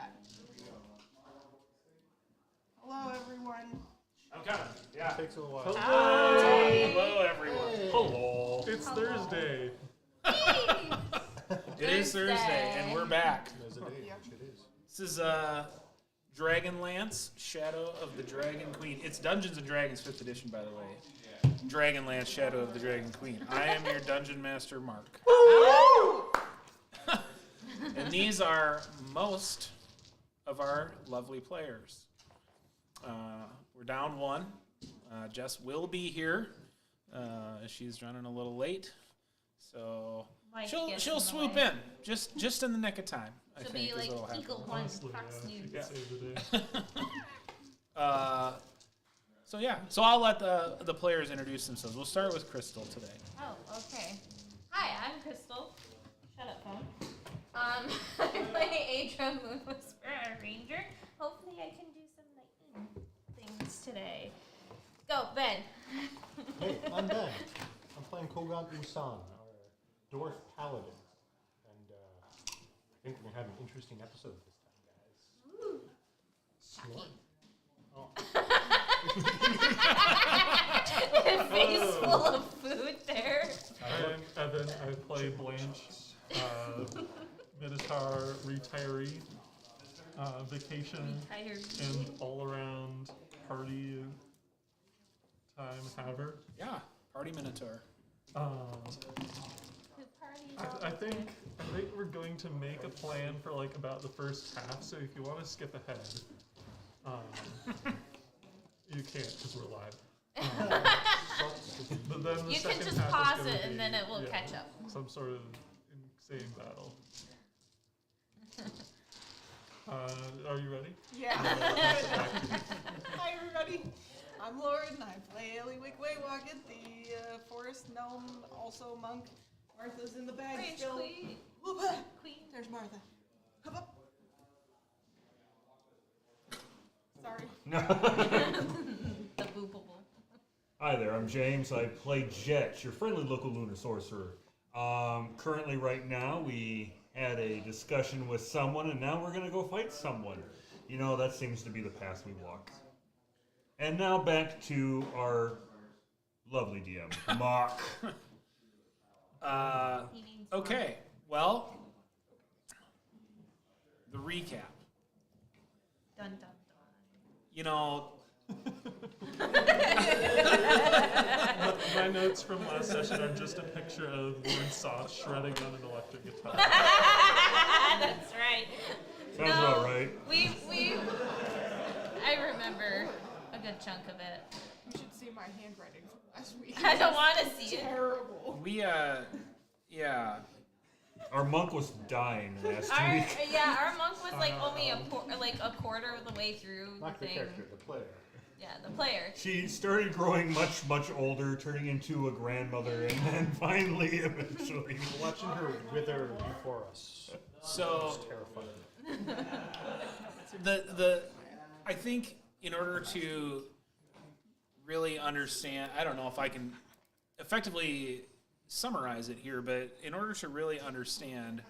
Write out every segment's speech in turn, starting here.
that. Hello, everyone. I'm coming. Yeah. Takes a while. Hello, everyone. Hello. It's Thursday. It is Thursday, and we're back. As it is. This is Dragonlance, Shadow of the Dragon Queen. It's Dungeons & Dragons 5th edition, by the way. Dragonlance, Shadow of the Dragon Queen. I am your Dungeon Master, Mark. And these are most of our lovely players. We're down one. Jess will be here. She's running a little late, so she'll swoop in just in the nick of time. I She'll think be like is what'll happen. Eagle One, Fox News. Yeah. So I'll let the players introduce themselves. We'll start with Crystal today. Oh, okay. Hi, I'm Crystal. Shut up, phone. I play Adra Moonwhisper, a ranger. Hopefully I can do some lightning things today. Go, Ben. Hey, I'm Ben. I'm playing Kogan Usan, our dwarf paladin. And I think we're going to have an interesting episode this time, guys. Ooh. Shocking. Oh. Face full of food there. I'm Evan. I play Blanche, Minotaur retiree, vacation, and all-around party time haver. Yeah, Party Minotaur. I think we're going to make a plan for like about the first half. So if you want to skip ahead, you can't because we're live. But then the You second can just half is pause gonna it and be, then it will catch up. Some sort of insane battle. Are you ready? Yeah. Hi, everybody. I'm Lauren. I play Ellie Wigwaywaggett, the forest gnome, also monk. Martha's in the bag Range still. Queen. Queen. There's Martha. Come up. Sorry. The boopable. Hi there, I'm James. I play Jet, your friendly local lunar sorcerer. Currently, right now, we had a discussion with someone, and now we're going to go fight someone. You know, that seems to be the path we walk. And now back to our lovely DM, Mark. Okay, well, the recap. Dun dun dun. You know, My notes from last session are just a picture of Lord Sauce shredding on an electric guitar. That's right. Sounds about right. I remember a good chunk of it. You should see my handwriting from last week. I don't want to see it. Terrible. yeah. Our monk was dying last Our week. monk was like only a quarter of the way through Not the the thing. character, the player. Yeah, the player. She started growing much, much older, turning into a grandmother, and then finally, eventually. Watching her wither before us. So It's terrifying. I think in order to really understand, I don't know if I can effectively summarize it here, but in order to really understand,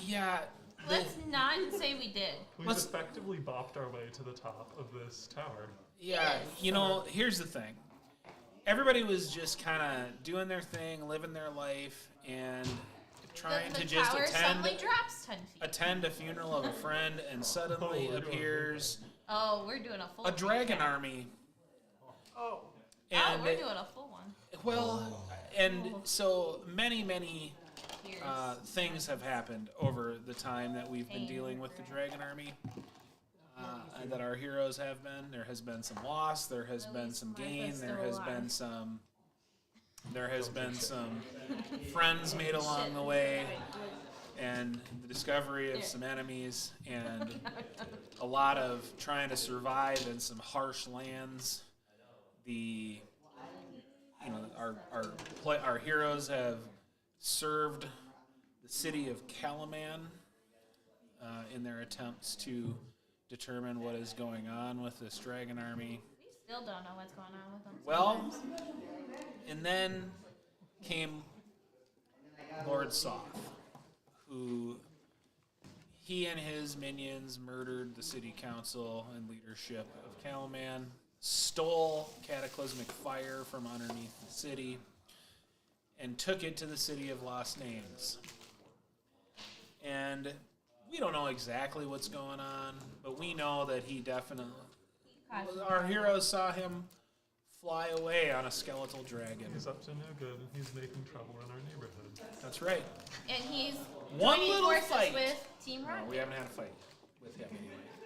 yeah. Let's not say we did. We've effectively bopped our way to the top of this tower. Yeah, you know, here's the thing. Everybody was just kind of doing their thing, living their life, and trying The to just tower suddenly drops 10 feet. attend a funeral of a friend, and suddenly we're doing appears Oh, we're doing a full a dragon recap. army. Oh. And We're doing a full one. well, and so many Here's things have happened over the time that we've been dealing with the dragon army. That our heroes have been. There has been some loss. There has been some gain. There has been some. There has been some friends made along the way, and the discovery of some enemies, and a lot of trying to survive in some harsh lands. Our heroes have served the city of Calaman in their attempts to determine what is going on with this dragon army. We still don't know what's going on with them. Well, and then came Lord Soth, who who he and his minions murdered the city council and leadership of Calaman, stole cataclysmic fire from underneath the city, and took it to the city of Lost Names. And we don't know exactly what's going on, but we know that he definitely... Our heroes saw him fly away on a skeletal dragon. He's up to no good, and he's making trouble in our neighborhood. That's right. And he's One joining little forces fight. with Team No, Rocket. we haven't had a fight with him anyway. We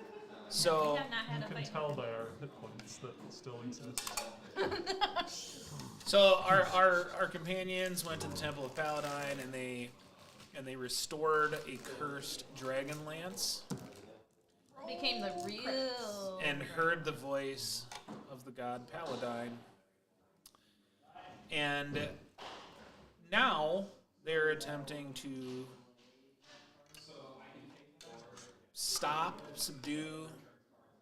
So, have not had You a can fight. tell by our hit points that still exist. our companions went to the Temple of Paladine, and they restored a cursed dragon lance Became the real. and heard the voice of the god Paladine. And now they're attempting to stop, subdue,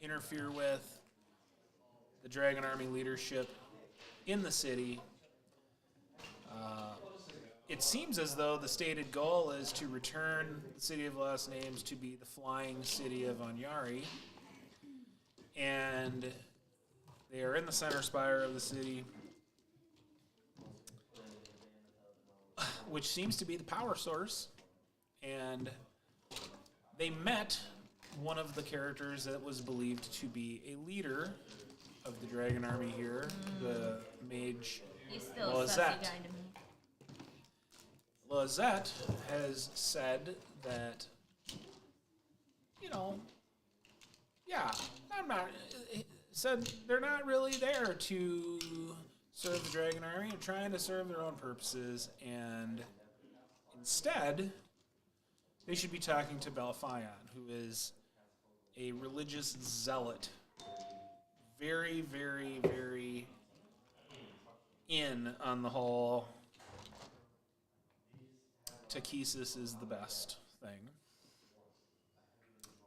interfere with the Dragon Army leadership in the city. It seems as though the stated goal is to return the city of Lost Names to be the flying city of Anyari. And they are in the center spire of the city, which seems to be the power source. And they met one of the characters that was believed to be a leader of the Dragon Army here, the mage He's still a Lozette. sussy guy to me. Lozette has said that, you know, yeah, said they're not really there to serve the Dragon Army. They're trying to serve their own purposes, and instead, they should be talking to Belfion, who is a religious zealot. Very, very, very in on the whole Takesis is the best thing.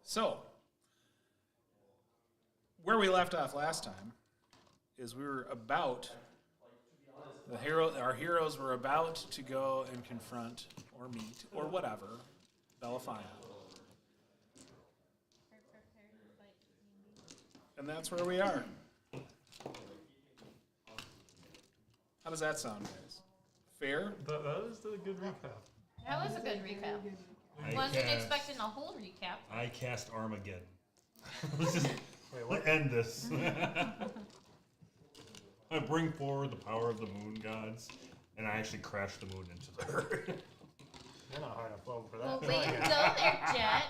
So, where we left off last time is we were about our heroes were about to go and confront or meet or whatever Belfion. And that's where we are. How does that sound, guys? Fair? That is a good recap. That was a good recap. I Wasn't cast- expecting a whole recap. I cast Armageddon. Let's just end this. I bring forward the power of the moon gods, and I actually crash the moon into the earth. You're not hard enough over for Well, that. way to go there, Jet.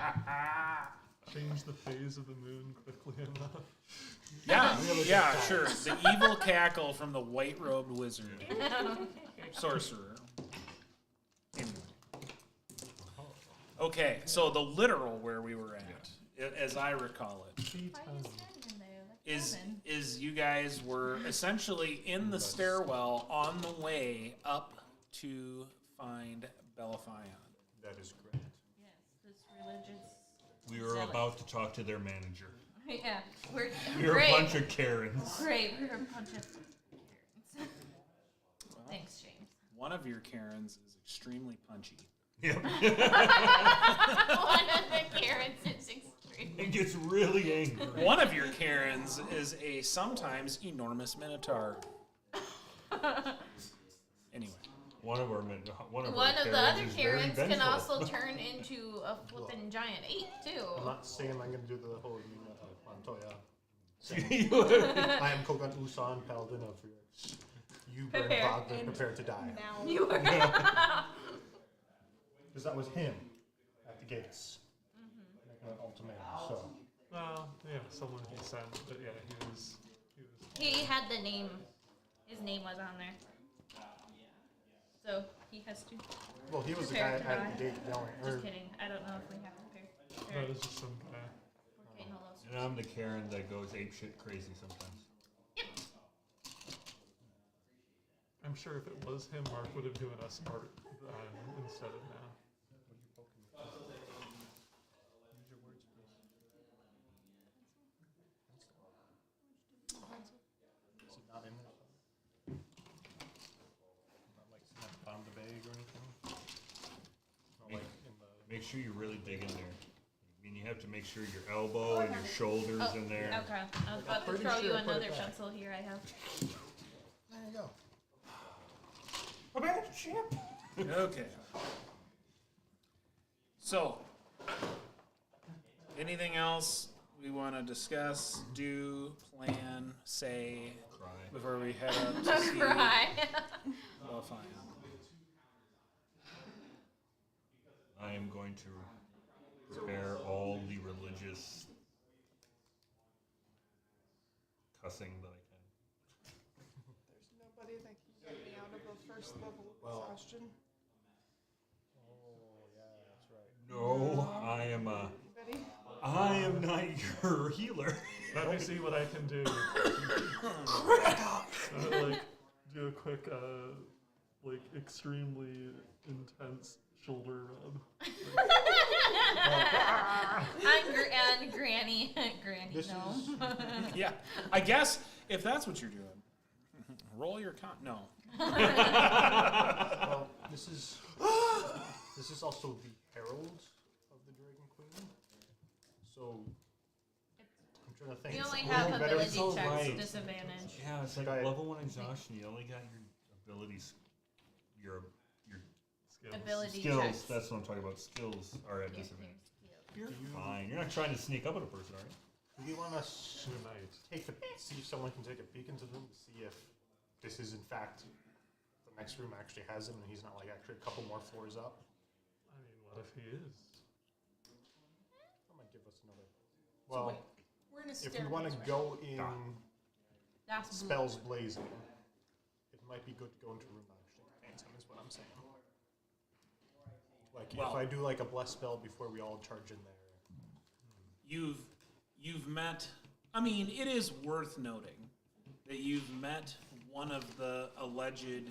Change the phase of the moon quickly enough. Yeah, sure. The evil cackle from the white-robed wizard. Sorcerer. Anyway. Okay, so the literal where we were at, as I recall it, Why are you standing there? That's coming. is you guys were essentially in the stairwell on the way up to find Belfion. That is correct. Yes, this religious. We were about to talk to their manager. Yeah, we're We were great. a bunch of Karens. Great, we're a bunch of Karens. Thanks, James. One of your Karens is extremely punchy. Yep. One of the Karens is extreme. It gets really angry. One of your Karens is a sometimes enormous minotaur. Anyway. One of the other is very Karens can vengeful. also turn into a flippin' giant ape, too. I'm not saying I'm going to do the whole Montoya. You- I am Kogan Usan, Paladin of Felix. You burn Prepare. Wagner, prepare to die. Now, You were. Because that was him at the gates. Making an ultimatum, so. Well, yeah, someone he sent, but yeah, he was. He had the name. His name was on there. So he has to. Well, he was the guy Prepare to at the die. gate yelling. Just kidding. I don't know if we have to prepare. That was just some guy. We're getting all those. And I'm the Karen that goes apeshit crazy sometimes. Yep. I'm sure if it was him, Mark would have given us art instead of now. Is it not in there? Not like Pond the Bag or anything? Not like in the make sure you really dig in there. I mean, you have to make sure your elbow and your shoulders in there. Okay. I was about to pretty throw you sure I put it another back. pencil here. I have. There you go. A bad chip. Okay. So, anything else we want to discuss, do, plan, say Cry. before we head up to see Cry. Well, fine. I am going to prepare all the religious cussing that I can. There's nobody that can get me out of a first level exhaustion. Oh, yeah, that's right. No, Anybody? I am not your healer. Let me see what I can do. Like, do a quick, like, extremely intense shoulder rub. And Granny. Granny, This no. is Yeah, I guess if that's what you're doing, roll your No. well. This is also the herald of the Dragon Queen. So I'm trying to think. You only It's have better- ability It's all checks right. disadvantage. Yeah, it's like Should I- level 1 exhaustion. You only got your abilities, your Skills. Ability skills. checks. That's what I'm talking about. Skills are at Yeah, disadvantage. there's You're fine. You're not trying to sneak up on a person, are you? Do we want to Tonight. see if someone can take a peek into them to see if this is in fact the next room actually has him and he's not like actually a couple more floors up? I mean, what if he is? That might give us another. So Well, wait, we're in a if staircase, we want to right? go in That's blue. spells blazing, it might be good to go into a room that actually contains him. Is what I'm saying. Like Well- if I do like a bless spell before we all charge in there. You've met. I mean, it is worth noting that you've met one of the alleged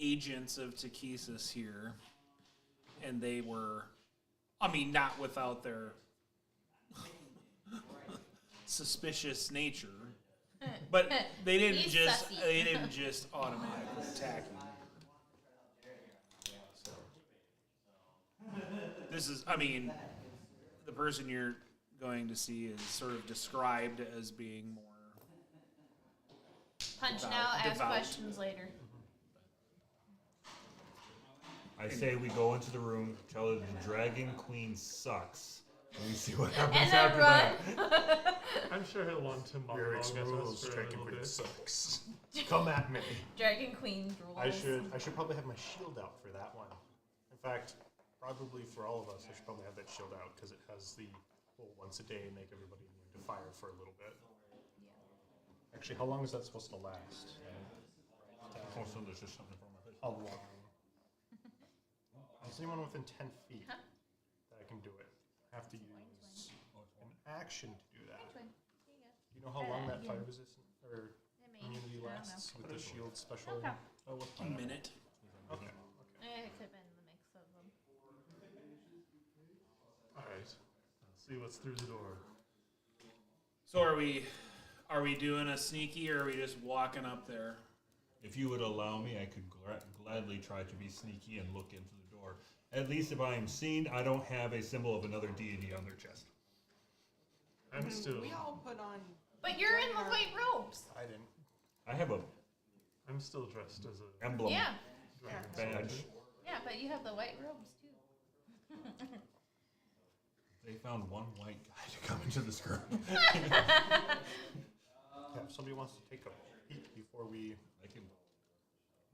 agents of Takesis here, and they were, I mean, not without their suspicious nature, but they didn't He's just sussy. automatically attack you. This is, I mean, the person you're going to see is sort of described as being more. Punch Devout- now, ask devout. questions later. I say we go into the room, tell her the Dragon Queen sucks, and we see what happens And then after run. that. I'm sure he'll want to monologue Lyrics with us rules, for a Dragon little Queen bit. sucks. Come at me. Dragon Queen rules. I should probably have my shield out for that one. In fact, probably for all of us, I should probably have that shield out because it has the whole once a day make everybody immune to fire for a little bit. Actually, how long is that supposed to last? Oh, so there's just something for my face. How long? Is anyone within 10 feet that I can do it? I have to use an action to do that. Twin. Here you go. Do you know how long that Yeah. fire resistance or It may- immunity I don't lasts know. with the shield special? Okay. Oh, what A minute. Okay. It could have been the mix of them. Alright. Let's see what's through the door. So are we doing a sneaky or are we just walking up there? If you would allow me, I could gladly try to be sneaky and look into the door. At least if I am seen, I don't have a symbol of another deity on their chest. I'm still. We all put on. But you're in the white robes. I didn't. I have a I'm still dressed as a emblem Yeah. dragon badge. soldier. Yeah, but you have the white robes too. They found one white guy to come into this group. Yeah, if somebody wants to take a peek before we. I can,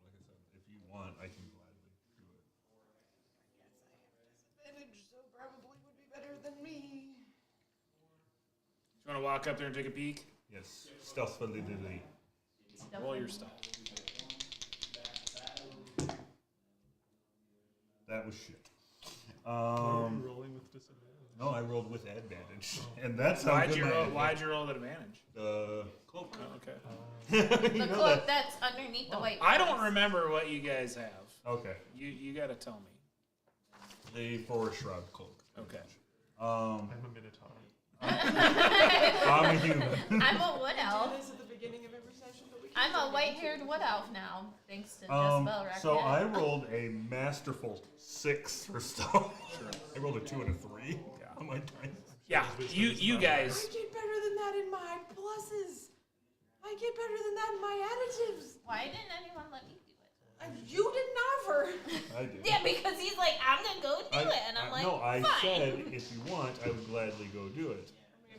like I said, if you want, I can gladly do it. Disadvantage, so probably would be better than me. You want to walk up there and take a peek? Yes, stealthily. Roll your stuff. That was shit. Are you rolling with disadvantage? No, I rolled with advantage, and that's how Why'd good you my roll? advantage- Why'd you roll at advantage? Cloak. Oh, okay. You The know cloak that. that's underneath the white I don't robes. remember what you guys have. Okay, You got to tell me. the forest shroud cloak. Okay. I'm a minotaur. I'm a human. I'm a wood elf. This at the beginning of every session, but we I'm a white-haired wood elf now, thanks to Jezebel Raquette. So I rolled a masterful 6 or so. I rolled a 2 and a 3 on my dice. Yeah, you guys. I get better than that in my pluses. I get better than that in my additives. Why didn't anyone let me do it? You didn't offer. I did. Yeah, because he's like, I'm gonna go do it, and I'm like, no, I fine. said if you want, I would gladly go do it.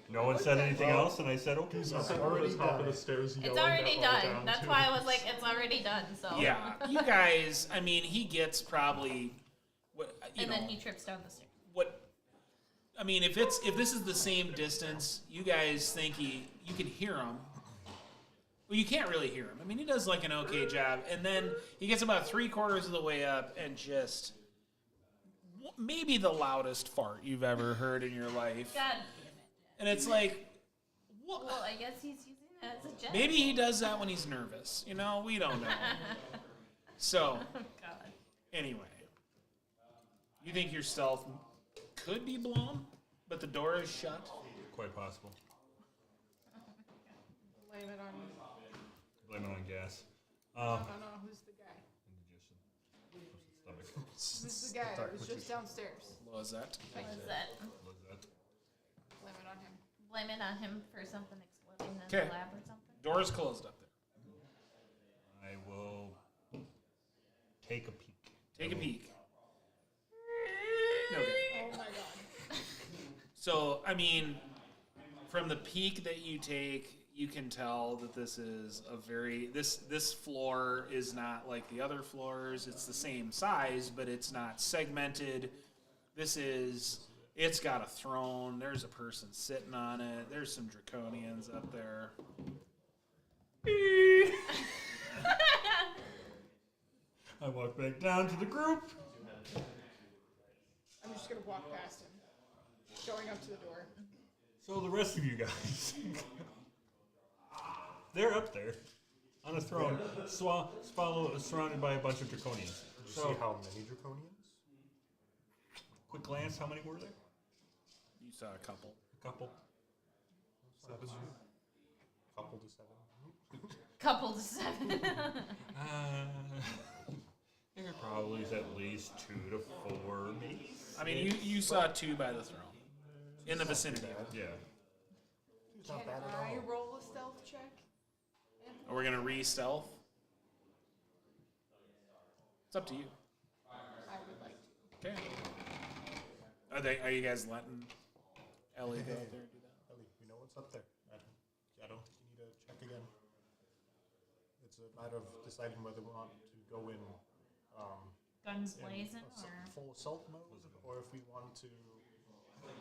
No one said anything else, and I said okay. He's up on the top of the stairs yelling It's already that all done. down That's to why him. I was like, it's already done. So Yeah, you guys. I mean, he gets probably what you and know. then he trips down the stairs. What I mean, if this is the same distance, you guys think you can hear him. Well, you can't really hear him. I mean, he does like an okay job, and then he gets about 3/4 of the way up and just maybe the loudest fart you've ever heard in your life. God damn it. And it's like, what? Well, I guess he's using it as a jet. Maybe he does that when he's nervous. You know, we don't know. So, Oh God. anyway, you think your stealth could be blown, but the door is shut? Quite possible. Blame it on Blame it on gas. no, who's the guy? Indigestion. Stomach. Who's the guy that was just downstairs? What was that? What was that? What's that? Blame it on him. Blame it on him for something exploding in Okay. the lab or something. Door's closed up there. I will take a peek. Take a peek. Okay. Oh my god. So, I mean, from the peak that you take, you can tell that this is a very this floor is not like the other floors. It's the same size, but it's not segmented. It's got a throne. There's a person sitting on it. There's some draconians up there. I walk back down to the group. I'm just gonna walk past him, going up to the door. So the rest of you guys, they're up there on a throne, surrounded by a bunch of draconians. Did you see how many draconians? Quick glance, how many were there? You saw a couple. A couple. 7. Couple to 7. Couple to 7. There probably is at least 2 to 4, maybe. I mean, you saw two by the throne in the vicinity. Yeah. It's not Can bad at I all. roll a stealth check? Are we gonna re-stealth? It's up to you. I would like to. Okay. Are you guys letting Ellie go up there and do that? Ellie, we know what's up there. I don't think you need to check again. It's a matter of deciding whether we want to go in Guns in blazing a or full assault mode, or if we want to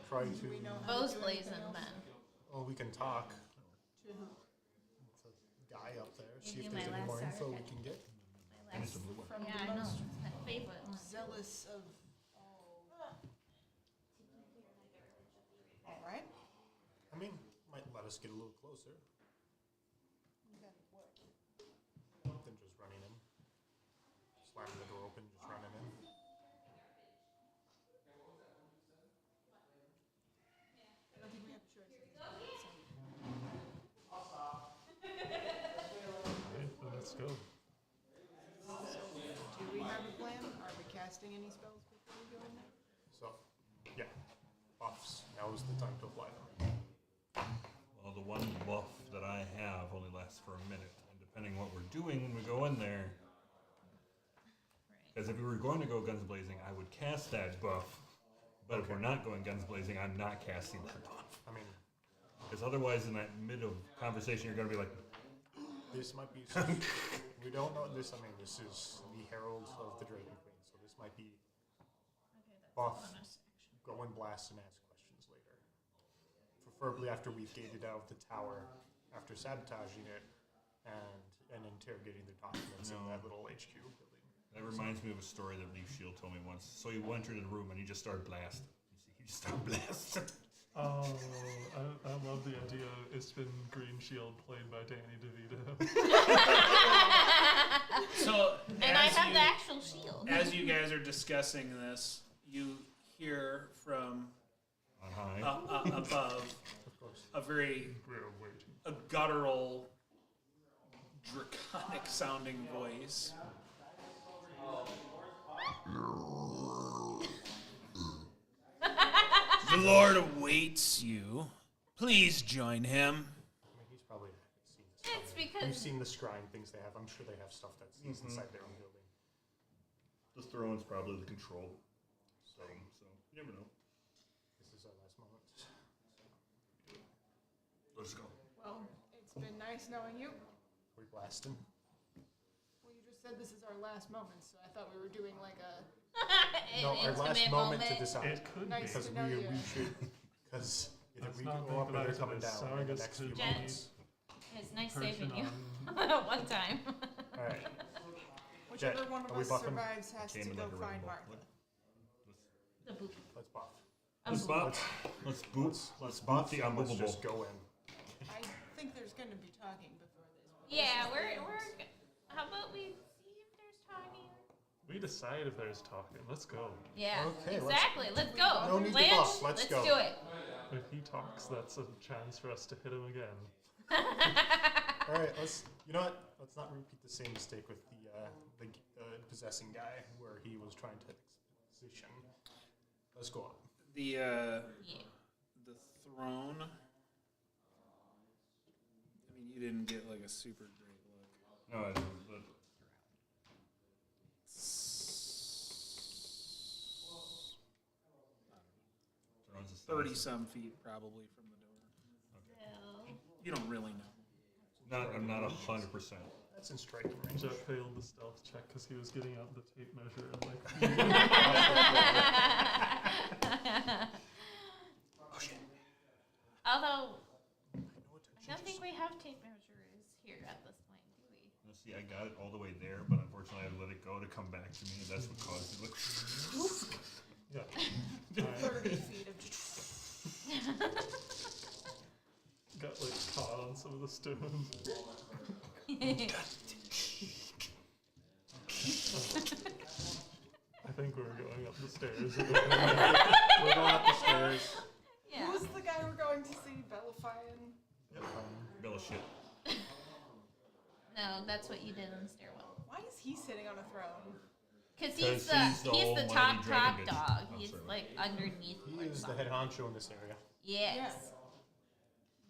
try to. We know how bows to do anything blazing else? then. Well, we can talk. To who? It's a guy up there. See Maybe if there's my any more last info we artifact. can get. My last, From yeah, the I know. most It's my favorite one. zealous of all. All right. I mean, might let us get a little closer Then what? than just running in. Slamming the door open, just running in. I don't think we have a choice. Okay, then let's go. So, do we have a plan? Are we casting any spells before we go in there? So, yeah, buffs. Now is the time to apply them. Well, the one buff that I have only lasts for a minute, and depending what we're doing when we go in there. Because if we were going to go guns blazing, I would cast that buff. But if we're not going guns blazing, I'm not casting that buff. I mean, Because otherwise, in that mid of conversation, you're going to be like, this might be. We don't know this. I mean, this is the Herald of the Dragon Queen, so this might be buff. Go and blast and ask questions later. Preferably after we've gated out the tower, after sabotaging it, and interrogating the documents in that little HQ building. that reminds me of a story that Leaf Shield told me once. So he entered a room and he just started blasting. He just started blasting. Oh, I love the idea. It's been Green Shield played by Danny DeVito. So, And I as have you- the actual shield. As you guys are discussing this, you hear from On high. above Of course. a very We're waiting. a guttural draconic sounding voice. The Lord awaits you. Please join him. I mean, he's probably seen this. It's We've because seen the scrying things they have. I'm sure they have stuff that's inside their own building. The throne's probably the control. So you never know. This is our last moment. Let's go. Well, it's been nice knowing you. We're blasting. Well, you just said this is our last moment, so I thought we were doing like a No, our last intimate moment to decide. It could Nice be. Because to know you. we should. Because either Let's we not go up think or about they're it coming as down in the Sargus next few could Jen. moments. it's nice Person saving you on- one time. All right. whichever Jet, one of are we us buffing? survives has to Came in go like a find rainbow. Martha. The boot. Let's buff. Let's boot. bop. Let's boot. Let's boot the and let's unmovable. just go in. I think there's going to be talking before this. Yeah, we're. How about we see if there's talking? We decide if there's talking. Let's go. Yeah, Okay, exactly. Let's go. No need to Blanche, buff. Let's go. do it. If he talks, that's a chance for us to hit him again. All right, let's. You know what? Let's not repeat the same mistake with the possessing guy, where he was trying to exposition. Let's go on. The Yeah. the throne. I mean, you didn't get like a super great look. No, I don't. But throne's a 30 some feet probably from the door. You don't really know. I'm not 100%. That's in striking range. Jet failed the stealth check because he was getting out the tape measure and like. Although, I don't think we have tape measures here at this point, do we? Let's see, I got it all the way there, but unfortunately I let it go to come back to me, and that's what caused it. Look. Yeah. 30 feet of just. Got like caught on some of the stones. I think we're going up the stairs. We're going up the stairs. Yeah. Who's the guy we're going to see? Bellafian? Bill of shit. No, that's what you did on the stairwell. Why is he sitting on a throne? Because 'Cause he's the he's the top almighty dragon bitch. dog. Oh, He's sorry. like underneath. He like, is the Bob. head honcho in this area. Yes.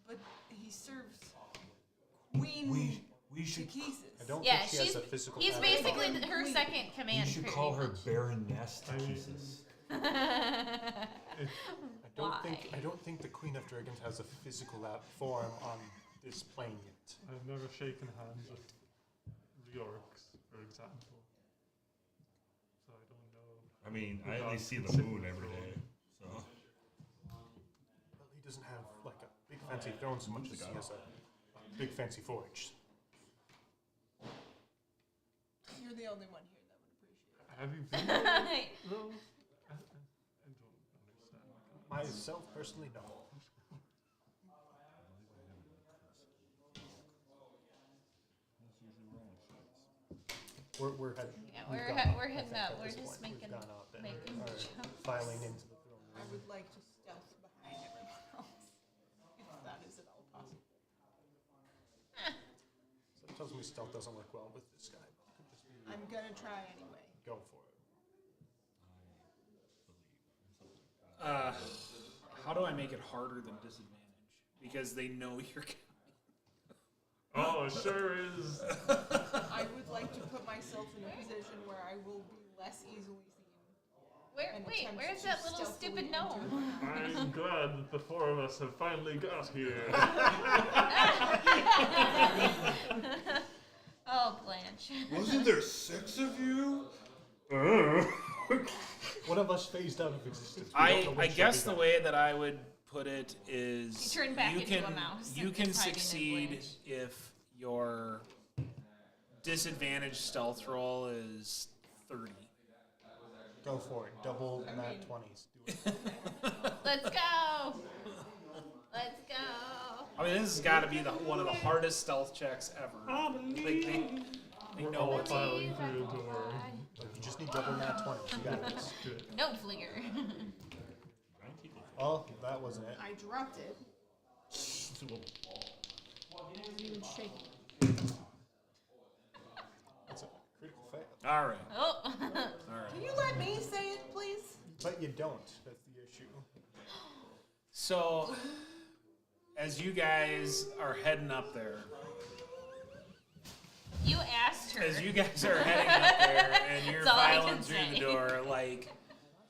But he serves Queen We should Takesis. I don't Yeah, think she has she's a physical. he's avatar. basically her second we command. should pretty call her much. Baroness Takesis. I don't think the Queen of Dragons has a physical form on this plane yet. I've never shaken hands with Reorcs, for example. So I don't know. I mean, I Without only see the considering moon the every throne. day, so. Well, he doesn't have like a big fancy throne so much as he has a big fancy forge. You're the only one here that would appreciate it. Have you been there? No. I don't understand. Myself personally, no. We're heading. Yeah, we've we're gone he- up, we're I heading think, up. at We're this just point. making- We've gone up and making are jumps. filing into the throne I room. would like to stealth behind everyone else. If that is at all possible. So it tells me stealth doesn't work well with this guy. But it could just be I'm gonna try anyway. go for it. How do I make it harder than disadvantage? Because they know you're coming. Oh, it sure is. I would like to put myself in a position where I will be less easily seen. And Wait, attempt where's to that little stealthily stupid gnome? I'm glad that the four of us have finally got here. Oh, Blanche. Wasn't there 6 of you? One of us phased out of existence. We don't I know which guess should the be way that I would put it is You turn back you into a can mouse you and can it's hiding in succeed Blanche. if your disadvantage stealth roll is 30. Go for it. Double nat 20s. Do it. Let's go. Let's go. I mean, this has got to be one of the hardest stealth checks ever. Like they know All what's up. filing through a door. Like, you just need double nat 20s. You got this. No flinger. Oh, that wasn't it. I dropped it. It wasn't even shaking. All right. Oh. All Can right. you let me say it, please? But you don't. That's the issue. So, as you guys are heading up there, You asked her. as you guys are heading up there, and you're That's all I filing can through say. the door, like,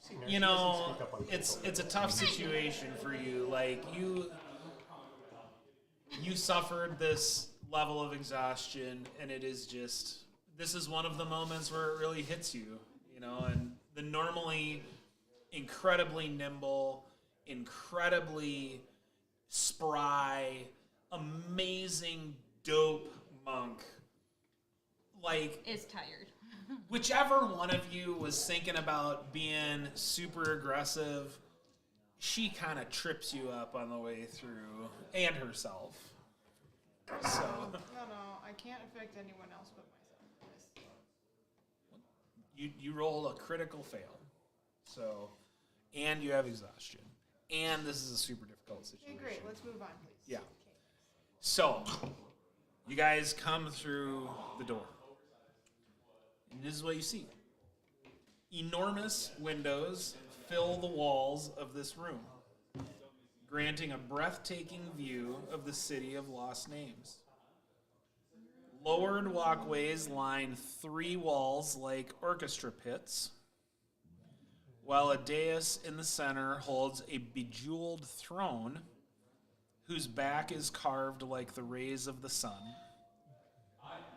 Seen her. you She doesn't know, speak up on it's people. a tough situation for you. Like, you suffered this level of exhaustion, and it is just, this is one of the moments where it really hits you, you know, and the normally incredibly nimble, incredibly spry, amazing, dope monk, like, Is tired. whichever one of you was thinking about being super aggressive, she kind of trips you up on the way through, and herself. So, No, I can't affect anyone else but myself. you roll a critical fail. So, and you have exhaustion. And this is a super difficult Okay, situation. great. Let's move on, please. Yeah. So, you guys come through the door. And this is what you see. Enormous windows fill the walls of this room, granting a breathtaking view of the city of lost names. Lowered walkways line 3 walls like orchestra pits, while a dais in the center holds a bejeweled throne whose back is carved like the rays of the sun.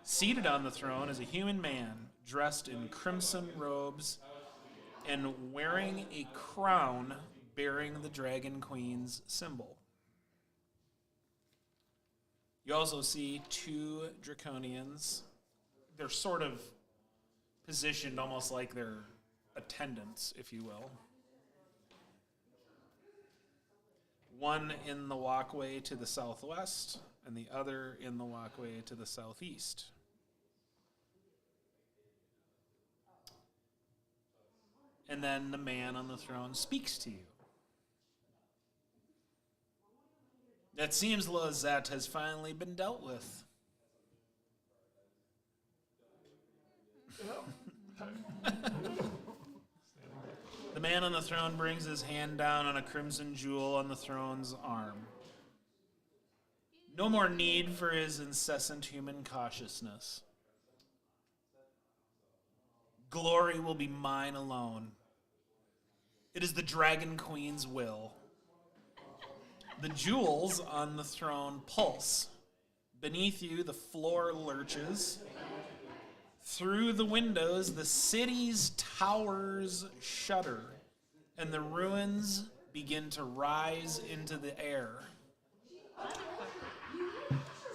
Seated on the throne is a human man dressed in crimson robes and wearing a crown bearing the Dragon Queen's symbol. You also see 2 Draconians. They're sort of positioned almost like they're attendants, if you will. One in the walkway to the southwest, and the other in the walkway to the southeast. And then the man on the throne speaks to you. It seems Lozette has finally been dealt with. The man on the throne brings his hand down on a crimson jewel on the throne's arm. No more need for his incessant human cautiousness. Glory will be mine alone. It is the Dragon Queen's will. The jewels on the throne pulse. Beneath you, the floor lurches. Through the windows, the city's towers shudder, and the ruins begin to rise into the air.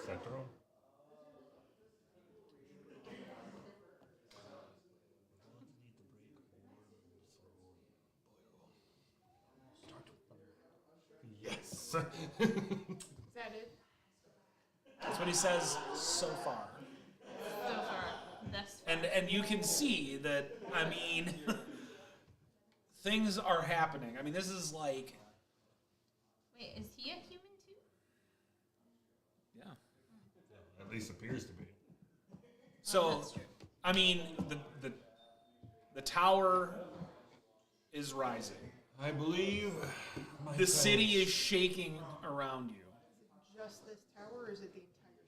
Central. Yes. Is that it? That's what he says so far. So far. Thus far. And you can see that, I mean, things are happening. I mean, this is like, Wait, is he a human too? yeah. At least appears to be. So, That's true. I mean, the tower is rising. I believe The city is shaking around you. Just this tower, or is it the entire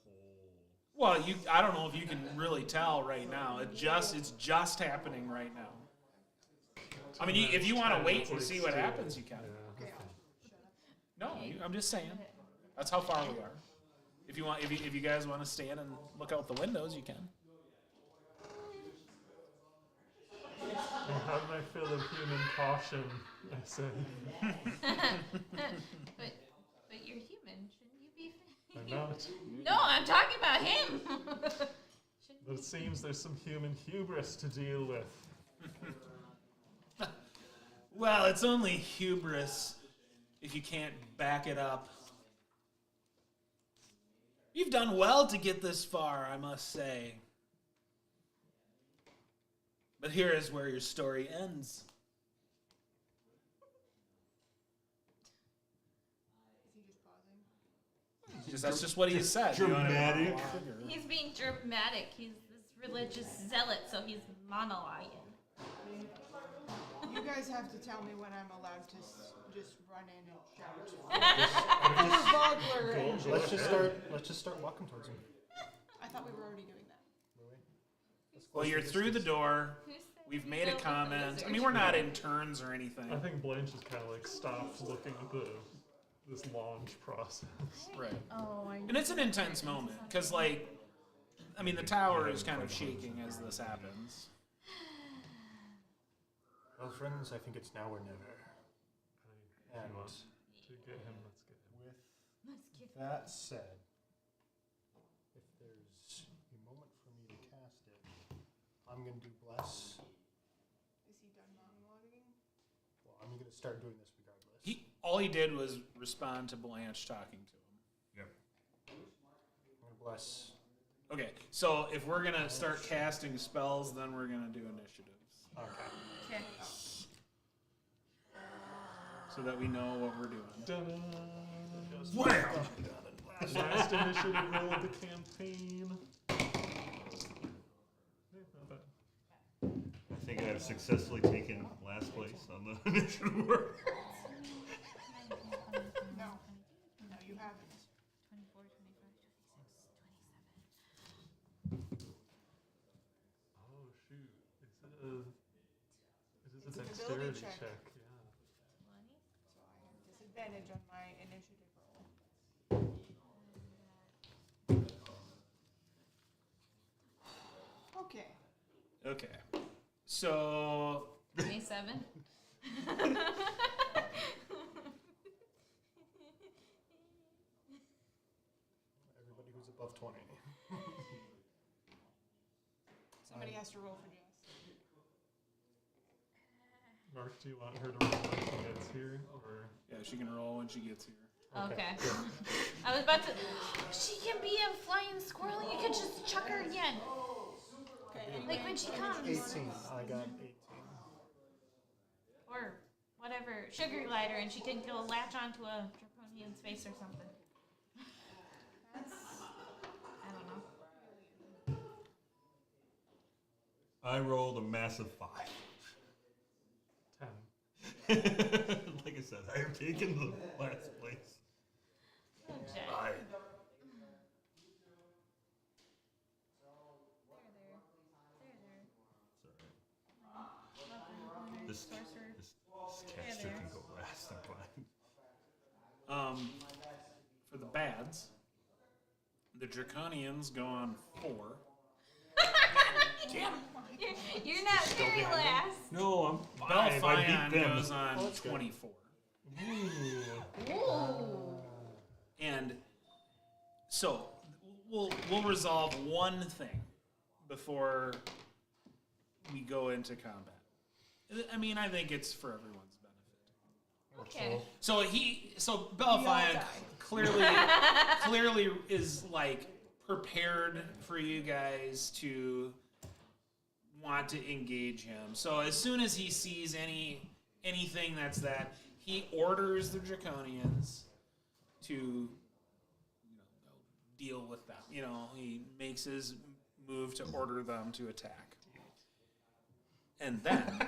city? Well, I don't know if you can really tell right now. It's just happening right now. I mean, if you want to wait and see what happens, you can. Okay, I'll shut up. No, I'm just saying. That's how far we are. If you guys want to stand and look out the windows, you can. And how did I feel of human caution? I say. But you're human. Shouldn't you be? I'm not. No, I'm talking about him. But it seems there's some human hubris to deal with. Well, it's only hubris if you can't back it up. You've done well to get this far, I must say. But here is where your story ends. Is he just pausing? That's just what he said. You wanna- Dramatic. He's being dramatic. This religious zealot, so he's monologuing. You guys have to tell me when I'm allowed to just run in and shout. Bogler and Let's just start walking towards him. I thought we were already doing that. Well, you're through the door. We've made a comment. I mean, we're not in turns or anything. I think Blanche has kind of like stopped looking at this launch process. Right. Oh, I And it's an intense moment because, like, I mean, the tower is kind of shaking as this happens. Well, friends, I think it's now or never. And And to get him, let's get him. with that said, if there's a moment for me to cast it, I'm going to do bless. Is he done monologuing? Well, I'm going to start doing this regardless. All he did was respond to Blanche talking to him. Yep. I'm going to bless. Okay, so if we're gonna start casting spells, then we're gonna do initiatives Okay. Okay. so that we know what we're doing. Dun-dun. Wham! Last initiative roll of the campaign. Not bad. I think I've successfully taken last place on the initiative work. No. No, you haven't. 24, 25, 26, 27. Oh shoot! Is this It's a an dexterity ability check? check. 20? So I have disadvantage on my initiative roll. Okay. Okay, so 27? Everybody who's above 20. Somebody has to roll for Jess. Mark, do you want her to roll when she gets here, or? yeah, she can roll when she gets here. Okay. I was about to. She can be a flying squirrel. You could just chuck her again. Okay, Like when she comes. 18. I got 18. Or whatever. Sugar glider, and she can go latch onto a draconian's face or something. I don't know. I rolled a massive 5. 10. Like I said, I have taken the last place. Okay. I, this caster can go last. I'm fine. For the bads, the Draconians go on 4. You're not very last. No, I'm 5. I Belfion beat them. goes on that's good. 24. Ooh. And so we'll resolve one thing before we go into combat. I mean, I think it's for everyone's benefit. Okay. So Belfion clearly is like prepared for you guys to want to engage him. So as soon as he sees anything that's that, he orders the Draconians to deal with them. He makes his move to order them to attack. And then 20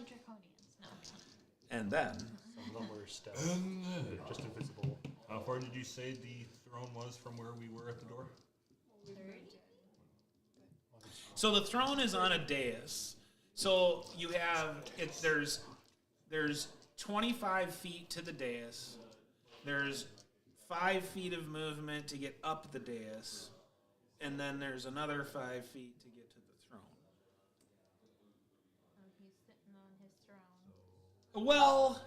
draconians. No. and then Some of them were stealth. They're just invisible. How far did you say the throne was from where we were at the door? so the throne is on a dais. So you have there's 25 feet to the dais. There's 5 feet of movement to get up the dais, and then there's another 5 feet to get to the throne. Oh, he's sitting on his throne. Well, Or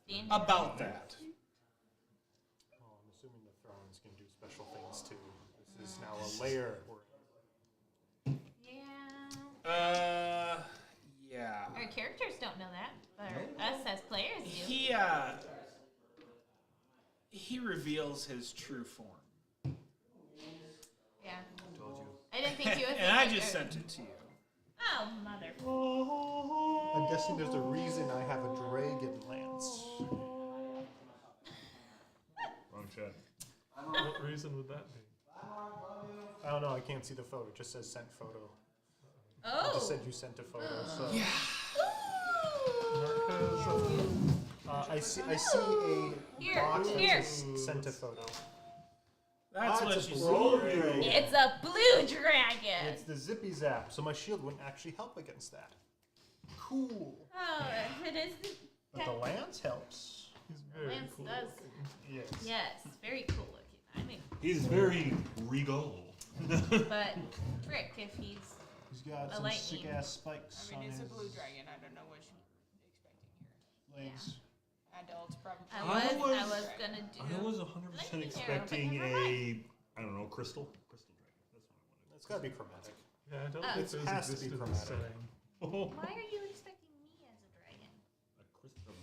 standing. about that. Oh, I'm assuming the thrones can do special things too. This is now a layer. Yeah. Yeah. Our characters don't know that, but us as players do. He reveals his true form. Yeah. Told you. I didn't think you would. And I just sent it to you. Oh, mother. I'm guessing there's a reason I have a dragon lance. Wrong shot. What reason would that be? I don't know. I can't see the photo. It just says sent photo. It Oh. just said you sent a photo. So I see a Here, box that here. says sent a photo. That's Ah, what it's a she blue said. dragon. It's a blue dragon. It's the Zippy Zap, so my shield wouldn't actually help against that. Cool. Oh, it is. But the lance helps. He's very Lance cool. does. Yes. Yes, very cool looking. I mean, He's very regal. but frick, if he's He's got A some lightning. sick ass spikes I mean, on it's a his blue dragon. I don't know what you're expecting here. legs. Adults probably. I I was was- gonna do. I was 100% Lightning arrow, but expecting never a, I don't know, crystal dragon. That's what I wanted. It's gotta be chromatic. Yeah, I don't Oh. think It those has to be exist in the chromatic. setting. Why are you expecting me as a dragon? A crystal.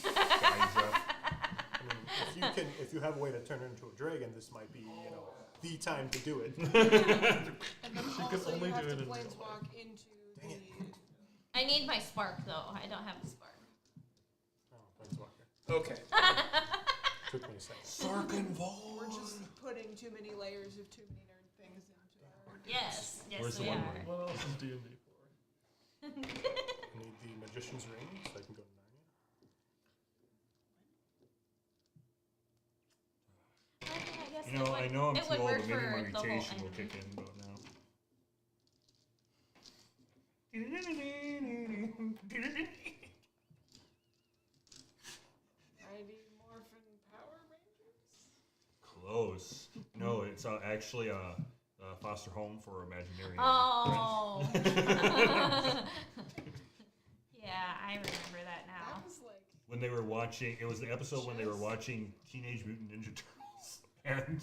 Hydra. I mean, if you have a way to turn her into a dragon, this might be, the time to do it. And then She could also only you have do it to in real planeswalk into Dang it. the. I need my spark though. I don't have the spark. Oh, Planeswalker. Okay. Took me a second. Sarkin We're just putting too many layers of too many nerd things into our. Yes, yes Where's the we one are. ring? What else is D&D for? I need the Magician's Ring so I can go to Narnia. I guess You know, it I would- know I'm it too would old, work but maybe for my the whole mutation will anime. kick in, but now. Mighty Morphin Power Rangers? Close. No, it's actually a foster home for imaginary. Oh. Yeah, I remember that now. That was like. When they were watching, it was the episode when they were watching Teenage Mutant Ninja Turtles, and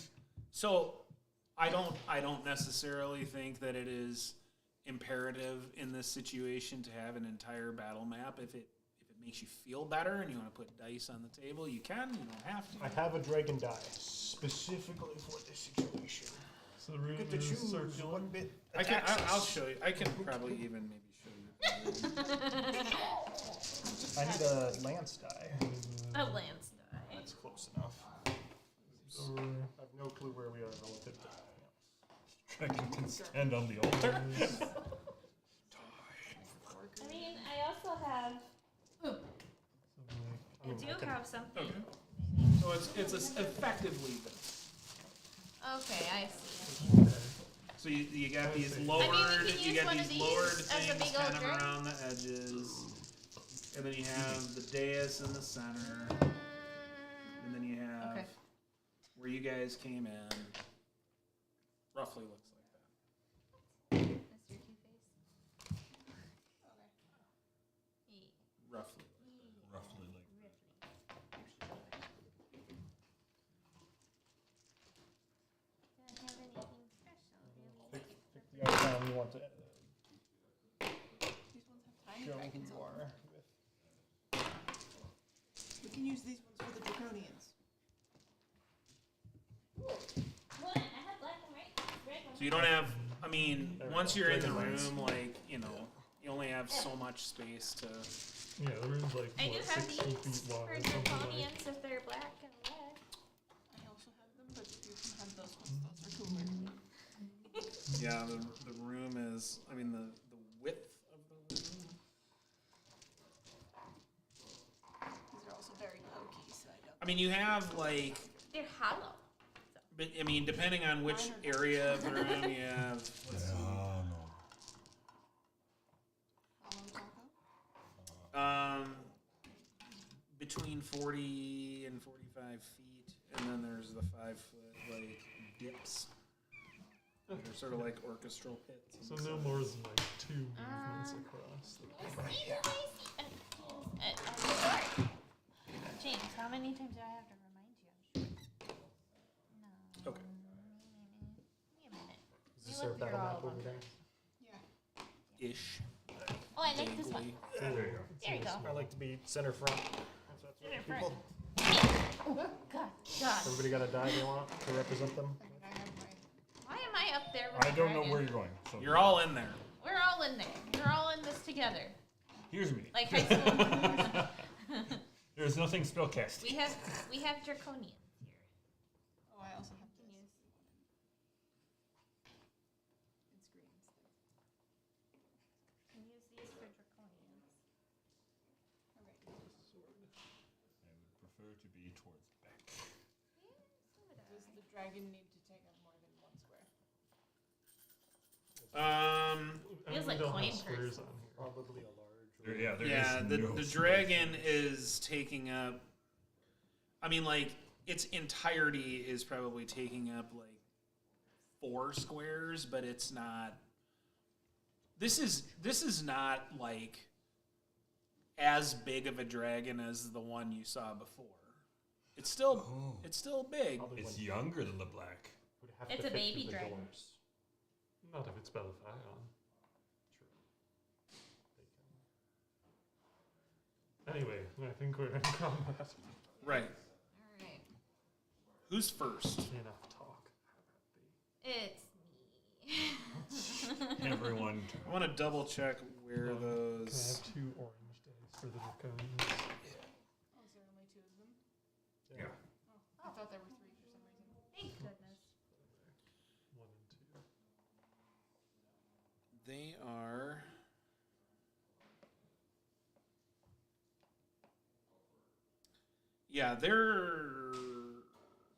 So I don't necessarily think that it is imperative in this situation to have an entire battle map. If it makes you feel better and you want to put dice on the table, you can. You don't have to. I have a dragon die specifically for this situation. So the room Get to is choose circular. what bit I can. attacks I'll us. show you. I can probably even maybe show you. I need a lance die. A lance die. That's close enough. So I have no clue where we are relative to everything else. dragon can stand on the altar. I mean, I also have. I mean, do I can- have something. So it's effectively this. Okay, I see. So you got these I mean, we lowered, can you use got one of these these lowered as a things big old kind of dragon. around the edges, and then you have the dais in the center, and then you have Okay. where you guys came in. Roughly looks like that. Mr. Two-Face. Roughly. Roughly like. Don't have anything special, really. The other time you want to These ones have tiny show dragons who you on them. are with. We can use these ones for the draconians. What? I have black and white. Red one. So you don't have. I mean, There we once go. you're in the Dragon lines. room, like you only have so much space to. yeah, the room's like I do what, have 60 these feet for wide. Something like. draconians if they're black and red. I also have them, but you can have those ones. Those are cooler. Yeah, the room is. I mean, the width of the room. These are also very pokey, so I don't. I mean, you have like. They're hollow. But I mean, depending on which area of the room you have. Hollow taco? Between 40 and 45 feet, and then there's the 5-foot like dips. They're sort of like orchestral pits. on So the no side. more than like 2 movements across. James, how many times do I have to remind you? I'm sure. No. Okay. Give me a minute. Is this We our went through battle all map of over them. there? Yeah. Ish. Oh, I like this one. Vaguely. There you go. There you go. I like to be center front. That's what Center people. Oh, God. God. Everybody got a die they want to represent them? I mean, I have my. Why am I up there with I the don't know dragon? where you're going. So You're all in there. We're all in there. We're all in this together. Here's me. Like high school. There's nothing spellcasting. we have draconians here. Oh, I also have Can this. use. to be towards the back. Does the dragon need to take up more than one square? Feels We like don't coin have squares purse. on here. Probably a large. There Yeah, is the no dragon is taking up. I mean, like its entirety is probably taking up like 4 squares, but it's not. This is not like as big of a dragon as the one you saw before. It's still big. Probably It's one younger than the black. would have It's to a fit baby through the dragon. doors. Not if it's Bellafion. Anyway, I think we're in combat. Right. All right. Who's first? Enough talk. It's me. Everyone. I want to double check where Can I those. have 2 orange dice for the draconians? Oh, is there only 2 of them? Yeah. Oh, I thought there were 3 for some reason. Thank goodness. 1 and 2. They are. Yeah, they're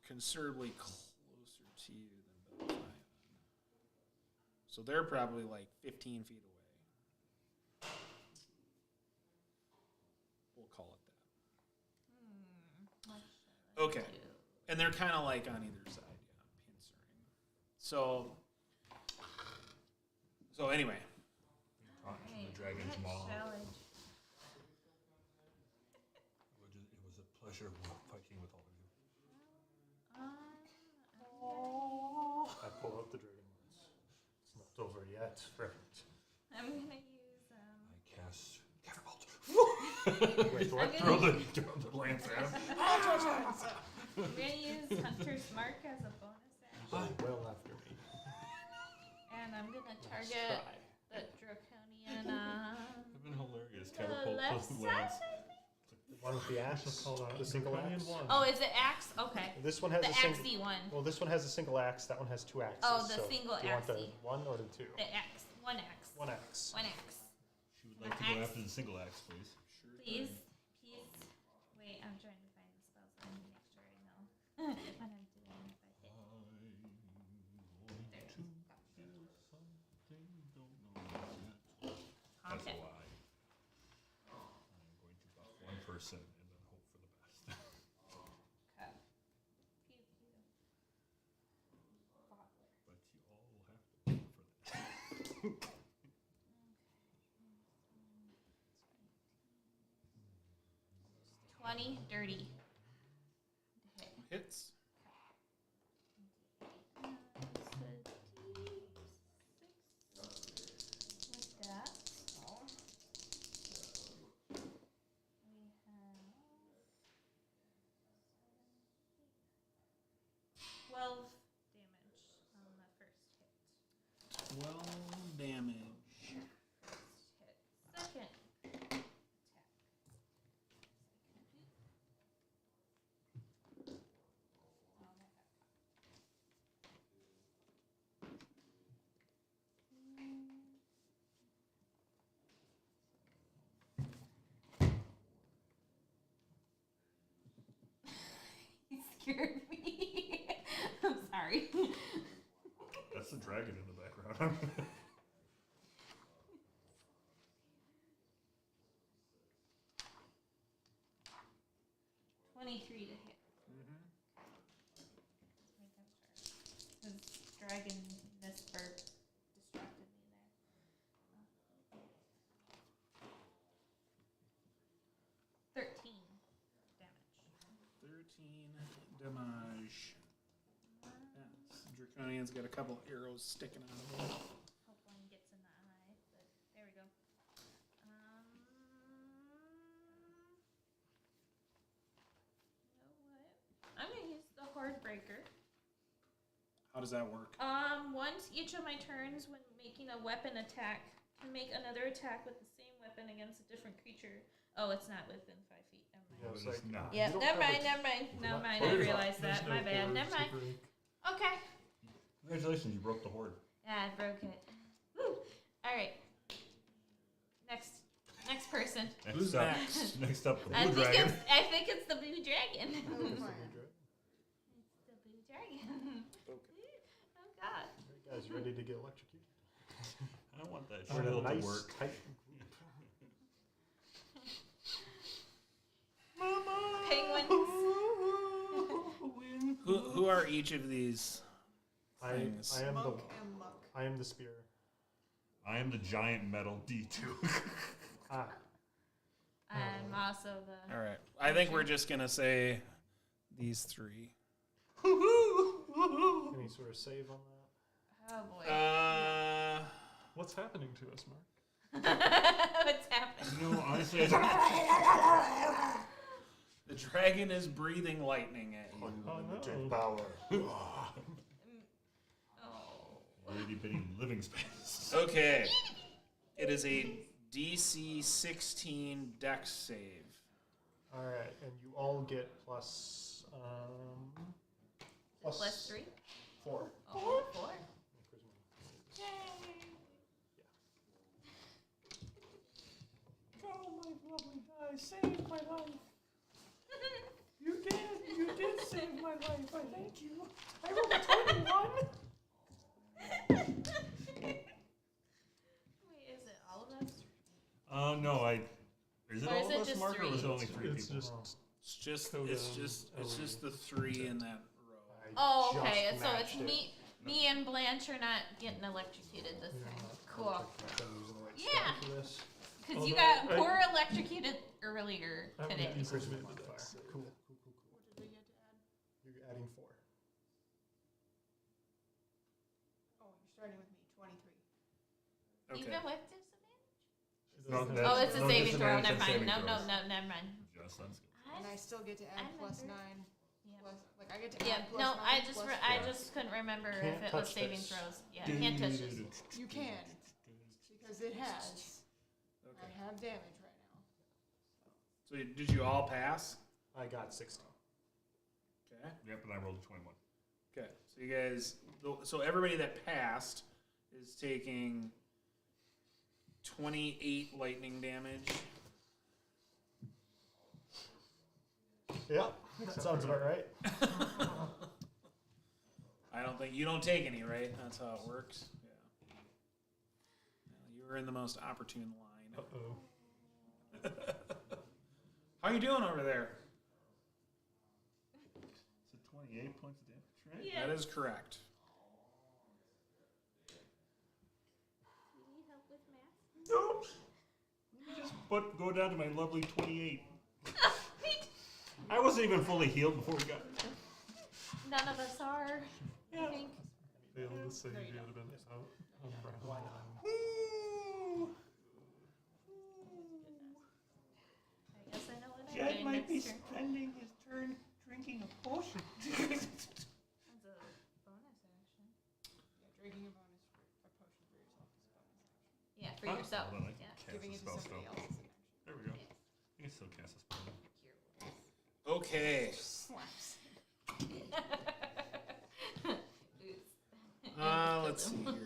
considerably closer to you than Bellafion. So they're probably like 15 feet away. We'll call it that. What shall I Okay. do? And they're kind of like on either side, yeah, pincering. So anyway, Alright, The dragon's what maw. shall I do? It was a pleasure fighting with all of you. I pull out the dragon once. It's not over yet. I'm gonna use I cast catapult. Wait, what? throw the lance at him. I'm gonna use Hunter's Mark as a bonus action, Well after me. and I'm gonna Nice target try. the draconian It's been hilarious. the Catapult left plus the side. lance. The one with the axe, the single Draconian axe. 1. Oh, is it axe? Okay, This one has the a single. axey one. Well, this one has a single axe. That one has 2 axes. Oh, the so single do you want the axey. 1 or the 2? The axe. One axe. 1 axe. One axe. She would like to go after the single axe, please. Please. Please. Wait, I'm trying to find the spells. I need to make sure I know what I'm doing if I hit. That's Okay. a lie. I'm going to buff one person and then hope for the best. Okay. Pew, pew. Bother. But you all will have to pay for that. 20, dirty. Hit. hits. With that, we have 12 damage on the first hit. 12 damage. First hit. Second attack. Oh, that got He scared me. I'm sorry. That's the dragon in the background. 23 to hit. His dragon misbird distracted me there. 13 damage. 13 damage. Yes. Draconian's got a couple arrows sticking out of him. Hope one gets in the eye, but there we go. You know what? I'm gonna use the Horde Breaker. How does that work? Once each of my turns, when making a weapon attack, can make another attack with the same weapon against a different creature. Oh, it's not within 5 feet. Never Yeah, mind. it's But it's like, not. you Yeah, don't never have mind, a- never mind, never not mind. close I enough. realized There's that. no My bad. cords Never to mind. break. Okay. Congratulations, you broke the horde. Yeah, I broke it. Woo. All right. Next person. Who's up, next? Next up, the I blue think dragon. I think it's the blue dragon. Oh, It's fine. the blue dragon. Oh God. You guys ready to get electrocuted? I don't want that On a shield nice to work. tight Penguins. Who are each of these I things? am Monk the and Muck. I am the spear. I am the giant metal D2. Ah, I'm also the. All right. I think we're just gonna say these three. any sort of save on that? Oh boy. What's happening to us, Mark? What's happening? No, honestly, The dragon is breathing lightning at you. Unlimited power. Oh. itty bitty living space. Okay. It is a DC 16 Dex save. All right, and you all get plus Plus 3? 4. Oh, 4. Oh, my lovely guy, saved my life. You did save my life. I thank you. I rolled a 21. Wait, is it all of us? No, is it Or all is of it us, just Mark, or was it three? only 3 It's people? just It's just the three in that row. Oh, okay. So it's me and Blanche are not getting electrocuted this time. Cool. Yeah. Because you got Although poor electrocuted earlier I haven't today. easily Charisma made the modifier. dex save. Cool. What did we get to add? You're adding 4. Oh, you're starting with me, 23. Okay. Even with disadvantage? No, Oh, it's a no saving throw. disadvantage on Never mind. saving No, throws. never mind. Just that's good. And I still get to add plus 9. Yeah. Plus, like I get to Yeah, add plus no, 9. I just plus I 4. just couldn't remember Can't if it was touch saving this. throws. Yeah, can't touch this. You can. Because it has. Okay. I have damage right now. So did you all pass? I got 60. Okay. Yep, and I rolled a 21. Okay. So you guys, so everybody that passed is taking 28 lightning damage. Yeah, that sounds about right. I don't think you don't take any, right? That's how it works. Yeah. Well, you were in the most opportune line. Uh-oh. How you doing over there? Is it 28 points of damage, right? Yeah. That is correct. You need help with math? Nope. Let me just go down to my lovely 28. I wasn't even fully healed before we got. None of us are. I think. Failed to save, you would have been out on round 1. I guess I know what I'm Jed doing might be next turn. spending his turn drinking a potion. That's a bonus action. Yeah, drinking a potion for yourself is a bonus action. Yeah, for Huh? yourself. Hold on, I Yeah. cast Giving a it to spell somebody still. else is an action. There we go. Yes. I can still cast a spell. Okay. Slaps. Oops. Let's see here. What does he want to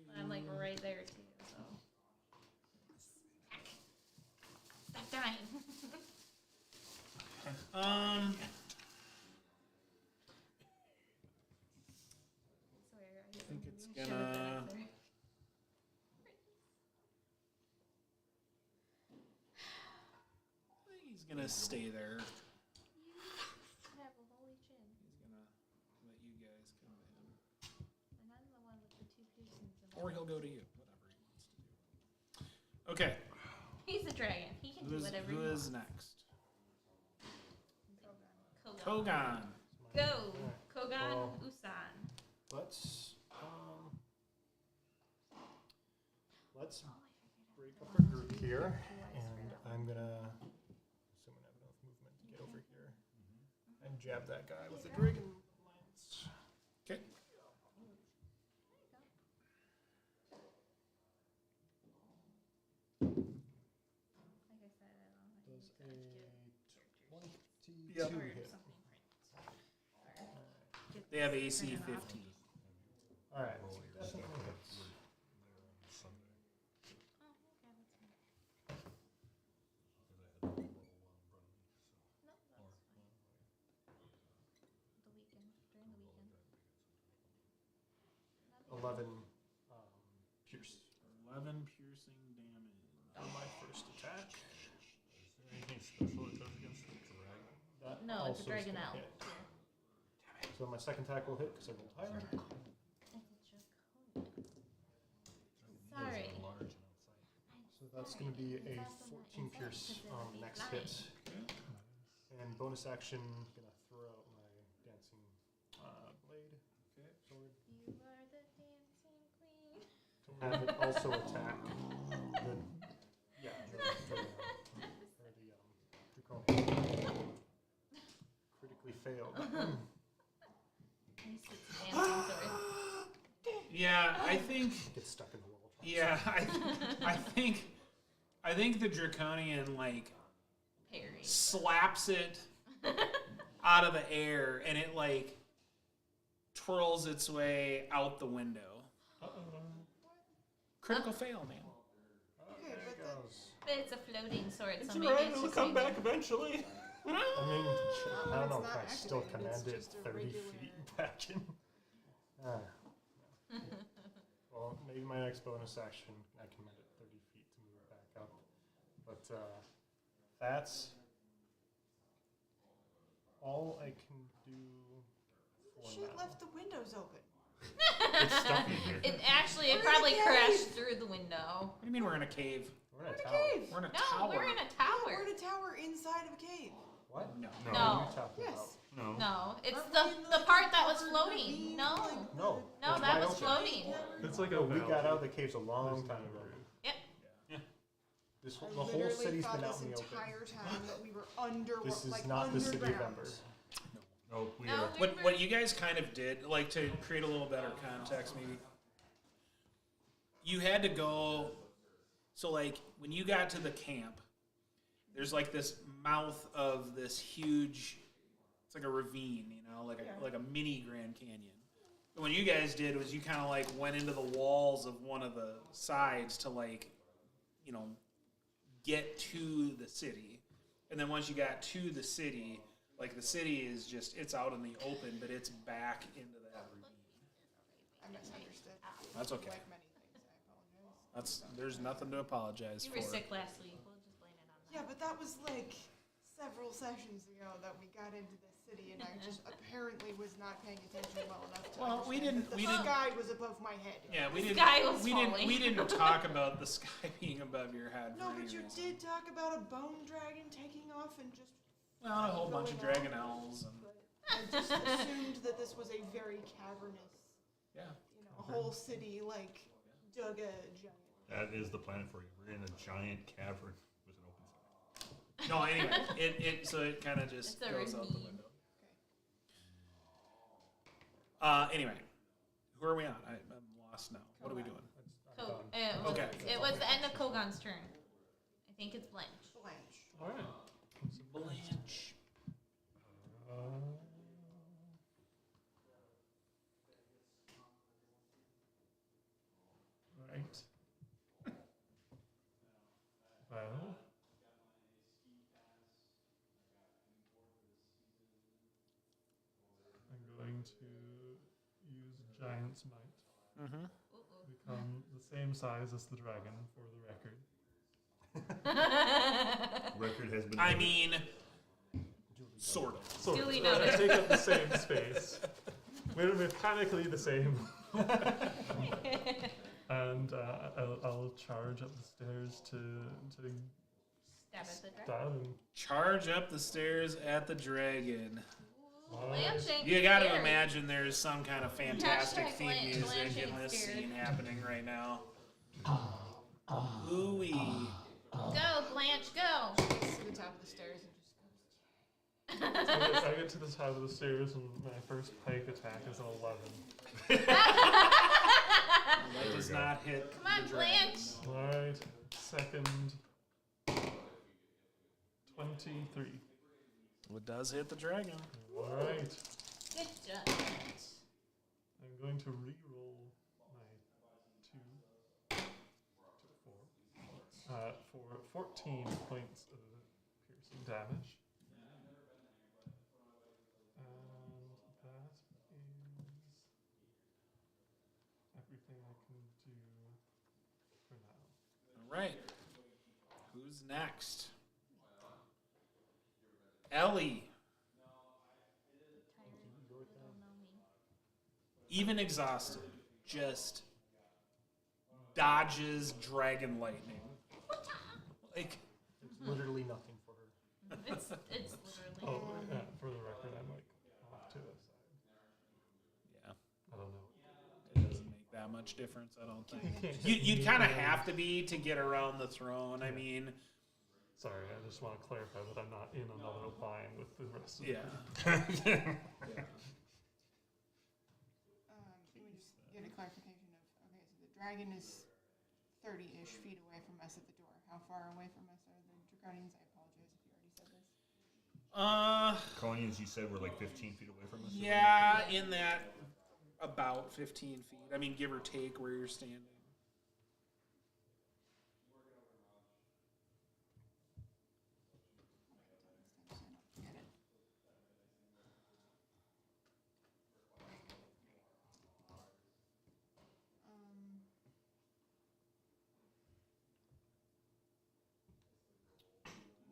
do? I'm like right there too, so. Stop dying. Swear, I think it's should've been gonna- up there. I think he's gonna stay there. I have a holy chin, He's gonna let you guys come in, and I'm the one with the 2 piercings in my or he'll go to you. Whatever he wants to do. Okay. He's a dragon. He can do whatever Who he is wants. next? Kogan. Kogan. Go! Kogan Well, Usan. Let's break up our group here, and I'm gonna assume I have enough movement to get over here and jab that guy with the dragon lance. Okay. Like I said, I don't know. Does a 22 Yep. hit. They have AC 15. All right, so definitely hits. 11 piercing damage on my first attack. Is there anything special it does against the dragon? That No, it's a also is dragon gonna owl. hit. So my second attack will hit because I rolled higher. It's a draconian. Sorry. Large and outside. So that's going to be a 14 pierce on the next hit. And bonus action, gonna throw out my dancing blade. Okay. Sword. You are the dancing queen. Have it also attack the draconian. Critically failed. At least it's a dancing sword. Yeah, I think. Gets stuck in the wall. Yeah, I think the draconian like Parry. slaps it out of the air, and it like twirls its way out the window. Critical fail, man. Okay, but then But it's a floating sword, It's so maybe alright, it's it'll just come maybe- back eventually. I mean, I don't know it's if not I still activated, it's command it just a 30 regular- feet back in. Well, maybe my next bonus action, I command it 30 feet to move back up. But that's all I can do for shit now. left the windows open. It's stuck in here. It actually, it We're in a probably cave. crashed through the window. What do you mean we're in a cave? We're in a We're in a tower. cave. We're in a No, tower. we're in a We're tower. in a tower inside of a cave. What? No. No. No. What are you talking Yes. about? No. No, it's Aren't the we in, the like, part a that was covered floating. ravine, No, like, No. the- no, It's that wide was open. floating. It's like a No, we valve. got out of the caves a long There's time no ago. room. This I whole, the whole literally city's thought been out this in the open. entire time that we were under, This is like not the city of underground. Ember. No, we No, are. we- What you guys kind of did, like to create a little better context, maybe. You had to go. So like when you got to the camp, there's like this mouth of this huge. It's like a ravine, you know, like a mini Grand Canyon. And what you guys did was you kind of like went into the walls of one of the sides to like, you know, get to the city. And then once you got to the city, like the city is just, it's out in the open, but it's back into that ravine. I misunderstood. That's okay. Like many things, I apologize. There's nothing to apologize You for. were sick last week. We'll just blame it on that. Yeah, but that was like several sessions ago that we got into the city, and I just apparently was not paying attention well enough to Well, we understand didn't- that we the didn't- sky was above my head. Yeah, we The didn't. sky was we falling. didn't talk about the sky being above your head. No, for any but you reason. did talk about a bone dragon taking off and just. Well, a whole bunch of going dragon on. owls and I just assumed that this was a very cavernous, yeah. a whole city like dug a giant. That is the planet for you. We're in a giant cavern with an open side. No, anyway, so it kind of just It's a goes out the ravine. window. Anyway, who are we on? I'm lost now. What are we doing? Oh, So, Okay. It was the end of Kogan's turn. I think it's Blanche. Blanche. All right. Blanche. Right. Well. I'm going to use Giant's Might. Mm-hmm. Become the same size as the dragon, for the record. Record has been. I mean, sort of. Sort Duly of. noted. Take up the same space. We're mechanically the same. And I'll charge up the stairs to Stab at the dragon. stab and Charge up the stairs at the dragon. Blanche ain't You got to scared. imagine there's some kind of fantastic Hashtag theme Blanche. music Blanche in ain't this scared. scene happening right now. Ooh-wee. Go, Blanche, go. To the top of the stairs and just goes. I get to the top of the stairs and my first pike attack is an 11. That does not hit Come on, the dragon. Blanche. Alright, second 23. It does hit the dragon. Alright, Good job. I'm going to re-roll my 2 to 4 for 14 points of piercing damage. And that is everything I can do for now. right. Who's next? Ellie. Even exhausted, just dodges dragon lightning. Like, It's literally nothing for her. It's literally. Oh, yeah, for the record, I'm like off to the side. yeah, I don't know. it doesn't make that much difference, I don't think. You'd kind of have to be to get around the throne. I mean, Sorry, I just want to clarify that I'm not in another line with the rest of yeah. Let me just get a clarification of, okay, so the dragon is 30-ish feet away from us at the door. How far away from us are the draconians? I apologize if you already said this. Draconians, you said, were like 15 feet away from us? Yeah, in that about 15 feet. I mean, give or take where you're standing. Get it.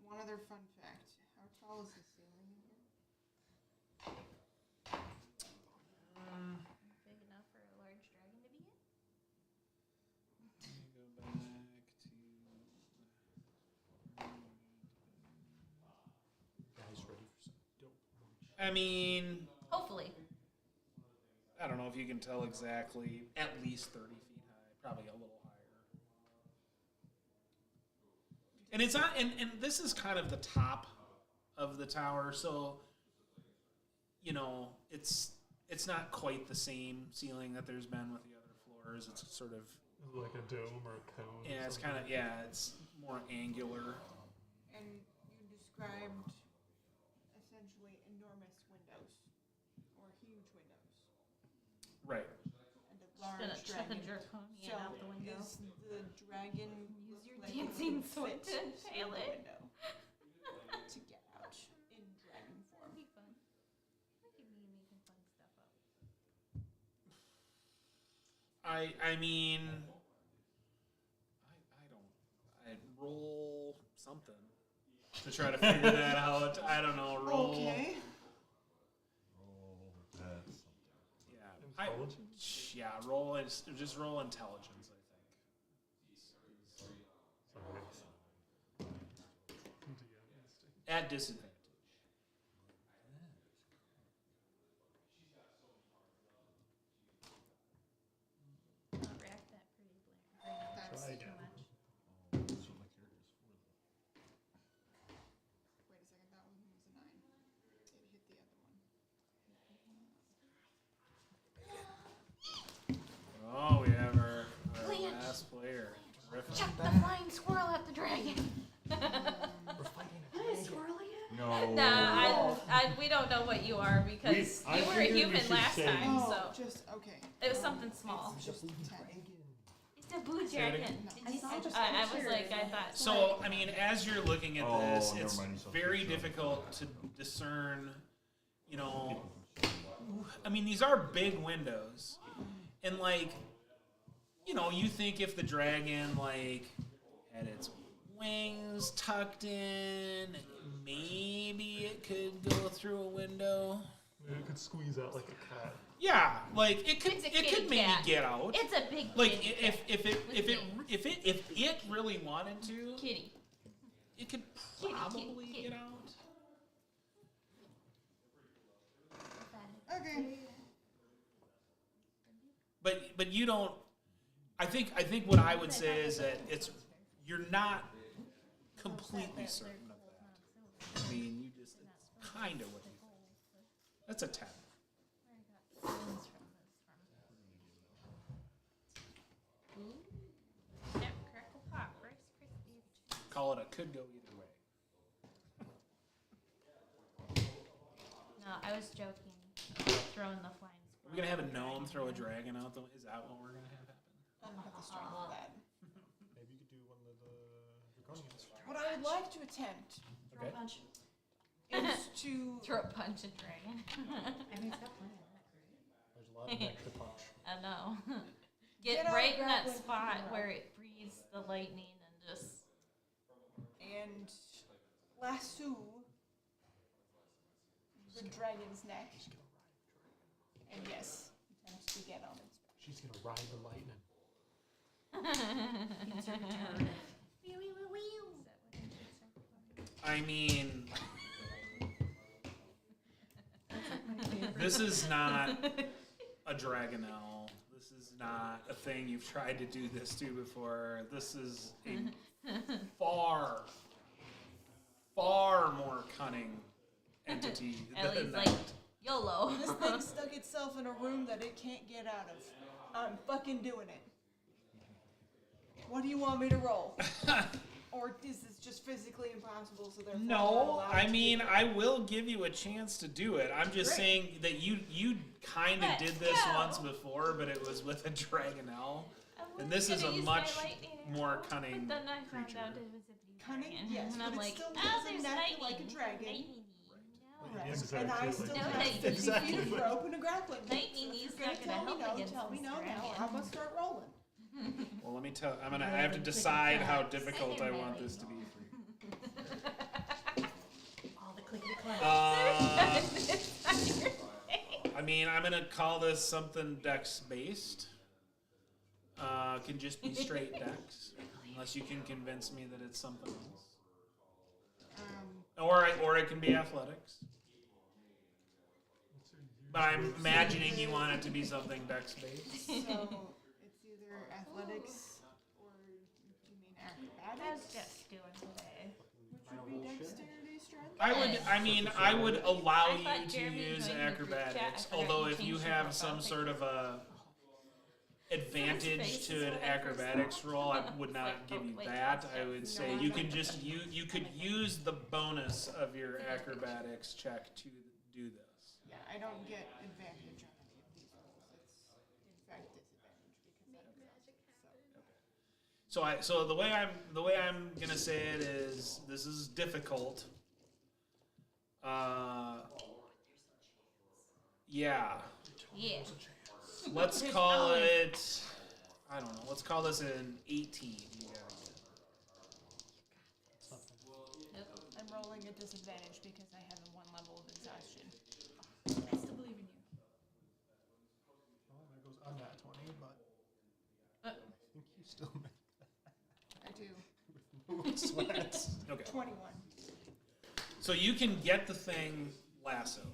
One other fun fact. How tall is the ceiling in here? Big enough for a large dragon to be in? Let me go back to. Guys, ready for some dope lunch? I mean, Hopefully. I don't know if you can tell exactly. At least 30 feet high, probably a little higher. And it's not. And this is kind of the top of the tower, so you know it's not quite the same ceiling that there's been with the other floors. It's sort of like a dome or a cone. yeah. It's kind of it's more angular. And you described essentially enormous windows, or huge windows, Right. and a large Chuck a dragon. draconian So out the window. is the dragon Use your like dancing it sword fit to through impale the it. window to get out in dragon form? That'd be fun. Look at me making fun stuff up. I mean, I roll something to try to figure that out. I don't know. Roll. Okay. Yeah. Intelligence? Yeah. Roll. Just roll intelligence. I think. Sorry. At disadvantage. React that pretty bland. That's Try too again. much. Wait a second, that one was a 9. It hit the other one. Oh, we have our Blanche. last player. Terrific. Chuck the flying squirrel at the dragon. We're fighting a dragon. No. Nah, we don't know what you are because I you were a figured we human should last say- time, Oh, so just okay. it was something small. Just 10. It's a blue Say it dragon. again. I was like, I thought. So, I mean, as you're looking at Oh, this, never it's mind, you saw very the difficult to discern, you know, I mean, these are big windows. And, like, you know, you think if the dragon, like, had its wings tucked in, maybe it could go through a window. Maybe it could squeeze out like a cat. Yeah, like, it could It's a it could kitty maybe cat. get out. It's a big Like kitty if cat. it really wanted to, Kitty. it could Kitty, probably kitty. get out. Okay. But you don't. I think what I would say is that you're not completely certain of that. I mean, you just it's kind of what you think. That's a 10. Call it a could go either way. No, I was joking. Throwing the flying Are we gonna have a gnome throw a dragon out? Is that what we're gonna have happen? I don't have the strength for that. Maybe you could do one of the draconians. What I would like to attempt Okay. is to Throw a punch at dragon. There's a lot of neck to punch. I know. Get Get out right in that grappling spot hook. where it breathes the lightning and Yes. and lasso the dragon's neck. And yes, attempts to get on its back. She's gonna ride the lightning. I mean, this is not a Dragonelle. This is not a thing you've tried to do this to before. This is a far, far more cunning entity Ellie's than like, that. YOLO. This thing stuck itself in a room that it can't get out of. I'm fucking doing it. What do you want me to roll? Or is this just physically impossible, so therefore I'm not No, allowed I to mean, do it? I will give you a chance to do it. I'm just Great. saying that you kind of Let's did this go. once before, but it was with a Dragonelle. I And was this is gonna a use my much lightning more arrow, cunning But then I found creature. out it was a blue Cunning? dragon. Yes, and but I'm it like, still oh, doesn't there's act like a lightning. dragon. Lightning. No. Right. Exactly. And I still No, have lightning. 50 feet Exactly. of rope and a grappling hook. Lightning So if is you're not gonna gonna tell me help no, against tell me this no now, dragon. or I'm gonna start rolling. Well, let me tell. I have to decide how difficult I want this to be for you. All the clickety clack. I mean, I'm gonna call this something Dex based. Can just be straight Dex, unless you can convince me that it's something else. Or it can be athletics. But I'm imagining you want it to be something Dex based. So it's either athletics or you mean How's acrobatics, Jess doing today? which would be dexterity strength. I would allow I thought you to Jeremy use joined the group chat. acrobatics. I forgot Although he if you changed the have profile some picture. sort of a advantage face to is an what I first acrobatics saw. roll, I would It's not like, give oh, you wait, that. that's I would Jess. say No, you I can don't. just you could use the bonus of your acrobatics check to do this. Yeah, I don't get advantage on any of these rolls. It's in fact disadvantage because I so. So the way I'm gonna say it is this is difficult. Yeah. Yeah. Let's call it. I don't know. Let's call this an 18. You gotta get. I'm rolling at disadvantage because I have a 1 level of exhaustion. I still believe in you. Well, there goes on that 20, but Uh, I think you still make I do no sweats. Okay. 21. So you can get the thing lassoed,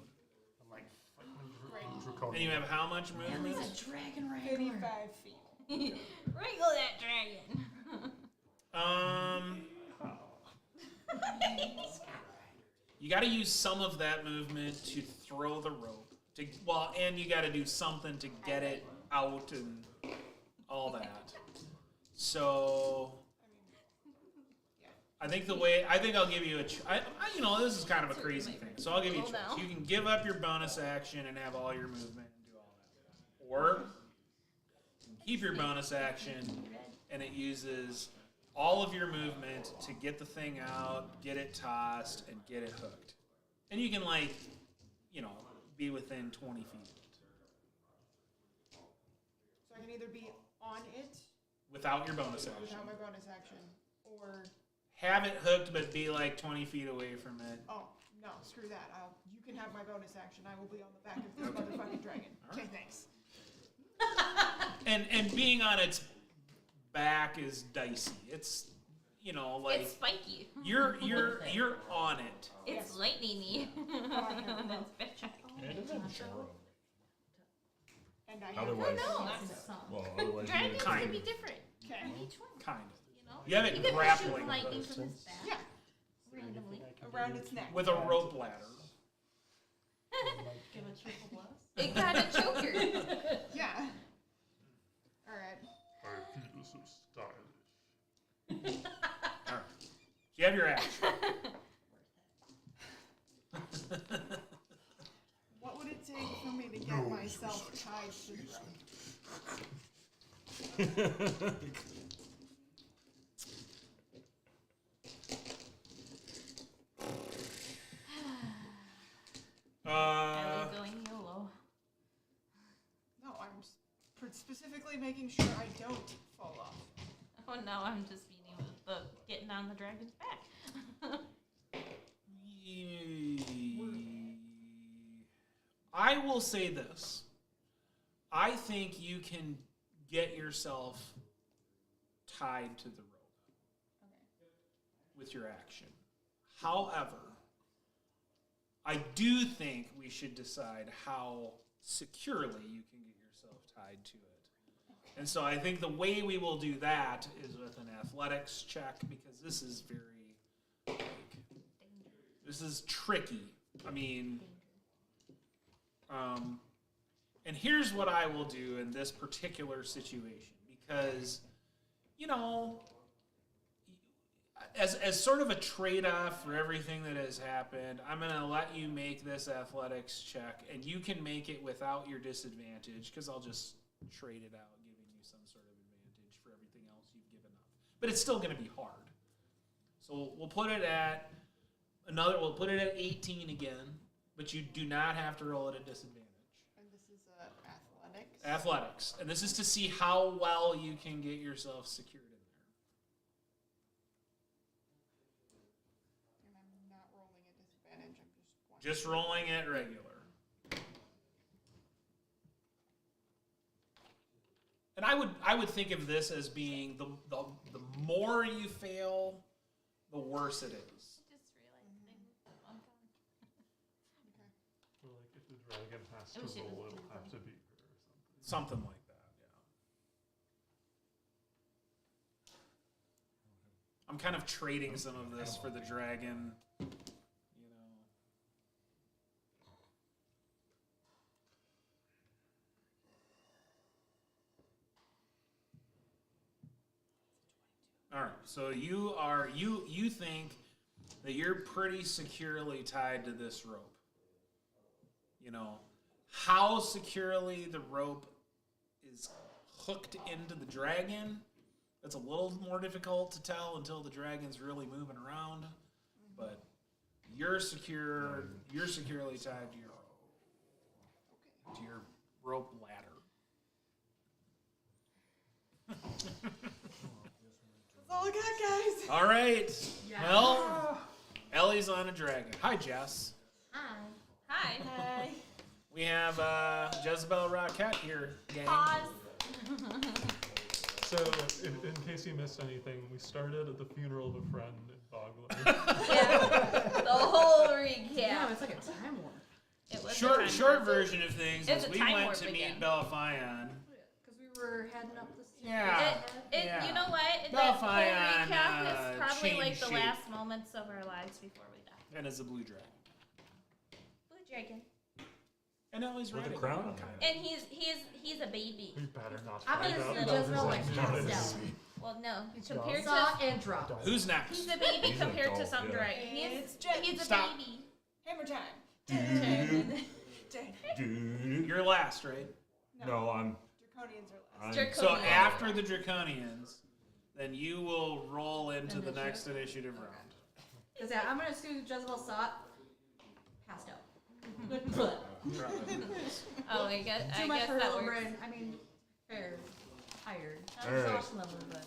I'm like fighting Great. draconian. and you have how much movement? Ellie's a dragon wrangler. 55 feet. Wrangle that dragon. You got to use some of that movement to throw the rope. And you got to do something to get it out and all that. So I think I'll give you a. This is kind of a crazy thing. So I'll give you a Roll choice. now. You can give up your bonus action and have all your movement and do all that, or you can keep your bonus action and it uses all of your movement to get the thing out, get it tossed, and get it hooked. And you can be within 20 feet So I can either be on it without your bonus action. without my bonus action, or Have it hooked, but be like 20 feet away from it. oh no, screw that. You can have my bonus action. I will be on the back of this motherfucking dragon. Okay, thanks. And being on its back is dicey. It's It's spiky. you're on it. It's lightning-y. That's better. And it's a cherub. And I have Otherwise, No. well, otherwise you Dragons would- Kind can of. be different. okay. Each one, Kind of. you know? You have it You could be grappling shooting lightning from his back. Yeah, Randomly. around its neck. with a rope ladder. Give a triple blast. It got a choker. Yeah. All right. I feel so stylish. All right. You have your action. What would it take for me to get myself tied to the rope? Ellie going YOLO. No, I'm specifically making sure I don't fall off. Oh no, I'm just beating with getting on the dragon's back. I will say this. I think you can get yourself tied to the rope with your action. However, I do think we should decide how securely you can get yourself tied to it. And so I think the way we will do that is with an athletics check, because this is very, this is tricky. I mean, and here's what I will do in this particular situation, because, you know, as sort of a trade-off for everything that has happened, I'm going to let you make this athletics check, and you can make it without your disadvantage, because I'll just trade it out, giving you some sort of advantage for everything else you've given up. But it's still going to be hard. So we'll put it at 18 again, but you do not have to roll at a disadvantage. And this is athletics. Athletics. And this is to see how well you can get yourself secured in there. And I'm not rolling at disadvantage. I'm Just rolling it regular. And I would think of this as being the more you fail, the worse it is. Or like if the dragon has to roll, it'll have to beat her or something. Something like that, yeah. I'm kind of trading some of this for the dragon, you know. All right, so you think that you're pretty securely tied to this rope. You know, how securely the rope is hooked into the dragon, that's a little more difficult to tell until the dragon's really moving around. But you're securely tied to your rope ladder. That's all I got, guys. All right. Well, Ellie's on a dragon. Hi, Jess. Hi. Hi. Hi. We have Jezebel Rockette here, gang. Pause. So, in case you missed anything, we started at the funeral of a friend in Bogler. Yeah. The whole recap. Yeah, it's like a time warp. It was a Short time warp. version of things It's is a we time went warp to again. meet Bellefion. Because we were heading up the stairs. Yeah. You know what? That whole Bellefion, recap is probably like the changed shape. last moments of our lives before we die. And is a blue dragon. Blue dragon. And Ellie's With a riding crown? one, kind of. And he's a baby. We better not I'm find gonna out. see about Jezebel like this. passed Nice. out. Well, no. Compared Saw to and drop. Who's next? he's a baby He's an compared to adult, some yeah. dragon. It's Jen. He's a Stop. baby. Hammer time. Dude. You're last, right? No, I'm. Draconians are last. I'm So Draconian. after the Draconians, then you will roll into the next initiative round. Because yeah, I'm gonna assume Jezebel saw it, passed out. Oh, I guess Too much for her that little works. brain. I mean, fair, tired. Not All right. exhaustion level, but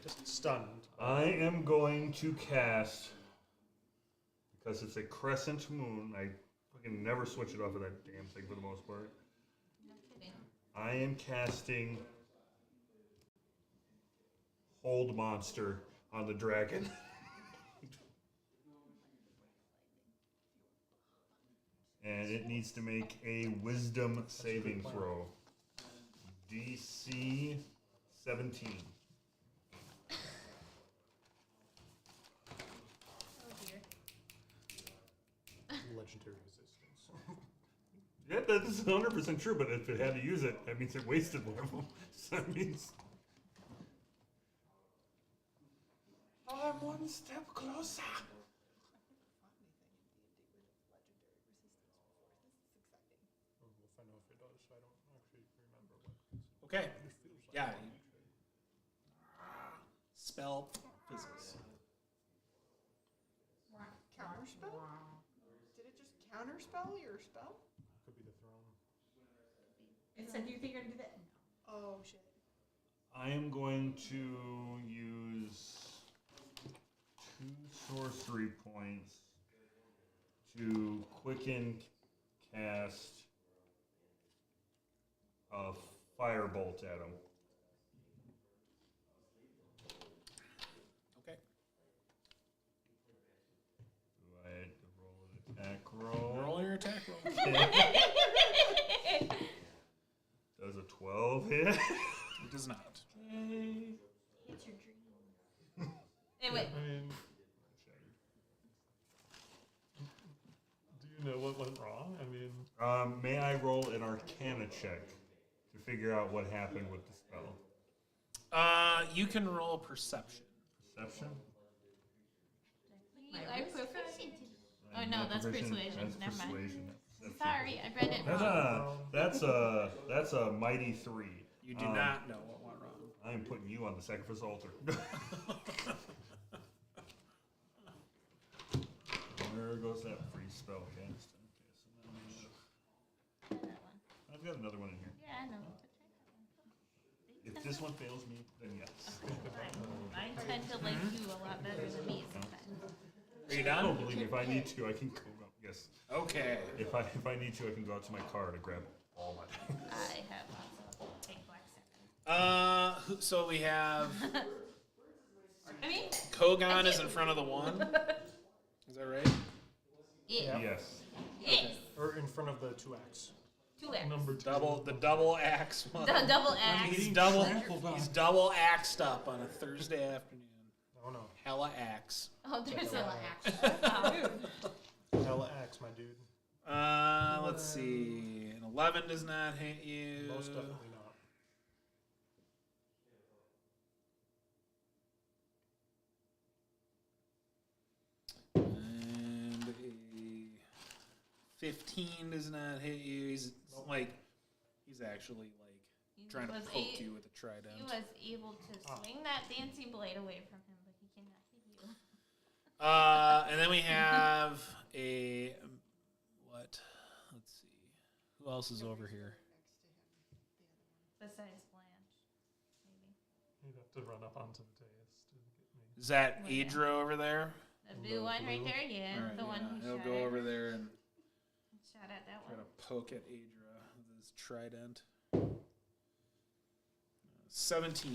Just stunned. I am going to cast, because it's a crescent moon. I fucking never switch it off of that damn thing for the most part. No kidding. I am casting Hold Monster on the dragon. And it needs to make a Wisdom saving throw. DC 17. Oh dear. Legendary resistance. Yeah, that's 100% true, but if it had to use it, that means it wasted one of them. So that means I'm one step closer. We'll find out if it does. I don't actually remember what. Okay. Yeah. Spell fizzles. Counterspell? Did it just counterspell your spell? Could be the throne. it said, "Do you think you're gonna do that?" Oh shit. I am going to use 3 points to quicken cast a firebolt at him. Okay. Do I have to roll an attack roll? Roll your attack roll. Does a 12 hit? It does not. It's your dream. Anyway, I mean, do you know what went wrong? I mean, May I roll an Arcana check to figure out what happened with the spell? You can roll perception. Perception? you are proficient. Oh I'm no, not that's proficient. persuasion. That's Never mind. persuasion. That's Sorry, I read it That's wrong. that's a mighty 3. You do not know what went wrong. I am putting you on the sacrifice altar. Where goes that free spell cast? Okay, so then I've got another one in here. Yeah, I know. If this one fails me, then yes. I tend to like you a lot better than me sometimes. Are you I don't done? believe me. If I need to, I can go out. Yes. Okay. If I need to, I can go out to my car to grab all my things. I have also take black second. So we have I mean, Kogan is in front of the 1. Is that right? yeah. Yes. Yes. Or in front of the 2X. 2x. number 2. The double axe one. The double axe. He's double axed up on a Thursday afternoon. Oh no. Hella axe. Oh, there's a axe. Hella X, my dude. Let's see. An 11 does not hit you. Most definitely not. And a 15 does not hit you. He's actually like trying to poke you with a trident. He was able to swing that dancing blade away from him, but he cannot hit you. And then we have a what? Let's see. Who else is over here? Besides Blanche, maybe. You'd have to run up onto the dais to get me. Is that Oh, yeah. Adra over there? The blue one right there, yeah, All right, the one yeah. who He'll shot go at over there and shot at that try one. to poke at Adra with his trident. 17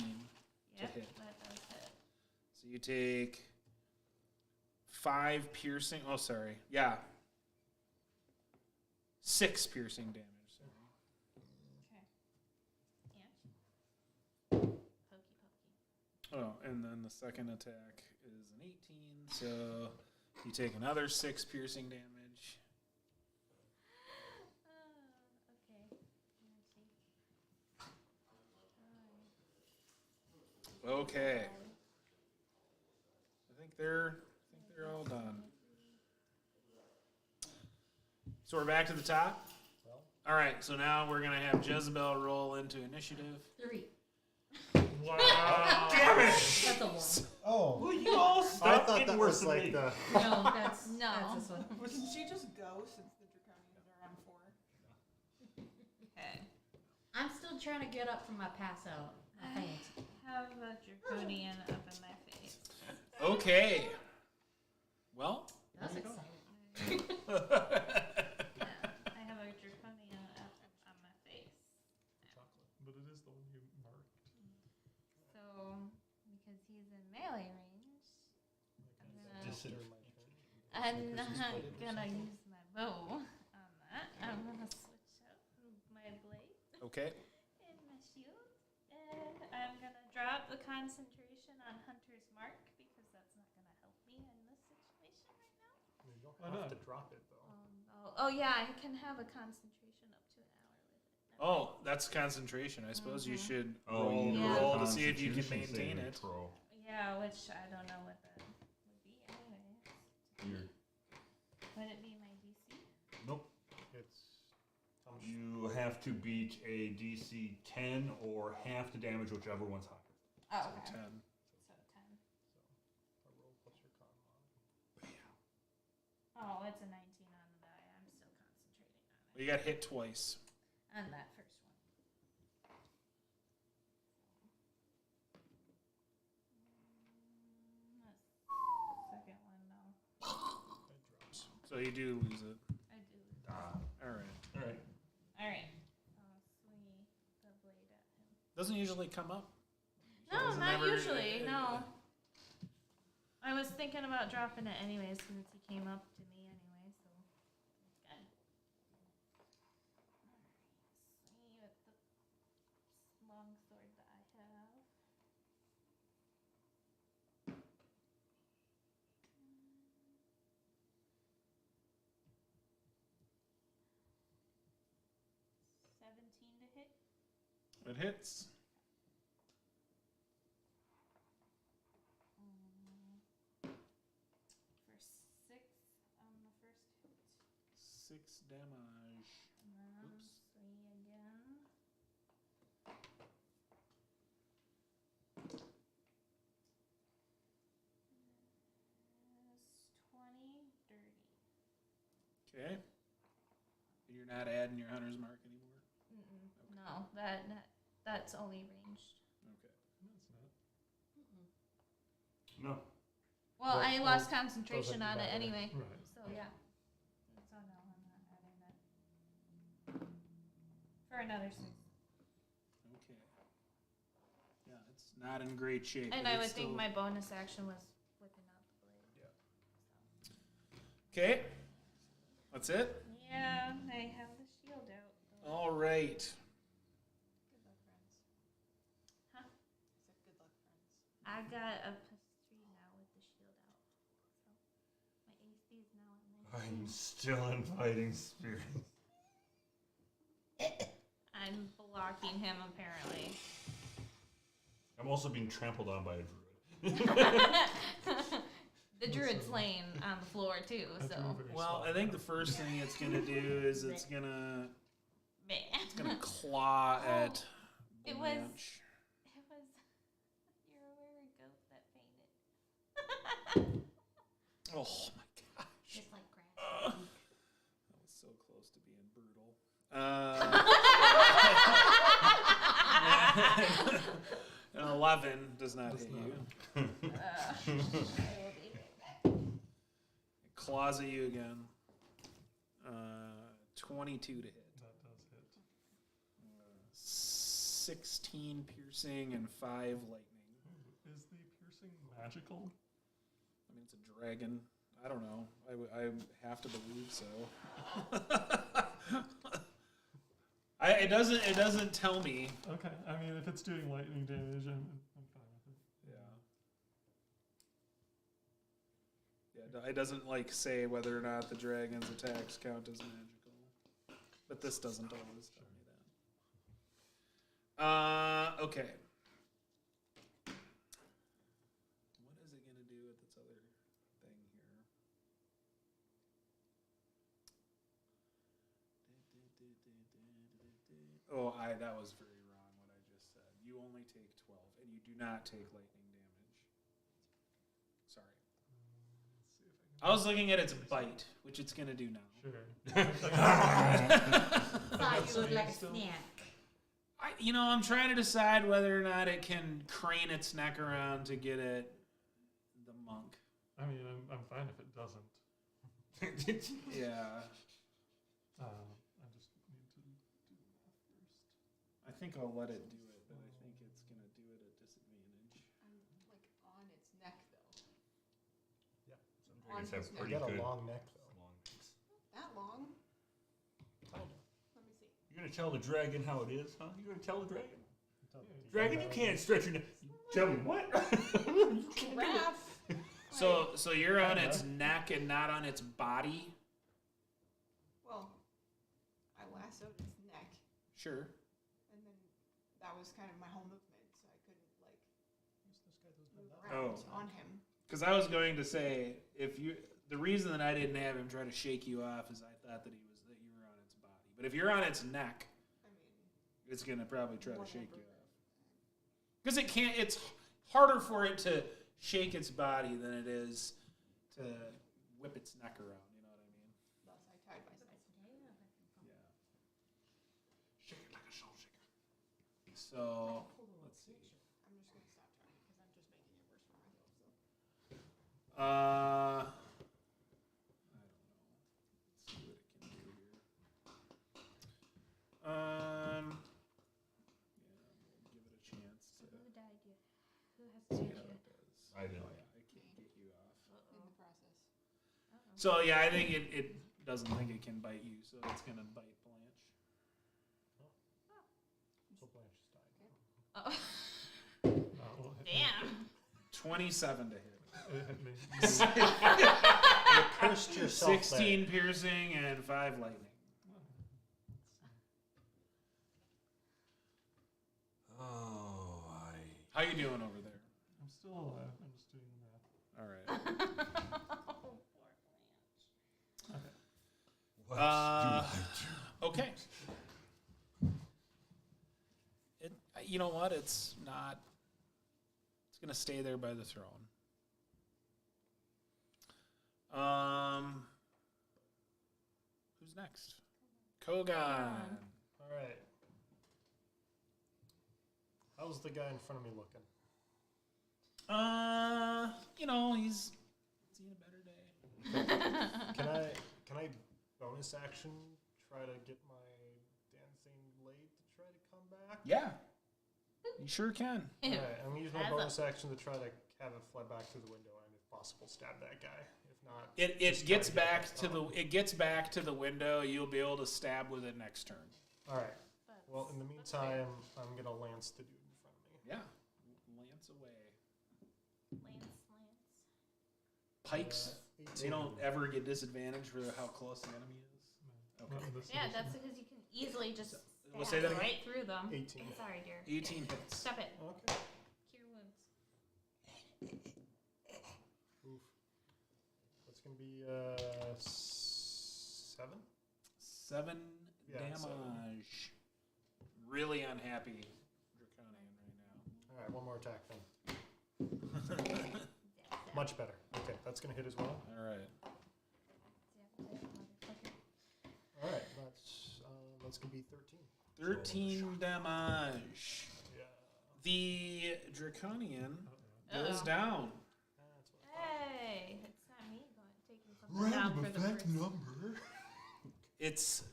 Yep, hit. that does hit. So you take 5 piercing. Oh, sorry. Yeah. 6 piercing damage. Sorry. Okay. And pokey pokey. Oh, and then the second attack is an 18. So you take another 6 piercing damage. Okay. Okay. I think they're all done. So we're back to the top. All right. So now we're gonna have Jezebel roll into initiative. 3. Wow. Damn it! That's a 1. Oh. Will you all I stop thought getting that worse was than like me? the. No, that's No. That's this one. Wouldn't she just go since the Draconians are on 4? Okay. I'm still trying to get up from my pass out. I faint. Have a draconian up in my face. Okay. Well. That's exciting. Yeah, I have a draconian up on my face. But it is the one you marked. So, because he's in melee range, I'm not gonna use my bow on that. I'm gonna switch out my blade Okay. and my shield, and I'm gonna drop the concentration on Hunter's Mark because that's not gonna help me in this situation right now. You don't Why have not? to drop it though. Oh yeah, I can have a concentration up to an hour with it. Oh, that's concentration. I suppose you should Oh, roll, you need a roll to see if you can Constitution maintain saving it. throw. Yeah, which I don't know what that would be anyway. You're- Would it be my DC? Nope. It's. You have to beat a DC 10 or half the damage, whichever one's higher. Oh, So okay. 10. So 10. A roll plus your con mod. Oh, it's a 19 on the die. I'm still concentrating on You got hit twice. it. On that first one. The second one, no. you do lose it. I do. All right. All right. All right. I'll swing the blade at him. Doesn't usually come up. No, Doesn't not ever- usually. No. I was thinking about dropping it anyways since he came up to me anyway, so it's good. Swing with the long sword that I have. $17 to hit. It hits. For 6 on the first hit. 6 damage. And then Oops. 3 again. That's 20 dirty. Okay. You're not adding your hunter's mark anymore? No, that's only ranged. Okay. No. Well, Well, I lost well, concentration on it matter. anyway. Right. So yeah. So no, I'm not adding that. For another 6. Okay. Yeah, it's not in great shape. And but I it's would think still- my bonus action was whipping out the blade. Okay. That's it? Yeah, I have the shield out. Though. All right. Good luck, friends. Huh? I said good luck, friends. I got a +3 now with the shield out. So my AC is now at 19. I'm still in fighting spirit. I'm blocking him apparently. I'm also being trampled on by a druid. The druid's laying on the floor too, That's so very Well, small. I think the first thing it's gonna do is it's gonna man. claw at It was- Blanche. It was you're a weary goat that fainted. Oh my gosh. Just like grass. That was so close to being brutal. An 11 does not hit you. It claws at you again. 22 to hit. That does hit. 16 piercing and 5 lightning. Is the piercing magical? I mean, it's a dragon. I don't know. I have to believe so. It doesn't tell me. Okay, I mean, if it's doing lightning damage, I'm fine with it. Yeah, it doesn't like say whether or not the dragon's attacks count as magical. But this doesn't always tell me that. Okay. What is it gonna do with its other thing here? Oh, that was very wrong what I just said. You only take 12, and you do not take lightning damage. Sorry. Let's see if I was looking at its bite, which it's gonna do now. Sure. Thought you looked like a Still- snack. I'm trying to decide whether or not it can crane its neck around to get at the monk. I mean, I'm fine if it doesn't. Yeah, I just need to do that first. I think I'll let it do it, but I think it's gonna do it at disadvantage. I'm like on its neck though. Some dragons have You You pretty got a good long neck, though. long necks. That long? Kind Let me see. You're gonna tell the dragon how it is, huh? You're gonna tell the dragon? Yeah, Dragon, you can't stretch your neck. Tell me what? Giraffe. So you're on its neck and not on its body? Well, I lassoed its neck, Sure. and then that was kind of my whole movement, so I couldn't like move Oh. around on him. Because I was going to say, the reason that I didn't have him try to shake you off is I thought that you were on its body. But if you're on its neck, I mean, it's gonna probably try to shake you Whatever. off. Because it can't. It's harder for it to shake its body than it is to whip its neck around. You know what I mean? thus I tied myself. Yeah. Shake it like a salt shaker. So let's see. I'm just gonna stop trying because I'm just making it worse for myself. So. I don't know. So yeah, I think it doesn't think it can bite you, so it's gonna bite Blanche. So Blanche is dying. Oh, Well, hit damn. 27 to hit. It hit me. You cursed yourself 16 piercing and 5 lightning. Oh, How you doing over there? I'm still alive. I'm just doing the math. All right. Oh, poor Blanche. what Okay. You know what? It's not. It's gonna stay there by the throne. Who's next? Kogan. All right. How's the guy in front of me looking? He's seen a better day. Can I bonus action try to get my dancing blade to try to come back? Yeah. You sure can. All right, I'm gonna use my As a- bonus action to try to have it fly back through the window and, if possible, stab that guy. If not, It just gets try to get back back to the on. it gets back to the window. You'll be able to stab with it next turn. All right. Well, in the meantime, I'm gonna lance the dude in front of me. Yeah. Lance away. Lance. Pikes. They 18. don't ever get disadvantage for how close the enemy is. Okay. Not in this Yeah, edition. that's because you can easily just We'll stab say that again. right through them. 18. Sorry, dear. 18 hits. Stop it. Okay. Cure wounds. Oof. That's gonna be 7. 7 Yeah, damage. 7. Really unhappy Draconian All right, one more attack then. right now. Much better. Okay, that's gonna hit as well. All right. All right, that's gonna be 13. 13 damage. Yeah. The Draconian Uh-oh. goes down. That's what I thought. Hey, it's not me taking something down for the first. number. Its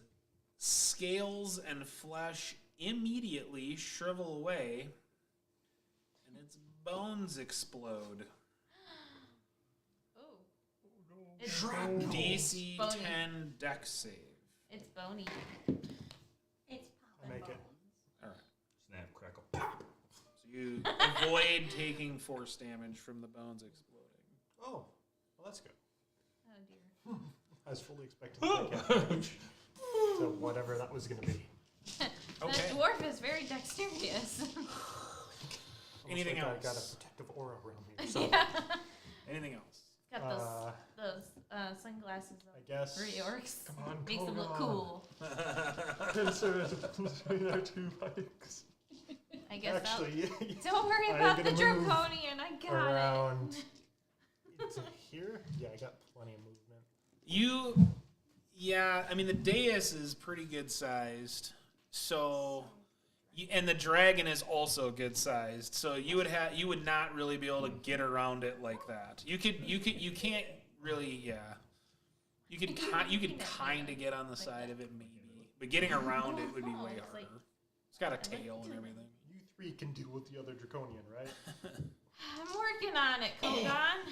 scales and flesh immediately shrivel away, and its bones explode. Ooh. It's DC Bony. 10 dex save. It's bony. It's I make it. All right. Snap, crackle. So you avoid taking force damage from the bones exploding. Oh, well, that's good. Oh dear. I was fully expecting to take half damage. So whatever that was gonna be. Okay. The dwarf is very dexterous. Almost Anything like else? I got a protective aura around me. So, Yeah. Anything else? Got those sunglasses I on. guess. For orcs. Come on, Makes them look Kogan. cool. Insert between our 2 pikes. I guess Actually, don't worry I'm about the gonna move draconian. I got around to here. Yeah, I got plenty of movement. I mean, the dais is pretty good sized. So, and the dragon is also good sized. So you would not really be able to get around it like that. You can't really, yeah. You could kind of get on the side of it maybe, but getting around it would be way It's like- harder. It's got a tail and everything. You 3 can deal with the other draconian, right? I'm working on it, Kogan.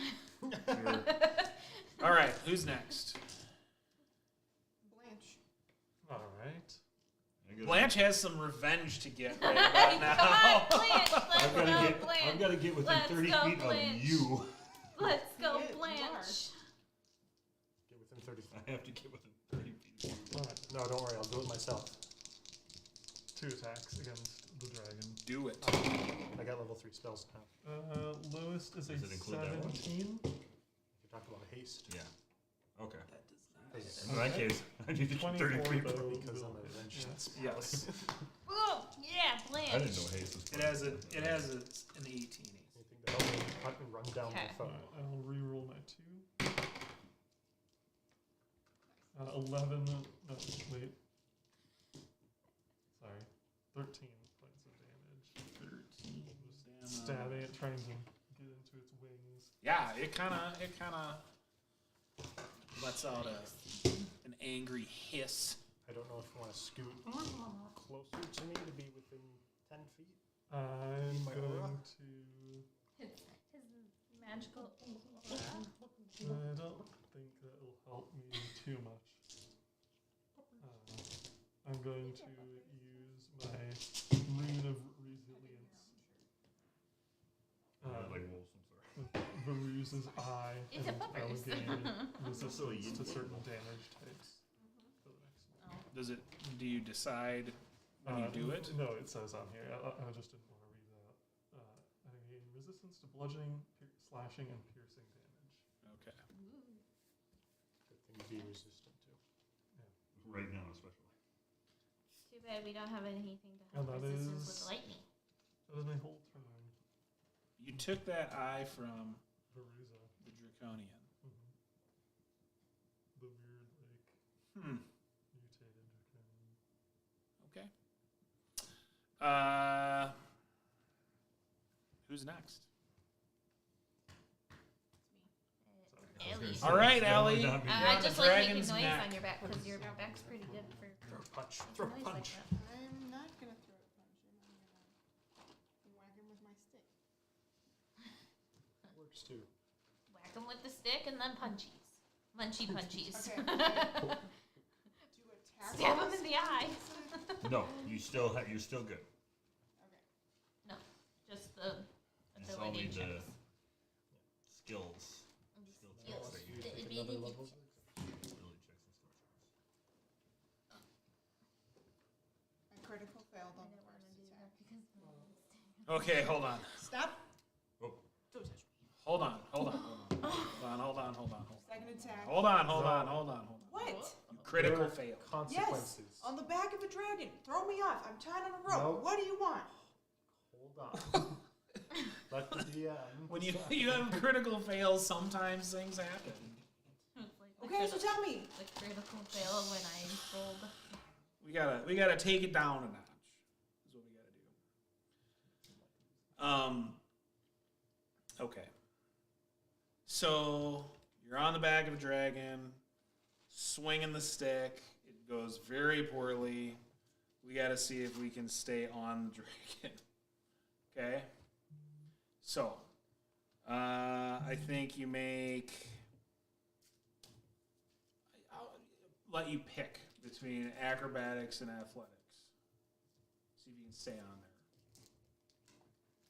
All right, who's next? Blanche. All right. Blanche has some revenge to get right Come about now. on, Blanche. Let's I've go, got to get within Let's 30 go, feet Blanche. of you. Let's go, He is, you Blanche. Get within 30 feet. I have to get within 30 feet. All right. No, don't worry. I'll do it myself. 2 attacks against the dragon. Do it. I got level 3 spells now. Lowest is a Does it include that one? 17. If you're talking about haste. Yeah. Okay. Because In that case, I need to get 30 24 feet. though. because I'm a will- ranged yeah. spell. Yes. Oh, yeah, Blanche. I didn't know haste was It has an 18 AC. Anything to help me hunt and run down Okay. my foe. Alright, I'll reroll my 2. 11. No, wait. Sorry. 13 points of damage. 13 Just stabbing it, trying to get into its wings. Yeah, it kind of lets out an angry hiss. I don't know if you want to scoot closer to me to be within 10 feet. I'm My going aura? to. His magical aura. I don't think that will help me too much. I'm going to use my Rune of Resilience. Like wolves, I'm sorry. Veruse's Eye, It's and a I will puppers. gain resistance to certain damage types for the next one. Do you decide when you do it? No, it says on here. I just didn't want to read that. I gain resistance to bludgeoning, slashing, and piercing damage. Okay. Good thing to be resistant to. Right now, especially. Too bad we don't have anything to And help that resistance is- with lightning. That is my whole turn. You took that eye from Veruza. the Draconian. Mm-hmm. The weird, mutated draconian. Okay. Who's next? Ellie. All right, No, Ellie. not me. You're I on just the like making dragon's noise neck. on your back because your back's pretty good for Throw a punch. noise Throw a like punch. that. I'm not gonna throw a punch him. I'm gonna whack him with my stick. Works too. Whack him with the stick and then punchies. Munchy punchies. Okay. Do attack. Stab him rolls? in the eye. No, you're still good. Okay. No, just the You just all ability need the checks. skills. Skill checks Yes. that you The take. ability Ability checks and skill checks. I critical failed I on the didn't want to first do attack. that because Okay, hold on. Stop. Oh. Don't touch me. Hold on. Second attack. Hold on. What? You critical There are fail. Consequences. Yes, on the back of a dragon. Throw me off. I'm tied on a rope. No. What do you want? Hold on. Let the DM. When you decide. you have critical fails, sometimes things happen. It's like the Okay, so tell me. the critical fail when I rolled. We gotta take it down a notch. Is what we gotta do. Okay. So you're on the back of a dragon, swinging the stick. It goes very poorly. We gotta see if we can stay on the dragon. Okay. So, I think you make. I'll let you pick between acrobatics and athletics. See if you can stay on there.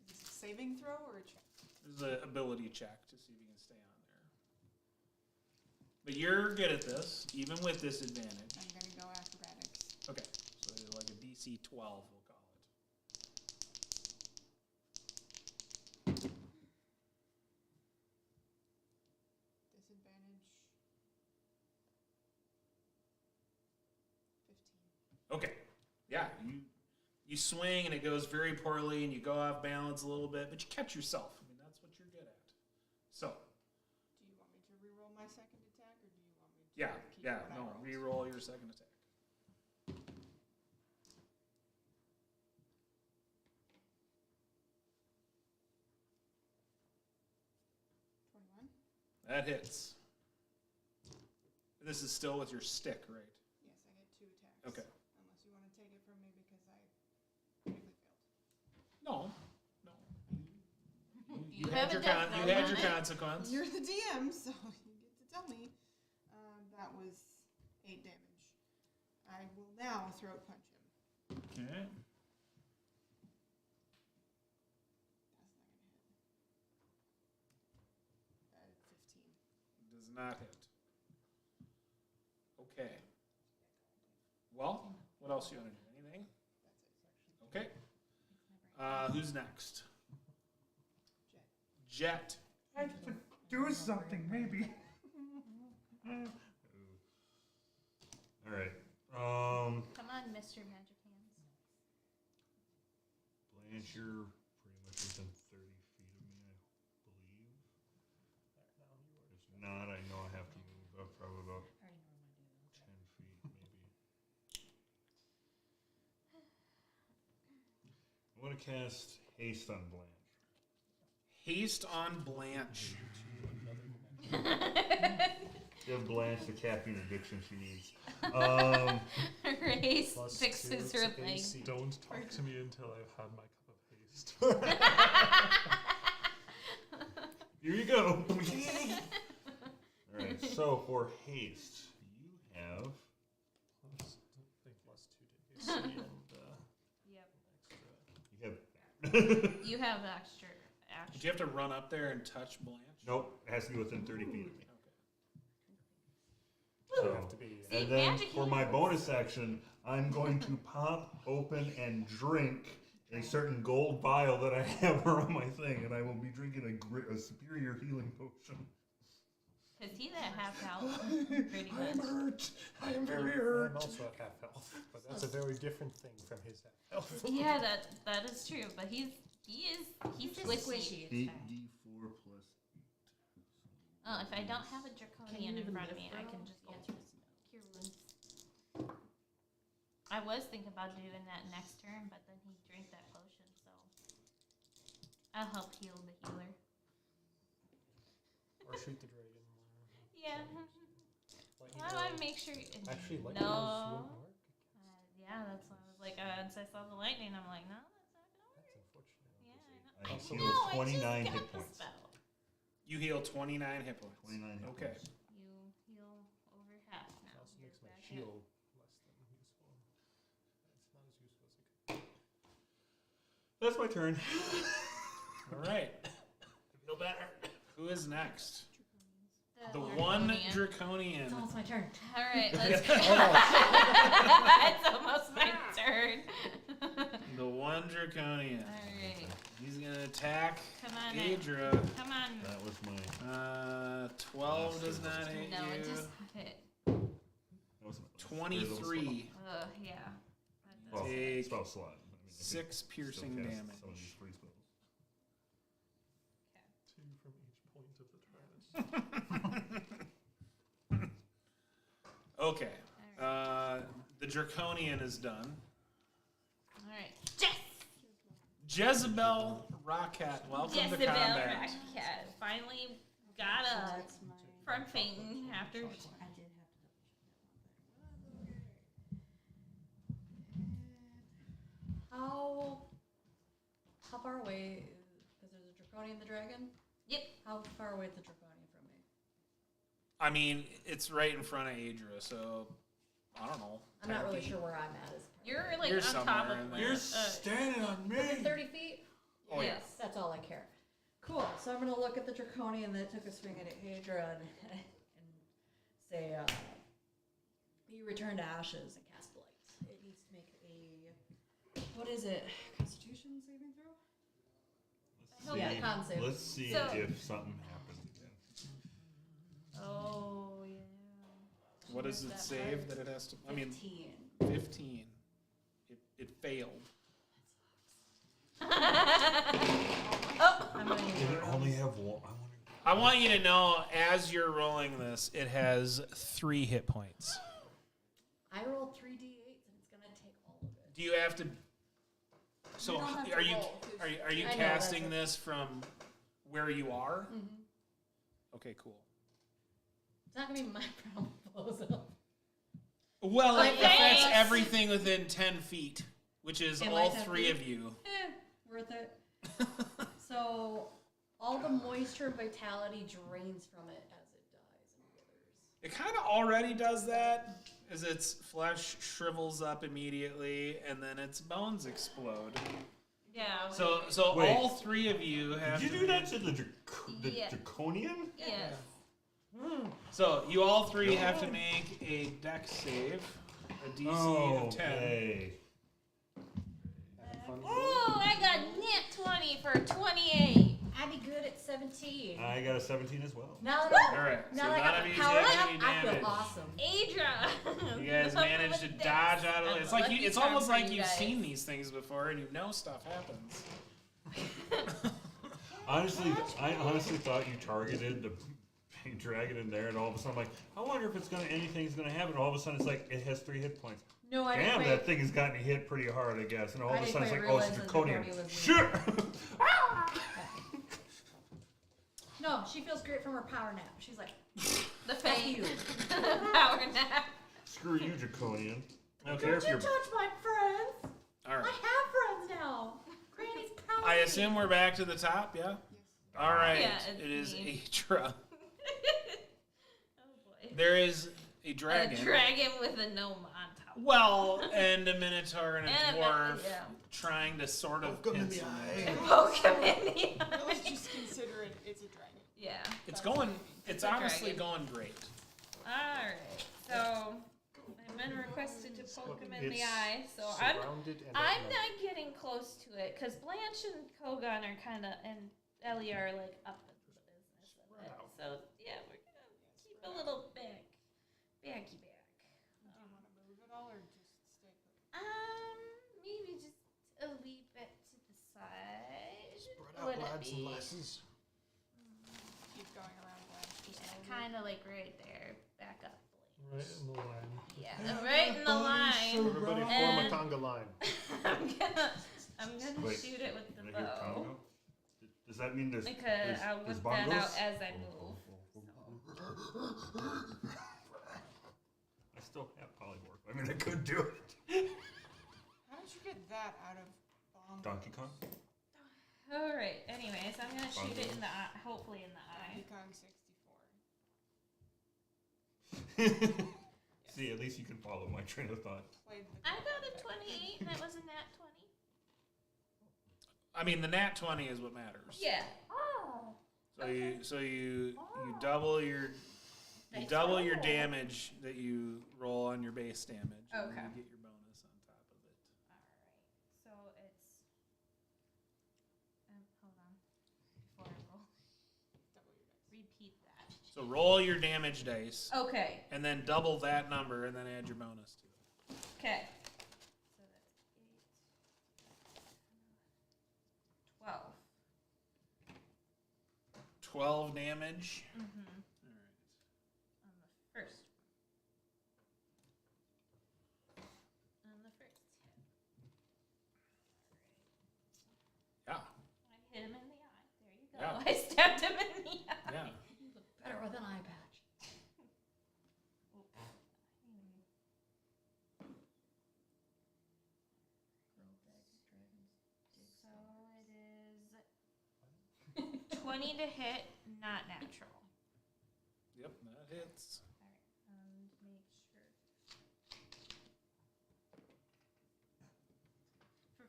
Is this a saving throw or a check? This is an ability check to see if you can stay on there. But you're good at this, even with disadvantage. I'm gonna go acrobatics. Okay, so it's like a DC 12, we'll call it. Disadvantage. 15. Okay, yeah, you swing and it goes very poorly and you go off balance a little bit, but you catch yourself. I mean, that's what you're good at. So, Do you want me to reroll my second attack, or do you want me to yeah, keep what I no, rolled? re-roll your second attack. That hits. This is still with your stick, right? Yes, I get 2 attacks. Okay. Unless you want to take it from me because I critically failed. No. You have a death you roll had on your it. consequence. You're the DM, so you get to tell me. That was 8 damage. I will now throat punch him. Okay. That's not gonna hit. 15. Does not hit. Okay. Well, what else you want to do? Anything? That's it. Okay. Who's next? Jet. I have to do something, maybe. All right. Come on, Mr. Magic Hands. Blanche, you're pretty much within 30 feet of me, I believe. If not, I know I have to move up probably about 10 feet, maybe. I'm going to cast Haste on Blanche. Haste on Blanche. Give Blanche the caffeine addiction she needs. Race Plus fixes 2 her to leg. AC. Don't talk to me until I've had my cup of haste. Here you go. All right. So for haste, you have. Plus, I think plus 2 to AC and Yep. extra. You have. You have extra action. Did you have to run up there and touch Blanche? Nope. It has to be within 30 feet of me. You So, have to be. See, and then magic for my hands. bonus action, I'm going to pop open and drink a certain gold vial that I have around my thing, and I will be drinking a superior healing potion. Cause he's at half health, pretty I'm much. hurt. I am very hurt. I'm also at half health, but that's a very different thing from his half health. Yeah, that is true. But he's squishy. 8d4 plus 8. Oh, if I don't have a draconian in front of me, I can just cure wounds. I was thinking about doing that next turn, but then he drank that potion, so I'll help heal the healer. Or shoot the dragon. Yeah. Lightning Well, I arrows. make sure. Actually, lightning arrows No. wouldn't work. Yeah, that's why I was like, once I saw the lightning, I'm like, no, that's not gonna work. That's unfortunate. Yeah, I I heal know. I 29 just hit got the points. spell. You heal 29 hit points. 29 hit Okay. points. You heal over half now. It also You're makes my back at- shield less than useful. It's not as useful as it could. That's my turn. All right. Feel better. Who is next? The draconian. one draconian. It's almost my turn. All right, let's go. It's almost my turn. The one draconian. All right, He's gonna attack come on, Adra. come on. That was my. 12 does not hit No, it you. just hit. That was my 23. Yeah. Spell, Take spell slot. I mean, I could 6 still piercing cast damage. Some of these free spells. 2 from each point of the trident. Okay. The draconian is done. All right, Jess. Jezebel Rocket, welcome to Jezebel combat. Ratcat finally got up That's my. from fainting after. I did have to How far away is, because there's a draconian the dragon? Yep. How far away is the draconian from me? I mean, it's right in front of Adra, so I don't know. I'm not 10 really feet. sure where I'm at. You're like You're on top somewhere of in like, there. You're standing on me. Within 30 feet? Oh, yeah. yes. That's all I care. Cool. So I'm gonna look at the draconian that took a swing at Hadra and say, "You return to ashes and cast blight." It needs to make a what is it? Constitution saving throw? Yeah, con save. Let's see So- if something happens again. Oh yeah. What does it That save part. that it has to? I mean, 15. 15. It failed. I'm gonna use Did it it. only have one? I wonder. I want you to know, as you're rolling this, it has 3 hit points. I rolled 3d8s and it's gonna take all of it. Do you have to? So You don't have to are you roll, 'cause- are you I know, casting that's this from where you are? Mm-hmm. Okay, cool. It's not gonna be my problem. Blows up. Well, it Thanks. affects everything within 10 feet, which is It all might have 3 to- of you. Worth it. So all the moisture and vitality drains from it as it dies and withers. It kind of already does that, as its flesh shrivels up immediately, and then its bones explode. Yeah. So Wait. all 3 of you have Did you to do that to the Yeah. draconian? Yes. So you all 3 have to make a dex save, a DC of 10. Okay. Oh, I got net 20 for 28. I'd be good at 17. I got a 17 as well. Now All that, right, so now that I none got of the you power take up, any I feel damage. awesome. Adra. You guys managed to dodge out of it. It's like you, it's almost like you've guys. seen these things before and you know stuff happens. Honestly, I honestly thought you targeted the big dragon in there, and all of a sudden, I'm like, I wonder if anything's gonna happen. All of a sudden, it's like it has 3 hit points. No, I Damn, didn't that thing has gotten hit pretty hard, I guess. And all I of a didn't sudden, it's quite like, oh, it's a realize that draconian. Draconia was Shit! No, she feels great from her power nap. She's like, The F fate. you. Power nap. Screw you, draconian. I don't Okay. care if Don't you you're. touch my friends. All I right. have friends now. Granny's proud I of me. assume we're back to the top, yeah? All right, Yeah, it's it is me. Adra. Oh boy. There is a dragon. A dragon with a gnome on top. Well, and a minotaur and a And a dwarf yeah. trying to sort of Poke 'em in pinch the him. eye. And poke him in the eye. Let's just consider it's a dragon. Yeah. It's That's going. what It's a honestly dragon. going great. Alright. So I've been requested to poke him in the It's eye, so I'm Surrounded and I'm at night. not getting close to it because Blanche and Kogan are kind of, and Ellie are like up into the business of it. So yeah, we're gonna keep a little backy back. Do you want to move at all or just stay put? Maybe just a wee bit to the side. Spread out, Would it lads and be- lasses. Keep going around Blanche. just Yeah, a little kind of like right there. Back up, Blanche. Right in the line. Yeah, right in the line. Everybody form a And- conga line. I'm gonna Wait, shoot it with the Did I hear bow. Congo? Does that mean there's Because I'll there's whip that out bongos? as I move. I still have polymorph. I mean, I could do it. How did you get that out of bomb? Donkey Kong. Alright, anyways, I'm gonna shoot it in the eye, hopefully in the eye. Donkey Kong 64. See, at least you can follow my train of thought. Played the I got a 28 and that was a nat 20. I mean, the nat 20 is what matters. Yeah. Oh. So you double your Nice double your roll. damage that you roll on your base damage. And Okay. then you get your bonus on top of it. Alright, so it's. Hold on. Before I roll. Repeat that. So roll your damage dice, Okay. and then double that number, and then add your bonus to it. Okay. So that's 8. 12. 12 damage. Mm-hmm. All right. On the first. On the first hit. Yeah. I hit him in the eye. There you go. Yeah. I stabbed him in the eye. Yeah. You look better with an eye patch. So it is 20 to hit, not natural. Yep, that hits. Alright, make sure. For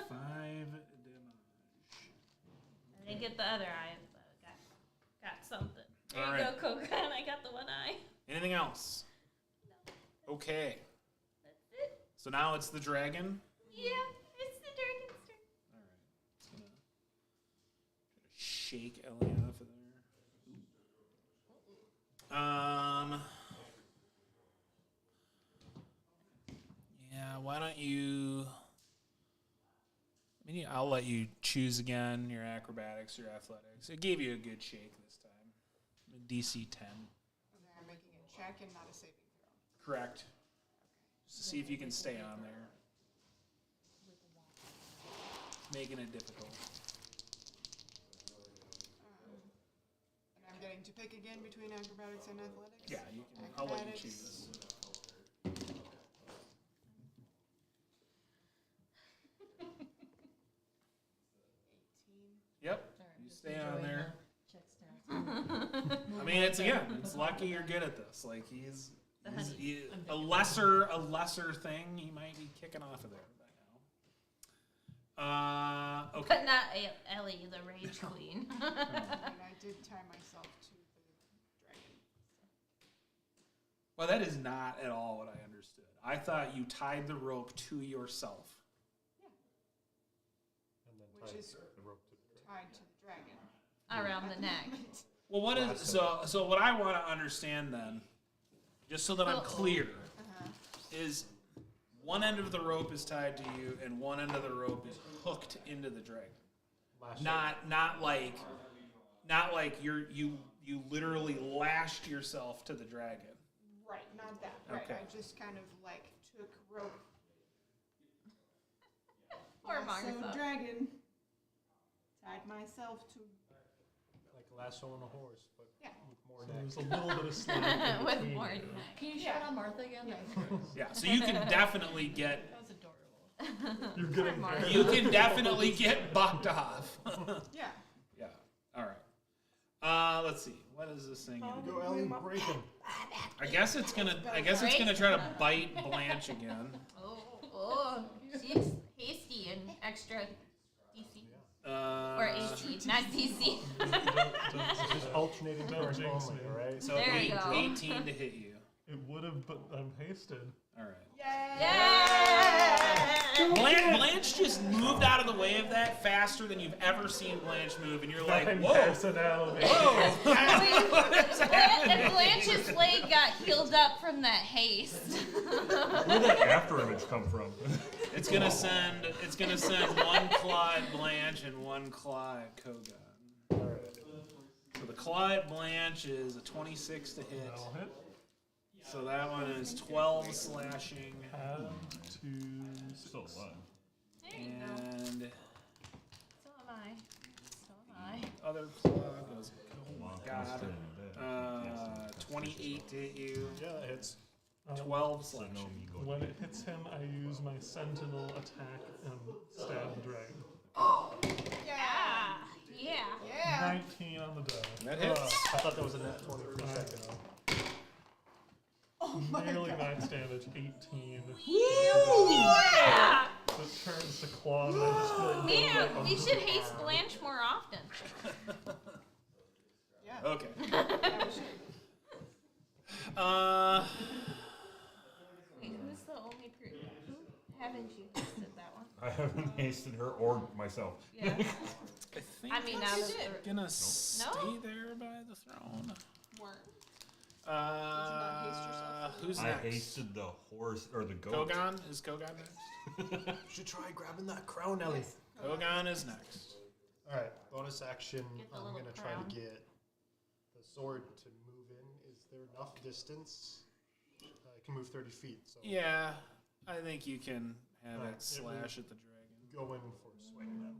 5. 5 damage. I didn't get the other eye, but got something. There All you right. go, Kogan. I got the one eye. Anything else? No, Okay. that's it. So now it's the dragon. Yeah, it's the dragon's turn. All right. It's gonna try to shake Ellie off of there. Yeah. Why don't you? I mean, I'll let you choose again. Your acrobatics, your athletics. It gave you a good shake this time. DC 10. Okay, I'm making a check and not a saving throw. Correct. Just to see if you can stay on there. Making it difficult. And I'm getting to pick again between acrobatics and athletics? Yeah, you can. I'll let you Acrobatics. choose. 18. Yep. Sorry, I'm You just stay on enjoying there. the check stats. I mean, it's lucky you're good at this. Like he's The honey. a lesser thing. He might be kicking off of there by now. Okay. But not Ellie, the rage queen. And I did tie myself to the dragon. Well, that is not at all what I understood. I thought you tied the rope to yourself. And then Which tie is the rope to the dragon. Tied to the dragon. Around the neck. Well, what is Lasso. so what I want to understand then, just so that I'm clear, is one end of the rope is tied to you and one end of the rope is hooked into the dragon. Lasso. Not like you literally lashed yourself to the dragon. Right, not that. Right, Okay. I just kind of like took rope. Poor lassoed Martha. dragon. Tied myself to. Like lassoing a horse, but Yeah. with more So neck. there's a little bit of slack in With between more there. neck. Can you show it on Martha again? Yeah. Yeah, so you can definitely get That was adorable. You're getting Mark. there. You can definitely get bucked off. Yeah. Yeah. All right. Let's see. What is this thing? Go, Ellie, break him. I guess it's gonna try to bite Blanche again. Oh, she's hasty and extra DC. Or AC, not DC. Just alternating Don't current jinx only, me. alright? So There you go. 18 to hit you. It would have, but I'm hasted. All right. Yeah! Blanche just moved out of the way of that faster than you've ever seen Blanche move, and you're like, Fucking whoa, personality. whoa. And Blanche's leg got healed up from that haste. Where did that after image come from? It's gonna send one claw at Blanche and one claw at Kogan. Alright. So the claw at Blanche is a 26 to hit. That'll hit. So that one is 12 slashing. Add to Still alive. There you go. And So am I. So am I. other claw goes, oh my Wow, god. that's pretty bad. 28 to hit you. Yeah, that hits. 12 So no slashing. me go. When it hits him, I use my sentinel attack and stab the dragon. Yeah. Yeah. Yeah. 19 on the die. That hits. I thought that was a net 20 for a second. Oh my Nearly god. max damage, 18. Yeah. So it turns to claw and I just feel like Man, we should haste Blanche more often. Yeah. Okay. Yeah, we should. Wait, who's the only person? Who haven't you hasted that one? I haven't hasted her or myself. Yeah. I think I mean, now it's that gonna stay there by the throne. Worm. Who's I next? hasted the horse or the goat. Kogan? Is Kogan next? You should try grabbing that crown, Ellie. Kogan is next. Alright, bonus action. Get the I'm little gonna try crown. to get the sword to move in. Is there enough distance? It can move 30 feet, so Yeah, I think you can have Alright, it slash at the dragon. go in for a swing then.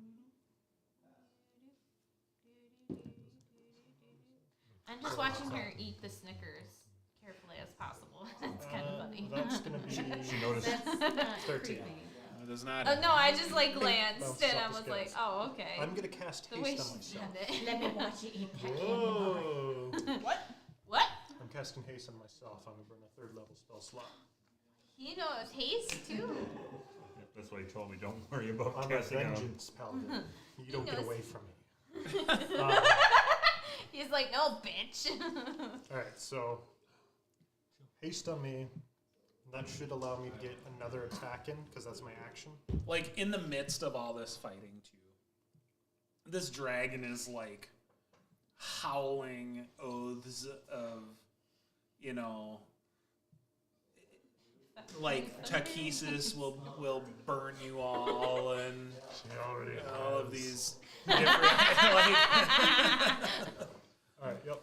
I'm just watching her eat the Snickers carefully as possible. It's kind of funny. That's gonna be She noticed. That's not 13. creepy. It does not. Oh no, I just like glanced Bounce and off I the was like, scales. oh okay. I'm gonna cast The way haste on she myself. said it. Let me watch you eat that candy bar. Whoa! What? I'm casting haste on myself. I'm gonna burn a 3rd level spell slot. He knows haste too. That's why he told me don't worry about I'm a casting on him. vengeance paladin. You don't get knows. away from me. He's like, no, bitch. Alright, so haste on me. And that should allow me to get another attack in, because that's my action. Like, in the midst of all this fighting, too, this dragon is, like, howling oaths of, you know, like, Takesis will burn you all, and She already all of has. these different, like, Alright, yep.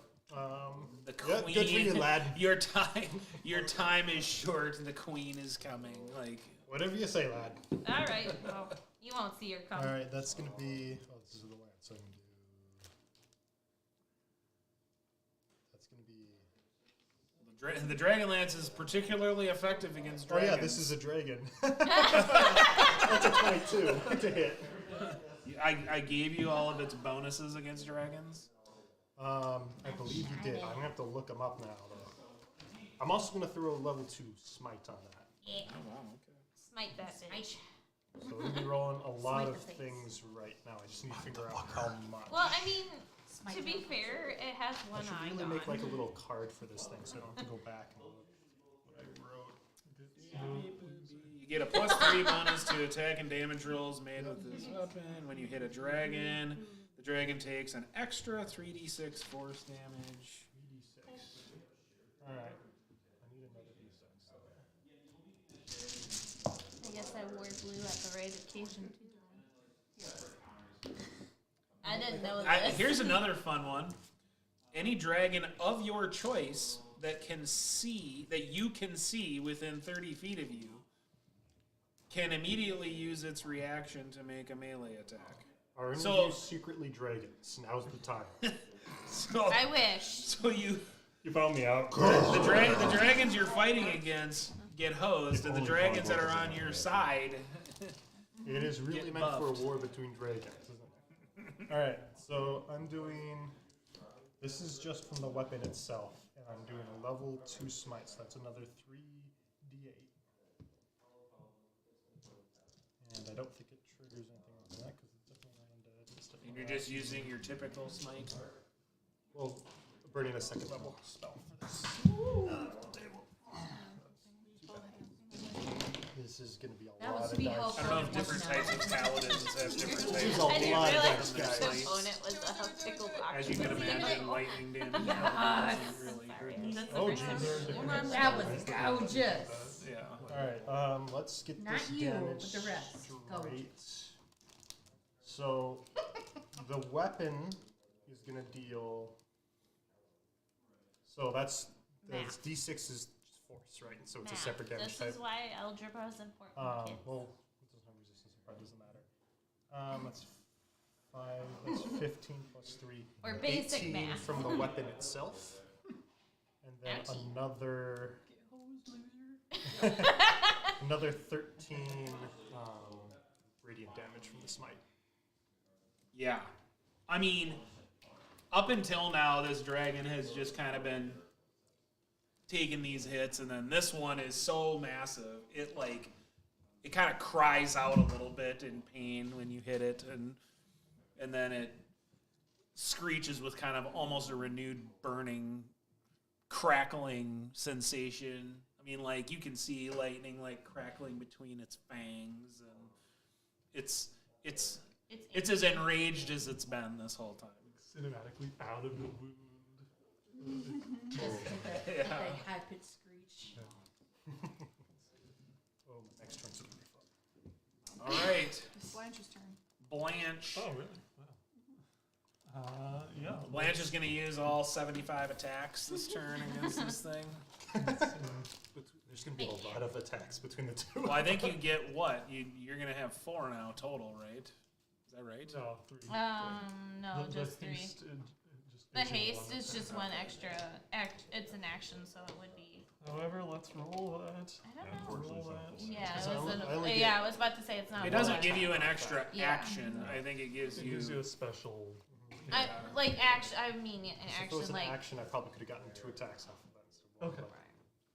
the Yeah, queen. good for you, lad. Your time is short. The queen is coming. Like, Whatever you say, lad. All right. Well, you won't see her come. Alright, that's gonna be. Oh, this is the lance. So I'm gonna do. That's gonna be. the dragon lance is particularly effective against Oh dragons. yeah, this is a dragon. That's a 22 to hit. I gave you all of its bonuses against dragons. I believe you did. I'm gonna have to look them up now. Though. I'm also gonna throw a level 2 smite on that. Yeah. Smite that bitch. So we're gonna be rolling a lot Smite of the face. things right now. I just need to figure out how much. Well, I mean, Smite to be her. fair, it has I one should eye really gone. make like a little card for this thing, so I don't have to go back and look what I wrote. You get a +3 bonus to attack and damage rolls made with this weapon. When you hit a dragon, the dragon takes an extra 3d6 force damage. 3d6. All right. I need another d6. I guess I wore blue at the right occasion too. I didn't know this. Here's another fun one. Any dragon of your choice that you can see within 30 feet of you can immediately use its reaction to make a melee attack. Are any So- of you secretly dragons? Now's the time. So, I wish. so you You found me out. the dragons you're fighting against get hosed, and the dragons that are on your side It is really Get meant for a buffed. war between dragons, isn't it? Alright, so I'm doing. This is just from the weapon itself, and I'm doing a level 2 smite, so that's another 3d8. And I don't think it triggers anything like that, because it's definitely not undead. It's And definitely you're just using your typical smite. Well, burning a second level spell for this. This is going to be a That lot was of to be dice. helpful. I don't know if different types of paladins have different Use types a of I didn't lot of realize dice, the guys. opponent was a tickled As you can imagine, lightning damage Yes. doesn't really hurt. That's the Oh, first geez. time. That was gorgeous. Yeah. Alright, let's get Not this you, damage but the rest. Go. straight. So, the weapon is going to deal. So that's Math. D6 is just force, right? So it's a Math. separate damage This type. is why algebra is important. kids. Well, it doesn't have resistance, it probably doesn't matter. That's 5, that's 15 plus 3. Or basic 18 math. from the weapon itself. And then Ouchie. another 13 radiant damage from the smite. Yeah. I mean, up until now, this dragon has just kind of been taking these hits, and then this one is so massive. It kind of cries out a little bit in pain when you hit it, and then it screeches with kind of almost a renewed burning, crackling sensation. I mean, like, you can see lightning like crackling between its fangs, and it's as enraged as it's been this whole time. Cinematically out of the wound. Yeah. That high pitched screech. Oh, next turn's going to be fun. All right, It's Blanche's turn. Blanche. Oh, really? Wow. Yeah. Blanche is going to use all 75 attacks this turn against this thing. There's going to be a lot of attacks between the two. Well, I think you get what? You're going to have 4 now total, right? Is that right? No, 3. No, The just 3. haste, The isn't haste one is just attack. one extra. It's an action, so it would be. However, let's roll that. I don't know. Roll that. Yeah, Because it I was only- I only get- yeah, I was about to say it's not. It doesn't one give you an action. extra Yeah. action. I think it gives It you. gives you a special. I like action. I mean, an So if it action was an like. action, I probably could have gotten 2 attacks off of that. instead of one. Okay.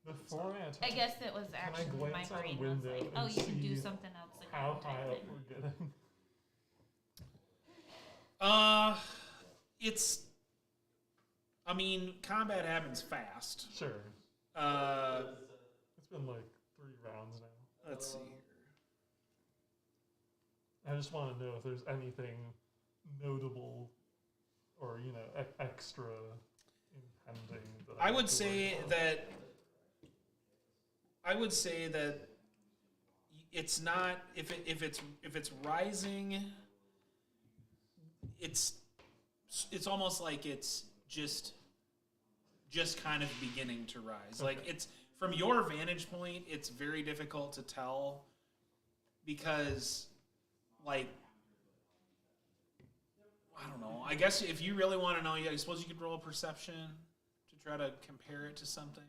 Before I I attack, guess it was action. My glance out a brain was window like, and oh, you can do see something else. Again, how type high up thing. we're getting. It's. I mean, combat happens fast. Sure. It's been like 3 rounds now. Let's see here. I just want to know if there's anything notable or, extra impending that I have would to say worry about. that. I would say that it's not if it's rising. It's almost like it's just kind of beginning to rise. Okay. Like, it's from your vantage point, it's very difficult to tell because, like, I don't know. I guess if you really want to know, I suppose you could roll a perception to try to compare it to something.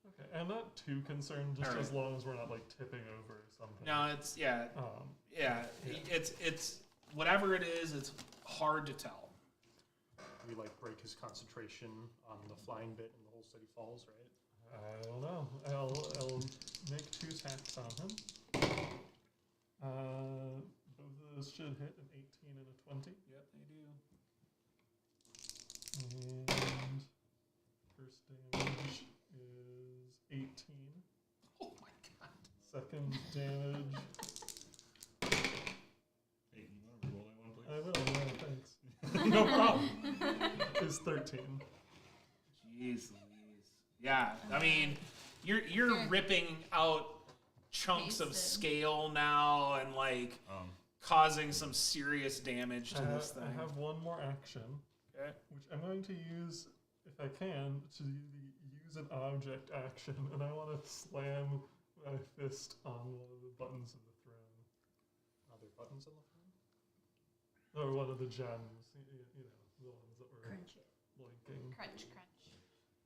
Okay, I'm not too concerned, just Alright. as long as we're not like tipping over or something. No, it's yeah. Yeah. It's whatever it is. It's hard to tell. We break his concentration on the flying bit and the whole city falls, right? I don't know. I'll make 2 attacks on him. Both of those should hit an 18 and a 20. Yep, they do. And first damage is 18. Oh my god. Second damage. Hey, you want to roll that one, please? I will, yeah, thanks. No problem. Is 13. Jeez Louise. Yeah, I mean, you're ripping out chunks of Pasted. scale now and causing some serious damage to this thing. I have one more action, Okay. which I'm going to use, if I can, to use an object action, and I want to slam my fist on one of the buttons of the throne. Are there buttons on the phone? Or one of the gems, the ones that were Crunch it. blinking. Crunch, crunch.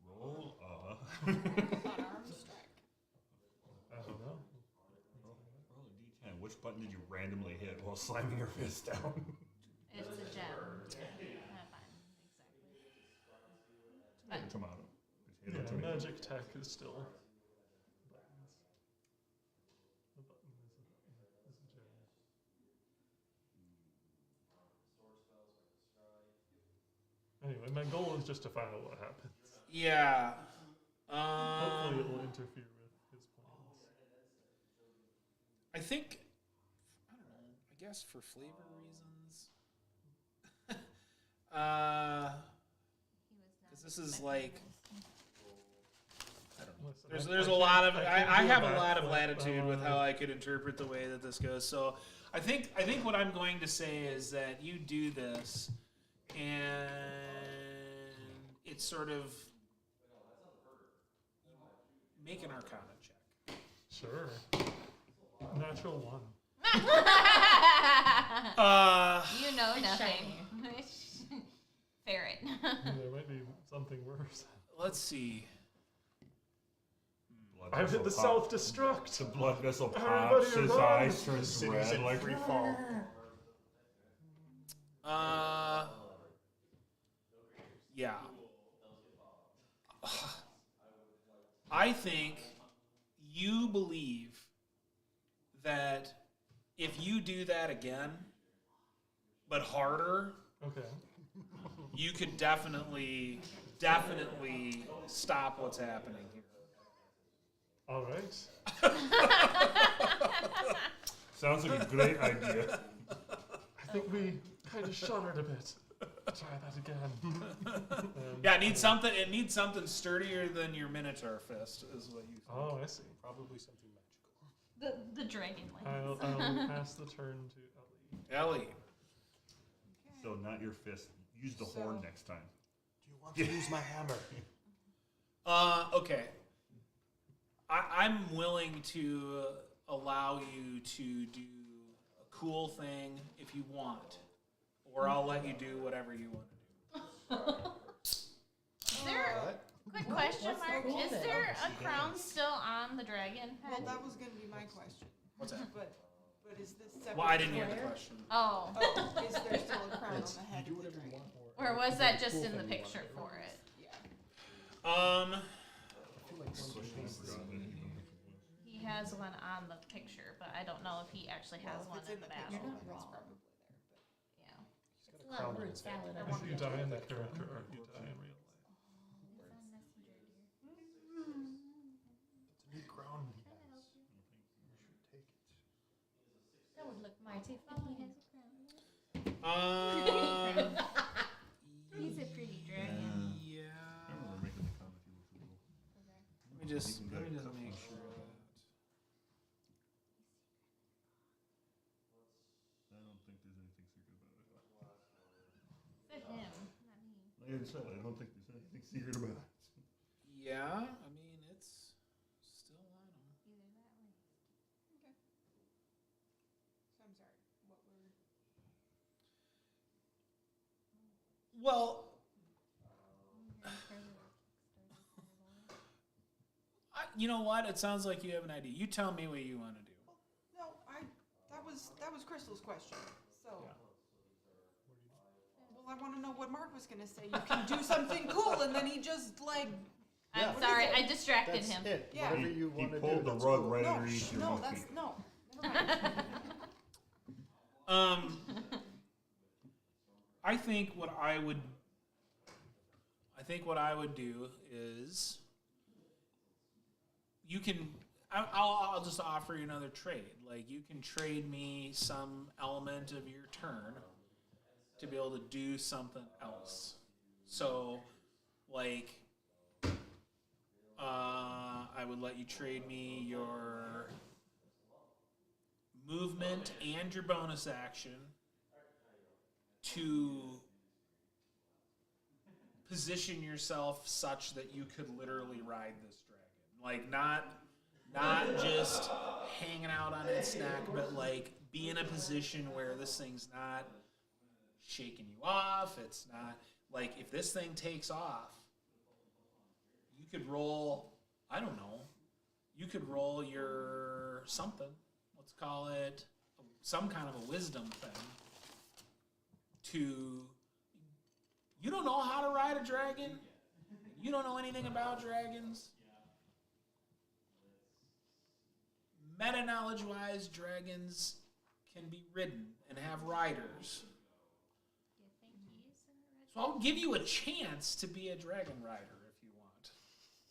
Roll On arm strike. I don't know. roll a d10. Which button button did you randomly hit while slamming your fist down? It's a gem. Fine. Exactly. Tomato. Yeah, Potato, tomato. magic tech is still buttons. The button is a gem. Anyway, my goal is just to find out what happens. Yeah. Hopefully it will interfere with his plans. I think, I don't know, I guess for flavor reasons. Because this is like, I don't know. Listen, There's I a can't- lot of, I I can't do have a backflip, lot of latitude with how I could interpret the way that this goes. So I think what I'm going to say is that you do this, and it's sort of make an Arcana check. Sure. Natural 1. You know nothing. Ferret. There might be something worse. Let's see. Blood I've hit the vessel pop- self-destruct. The blood vessel Everybody pops, his run. eyes The turn city's red in like free fall. Yeah. I think you believe that if you do that again, but harder, Okay. you could definitely stop what's happening here. All right. Sounds like a great idea. I think we kind of shuddered a bit. Try that again. Yeah, it needs something sturdier than your Minotaur fist, is what you think. Oh, I see. Probably something magical. The dragon I'll lance. pass the turn to Ellie. Ellie. So not your fist. Use the horn next time. Do you want to use my hammer? Okay. I'm willing to allow you to do a cool thing if you want, or I'll let you do whatever you want to do. Is there, quick question, what's the Mark, cool is bit? there a crown still on the dragon Well, head? that was gonna be my question. What's that? But is this separate? Well, I didn't hear the square? question. Oh, Oh, is there still a crown on the head of the dragon? or was that just in the picture for it? Yeah. He has one on the picture, but I don't know if he actually has Well, one if it's in in the the battle. picture, You're not then it's wrong. probably there. But Yeah. It's a lot of word salad. I If want you to die in that character arc, you die in real life. It's a new crown he has. You should take it. That would look mighty fine. He's a pretty dragon. Yeah. I remember making the comment he looks a little. Let me just make sure of that. I don't think there's anything secret about it. Said him, not me. Like I said, I don't think there's anything secret about it. Yeah, I mean it's still on him. Either that way. So I'm sorry. What were? Well, you know what? It sounds like you have an idea. You tell me what you want to do. No, that was Crystal's question. So. Well, I want to know what Mark was gonna say. You can do something cool, and then he just like. I'm Yeah. sorry, What is I distracted That's him. it. Yeah. Whatever you He want to do. pulled the that's rug cool. right No, underneath your no, monkey. that's no. Never mind. I think what I would do is you can. I'll just offer you another trade. Like you can trade me some element of your turn to be able to do something else. So, like, I would let you trade me your movement and your bonus action to position yourself such that you could literally ride this dragon. Like not just hanging out on its neck, but like be in a position where this thing's not shaking you off. It's not like if this thing takes off, you could roll, I don't know, you could roll your something. Let's call it a some kind of a wisdom thing to, you don't know how to ride a dragon, you don't know anything about dragons. Meta knowledge wise, dragons can be ridden and have riders. So I'll give you a chance to be a dragon rider if you want.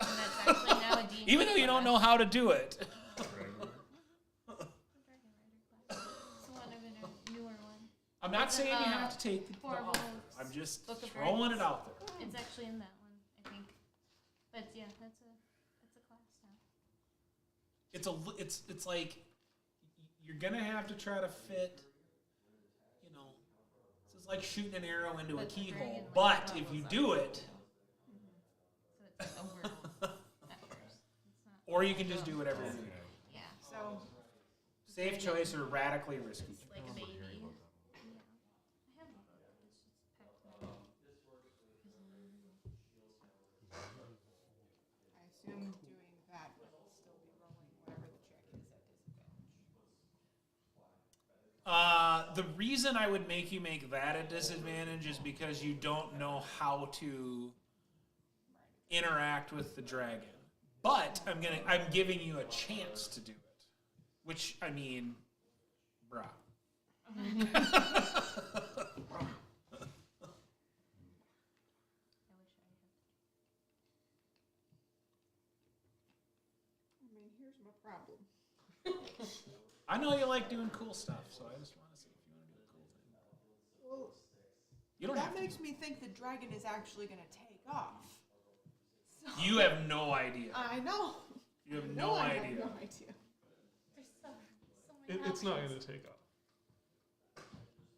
And that's actually now a D&D Even though you don't know how to do it. It's one of a newer one. I'm not It's, saying you have to take the Horrible offer. I'm just Book of throwing Rights. it out there. It's actually in that one, I think. But yeah, that's a class now. It's like you're gonna have to try to fit. You know, this is like shooting an arrow into a But the keyhole. dragon, like, But if levels you up. do it, So it's like a werewolf at first. It's not. or you can just do whatever you do. Yeah. So, Safe choice or radically risky. It's like a baby. Yeah. I have a book. It's just packed in. I assume doing that would still be rolling whatever the check is at disadvantage. The reason I would make you make that a disadvantage is because you don't know how to interact with the dragon. But I'm giving you a chance to do it. Which, I mean, bruh. I mean, here's my problem. I know you like doing cool stuff, so I just want to see if you want to do a cool thing. well, You don't that have to. makes me think the dragon is actually going to take off. So, You have no idea. I know. You have No, no I idea. have no idea. There's so many It's not options. going to take off.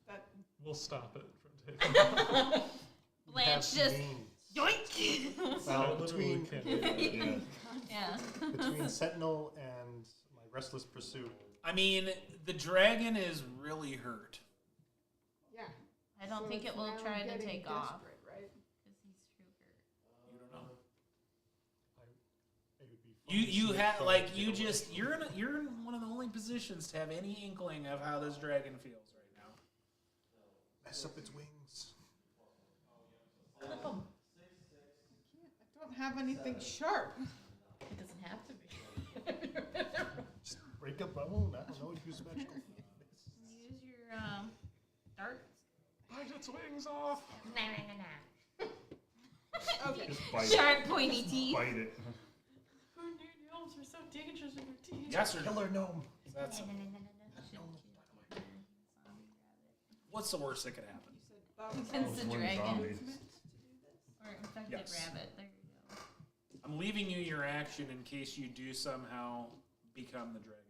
That We'll stop it from taking off. Blanche just yoink. Well, Literally between can't do that. Yeah. between Sentinel and my Restless Pursuit, I mean, the dragon is really hurt. Yeah. I don't So think it it's will now try to getting take off desperate, right? because he's too hurt. You don't know. it would be fun to see You it have try like to you get away. just you're in one of the only positions to have any inkling of how this dragon feels right now. Mess up its wings. Clip him. I don't have anything sharp. It doesn't have to be. Just break a bone. I don't know. Use magical. Use your darts. Bite its wings off. Nah, nah, nah, nah. okay. Just bite it. Sharp, pointy teeth. Bite it. Who knew gnomes were so dangerous with their teeth? Yes or no? Killer gnome. That's Nah, nah, nah, nah, nah. Shouldn't you? what's the worst that could happen? Bones It's Those the winged dragon. zombies. Or infected Yes. rabbit. There you go. I'm leaving you your action in case you do somehow become the dragon.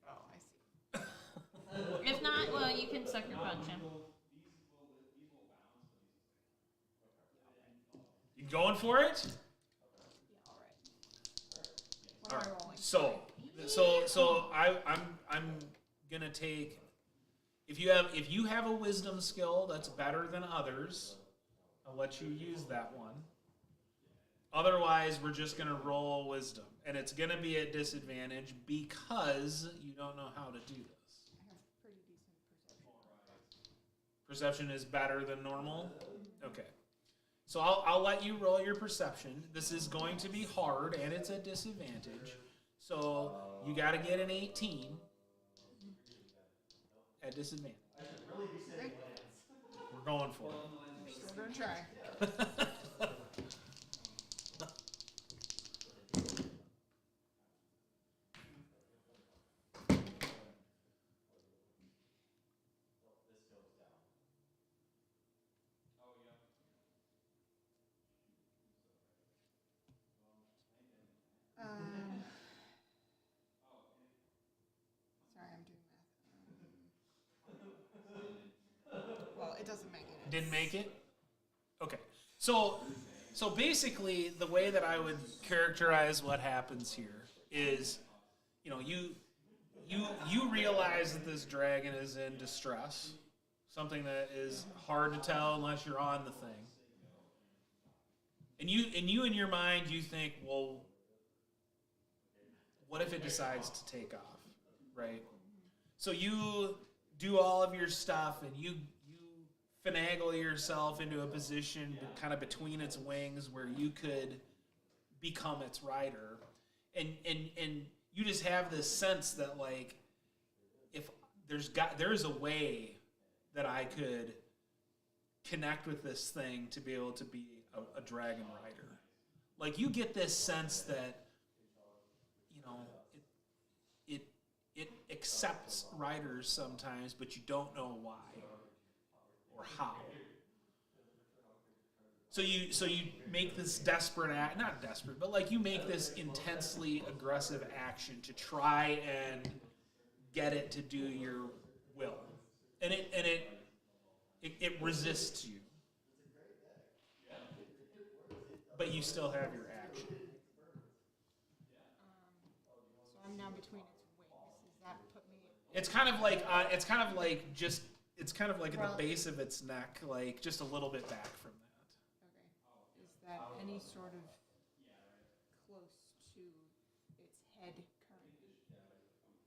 Oh, I see. If not, well, you can sucker punch him. You going for it? Yeah, all right. What am I rolling? So I'm gonna take if you have a wisdom skill that's better than others, I'll let you use that one. Otherwise, we're just gonna roll wisdom, and it's gonna be at disadvantage because you don't know how to do this. I have pretty decent perception. Perception is better than normal. Okay. So I'll let you roll your perception. This is going to be hard, and it's a disadvantage. So you got to get an 18 at disadvantage. We're going for it. Still gonna try. Sorry, I'm doing math. Well, it doesn't make it. Didn't make it? Okay. So basically, the way that I would characterize what happens here is, you know, you realize that this dragon is in distress, something that is hard to tell unless you're on the thing. And you in your mind, you think, well, what if it decides to take off, right? So you do all of your stuff, and you finagle yourself into a position kind of between its wings where you could become its rider, and you just have this sense that like if there's a way that I could connect with this thing to be able to be a dragon rider. Like you get this sense that it accepts riders sometimes, but you don't know why or how. So you make this desperate act, not desperate, but like you make this intensely aggressive action to try and get it to do your will, and it resists you, but you still have your action. So I'm now between its wings. Does that put me? It's kind of like at the base of its neck, like just a little bit back from that. Okay. Is that any sort of close to its head currently?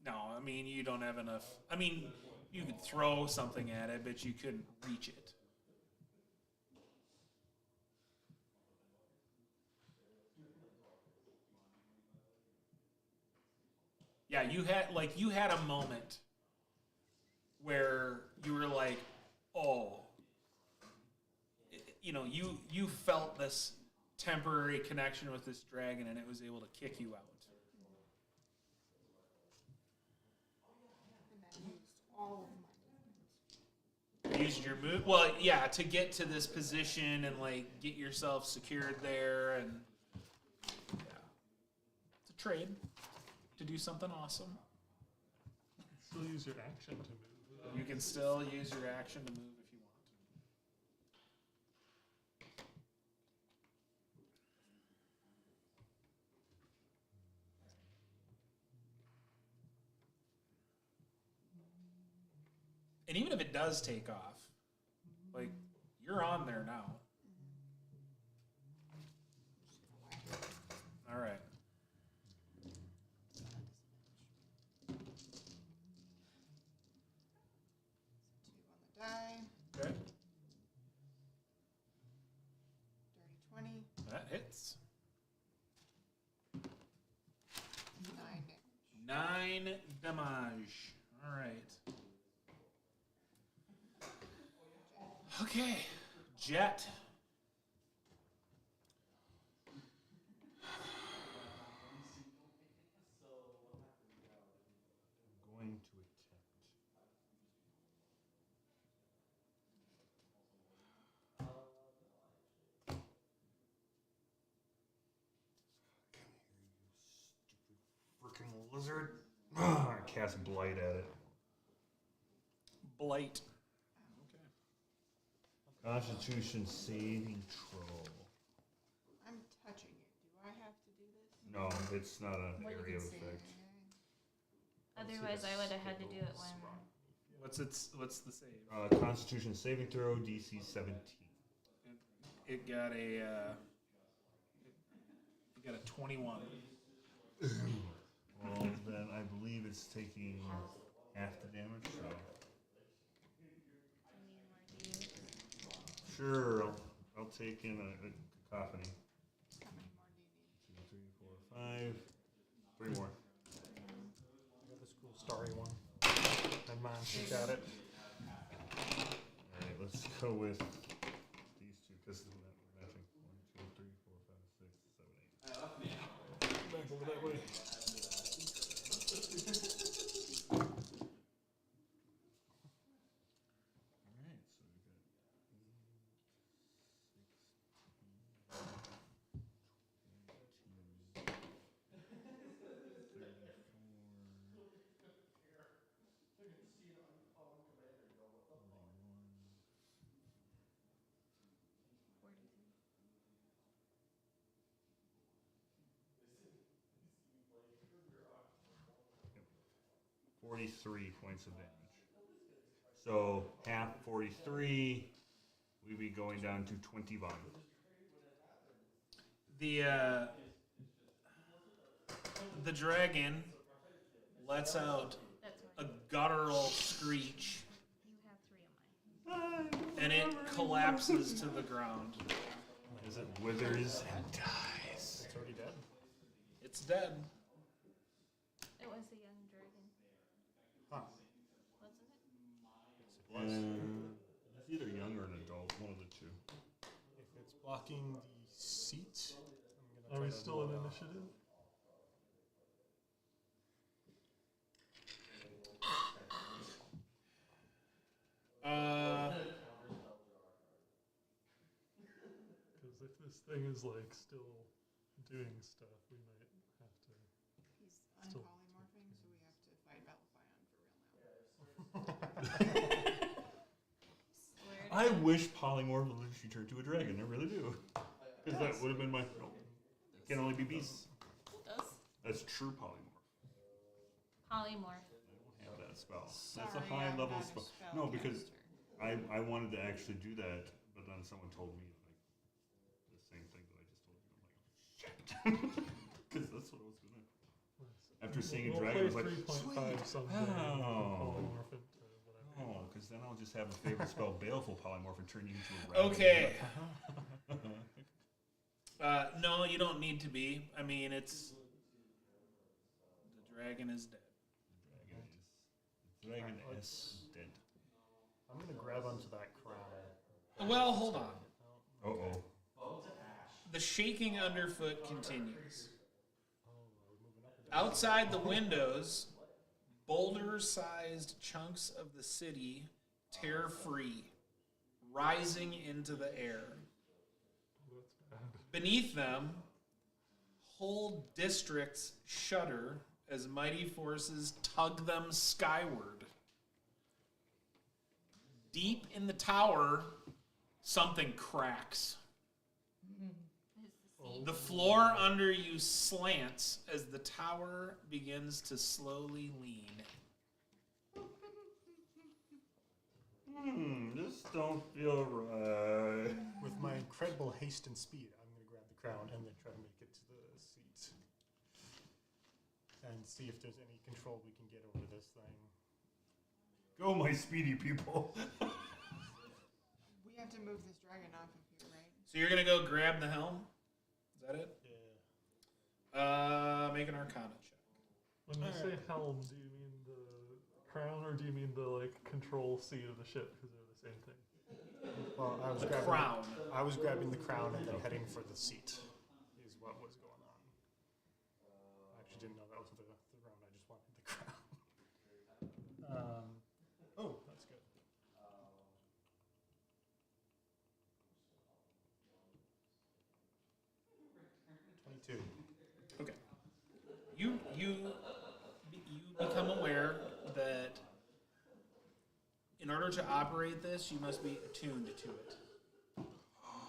No, I mean you don't have enough. I mean you could throw something at it, but you couldn't reach it. Yeah, you had a moment where you were like, oh, you felt this temporary connection with this dragon, and it was able to kick you out. And that used all of my movement. Used your move, well, yeah, to get to this position and like get yourself secured there, and yeah, it's a trade to do something awesome. Still use your action to move. You can still use your action to move if you want. And even if it does take off, like, you're on there now. All right. Die. Okay. Dirty 20. That hits. 9 damage. 9 damage. All right. Okay. Jet. I'm going to attempt. Freaking lizard. I cast Blight at it. Blight. Constitution saving throw. I'm touching it. Do I have to do this? No, it's not an What you area of can see. effect. Otherwise, I would have had to do it when. What's the save? Constitution saving throw, DC 17. It got a 21. Well, then I believe it's taking half the damage. So. Sure, I'll take in a cacophony. How many more do you need? 2, 3, 4, 5. 3 more. I got this cool starry one. And mine, she got it. Alright, let's go with these two because they're matching. 1, 2, 3, 4, 5, 6, 7, 8. Back over that way. Alright, so we got 43 points of damage. So half 43, we'd be going down to 21. The dragon lets out a guttural screech, You have 3 of mine. and it collapses to the ground. As it withers and dies. It's already dead. It's dead. It was a young dragon, Huh. wasn't it? It's either young or an adult, one of the two. If it's blocking the seat, I'm gonna Are try we to still in blow it off. initiative? Because if this thing is like still doing stuff, we might have to. He's Still- unpolymorphing, so we have to fight Battlefion for real now. Swear to I God. wish polymorph would let you turn to a dragon. I really do. Because that would have been my. No, it can only be beasts. It does. That's true polymorph. Polymorph. I don't have that spell. That's a Sorry, high I'm level not a spell. No, because spellcaster. I wanted to actually do that, but then someone told me like the same thing that I just told you. I'm like, shit. Because that's what I was gonna. After seeing a We'll dragon, I was play like, 3.5 someday. and Oh. polymorph it to whatever. oh, because then I'll just have a favorite spell, baleful polymorph, and turn you into a rabbit. Okay. No, you don't need to be. I mean, it's the dragon is dead. The dragon is dead. I'm gonna grab onto that crown. Well, hold on. Uh-oh. The shaking underfoot continues. Outside the windows, boulder-sized chunks of the city tear free, rising into the air. That's bad. Beneath them, whole districts shudder as mighty forces tug them skyward. Deep in the tower, something cracks. The floor under you slants as the tower begins to slowly lean. This don't feel right. With my incredible haste and speed, I'm gonna grab the crown and then try to make it to the seat. And see if there's any control we can get over this thing. Go, my speedy people. We have to move this dragon off of here, right? So you're gonna go grab the helm? Is that it? Yeah. Make an Arcana check. When you say helm, do you mean the crown or do you mean the like control seat of the ship? Because they're the same thing. Well, I was The grabbing crown. I was grabbing the crown and then heading for the seat. Is what was going on. I actually didn't know that was the round. I just wanted the crown. Oh, that's good. 22. Okay. You become aware that in order to operate this, you must be attuned to it.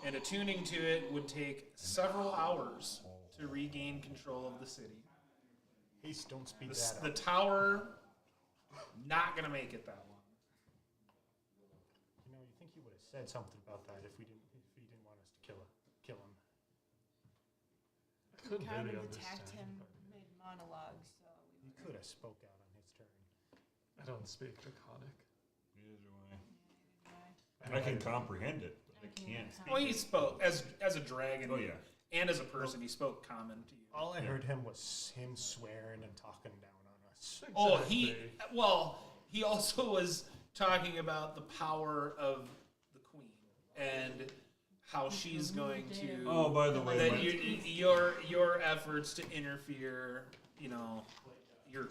And attuning to it would take several hours to regain control of the city. Haste, don't speed The, that the up. tower, not gonna make it that long. You know, you think he would have said something about that if he didn't want us to kill him. I couldn't Kind really of understand. attacked him mid-monologue, so we He could have spoke out on his turn. I don't speak Draconic. Neither do I. I can comprehend it, but I can't. Well, he spoke as a dragon. Oh, yeah. And as a person, he spoke common to you. All I heard him was him swearing and talking down on us. Oh, he also was talking about the power of the queen and how she's going to. Oh, by the way, that my- your efforts to interfere, you know, you're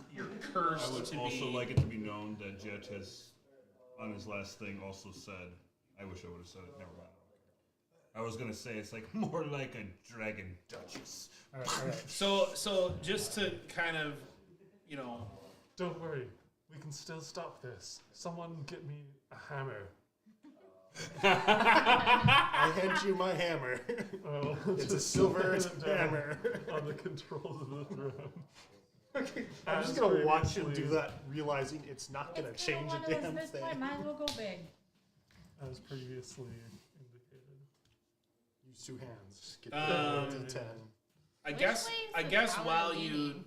cursed I would to also be. like it to be known that Jet has, on his last thing, also said, I wish I would have said it, never mind. I was gonna say it's like more like a dragon duchess. All right. So just to kind of, you know, Don't worry, we can still stop this. Someone get me a hammer. I hand you my hammer. Oh, It's a just silver put it down hammer. on the controls of the throne. Okay, I'm As just gonna watch him do previously- that, realizing it's not gonna change a damn thing. Might as well go big. As previously indicated. Use two hands. Get Um, to 10. I Which guess way is I the guess tower while leaning?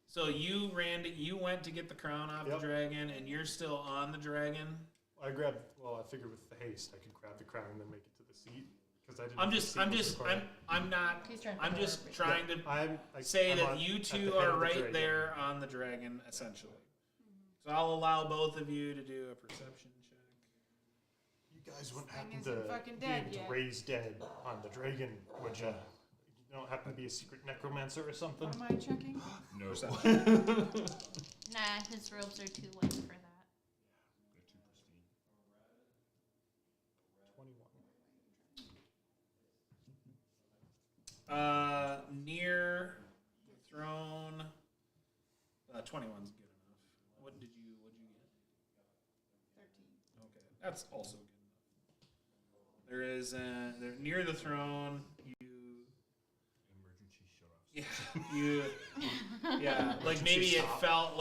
So you, Randy, you went to get the crown off Yep. the dragon, and you're still on the dragon. I figured with the haste, I could grab the crown and then make it to the seat because I didn't. I'm know if just, the seat was required. I'm not. He's trying to I'm figure just out trying to I say I'm that on- you at the two head are of the right dragon. there on the dragon, essentially. So I'll allow both of you to do a perception check. You guys wouldn't Thing happen isn't to fucking be dead able to yet. raise dead on the dragon, would ya? You don't happen to be a secret necromancer or something? What am I checking? No. Nah, his robes are too light for that. 21. Near the throne. 21's good enough. What did you get? 13. Okay, that's also good enough. There is there near the throne. Yeah, like maybe it fell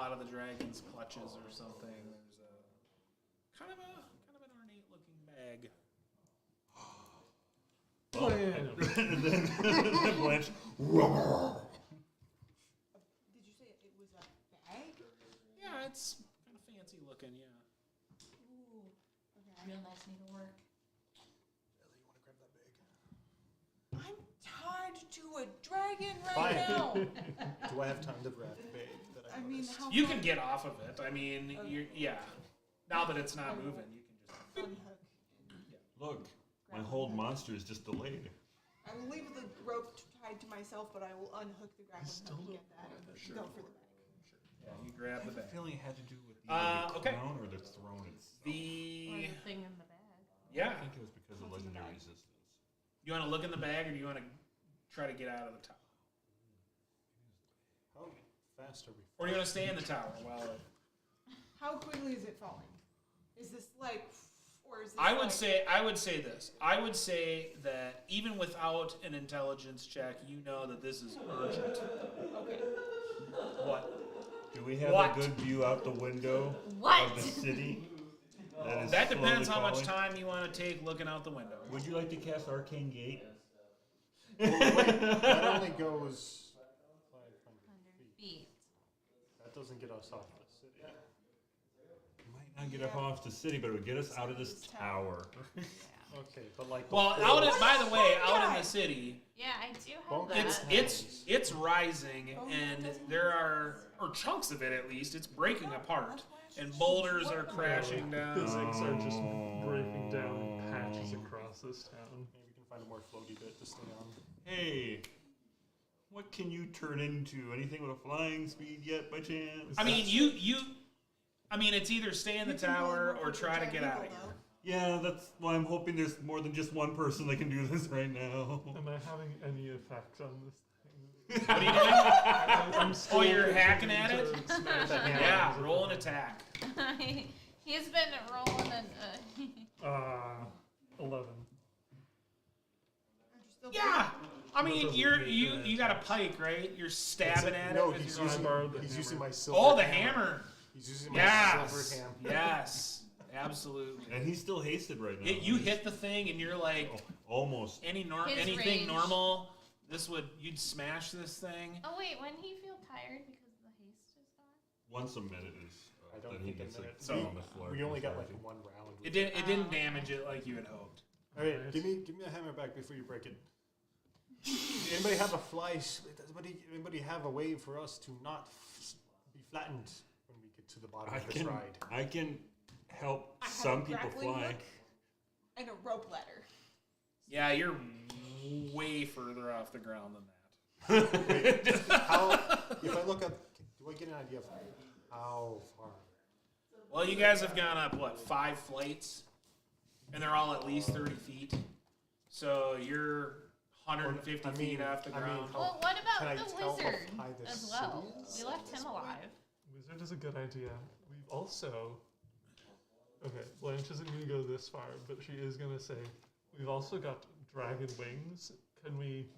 out of the dragon's clutches or something. There's a kind of an ornate looking bag. And then Blanche. Did you say it was a bag? Yeah, it's kind of fancy looking. Yeah. Ooh, Okay. real nice needlework. I'm tied to a dragon right Fine. now. Do I have time to grab the bag that I I mean, noticed? how You far- can get off of it. I mean, yeah. Now that it's not moving, you can just. unhook. Look, my hold monster is just delayed. I will leave the rope tied to myself, but I will unhook the grappling still hook and don't- get that and go for the bag. Yeah, you grab the bag. feeling it had to do with the okay. crown or the throne itself. Or the thing in the bag. Yeah. I think it was because of legendary resistance. You want to look in the bag, or do you want to try to get out of the tower, How fast are we? or do you want to stay in the tower? Well, How quickly is it falling? Is this like, or is this I would like- say this. I would say that even without an intelligence check, you know that this is urgent. Okay. What? Do we have What? a good view out the window What? of the city? That depends slowly how much falling? time you want to take looking out the window. Would you like to cast Arcane Gate? That only goes 500 feet. Feet. That doesn't get us off the city. Might not get us off the city, but it would get us out of this tower. Okay, but like. Well, before- out in, by the way, out in the city, Yeah, I do have Bone that. it's rising, and there are, or chunks of it at least, it's breaking apart, and boulders are crashing The down. ziggs are just breaking down in patches across this town. Maybe we can find a more floaty bit to stay on. Hey, what can you turn into? Anything with a flying speed yet, by chance? I mean, I mean, it's either stay in the tower or try to get out of here. Yeah, that's why I'm hoping there's more than just one person that can do this right now. Am I having any effect on this thing? What are you doing? I'm still you're hacking at continuing it? to smash the hand Yeah, as a roll an thing. attack. He's been rolling and 11. Yeah, I mean, you got a pike, right? You're stabbing at No, it. with he's your- using, borrowed the he's hammer. using my silver. Oh, the hammer. He's using my Yes. silver ham. Yes. Absolutely. And he's still hasted right now. You hit the thing, and you're like, Almost. His anything range. normal, you'd smash this thing. Oh wait, when he feel tired because the haste is gone? Once a minute is. I don't then he think a gets like minute. So, on the floor. We only got like one round. It didn't damage it like you had hoped. All right, give me a hammer back before you break it. Anybody have a anybody have a way for us to not be flattened when we get to the bottom of this ride? I can help I have some a people grappling fly. hook and a rope ladder. Yeah, you're way further off the ground than that. How? If I look up, do I get an idea of how far? Well, you guys have gone up, what, 5 flights? And they're all at least 30 feet. So you're 150 feet off the ground. Well, what Can I about the tell how wizard high the as well? city is We at left this him point? alive. Wizard is a good idea. We've also. Okay, Blanche isn't going to go this far, but she is going to say, we've also got dragon wings. Can we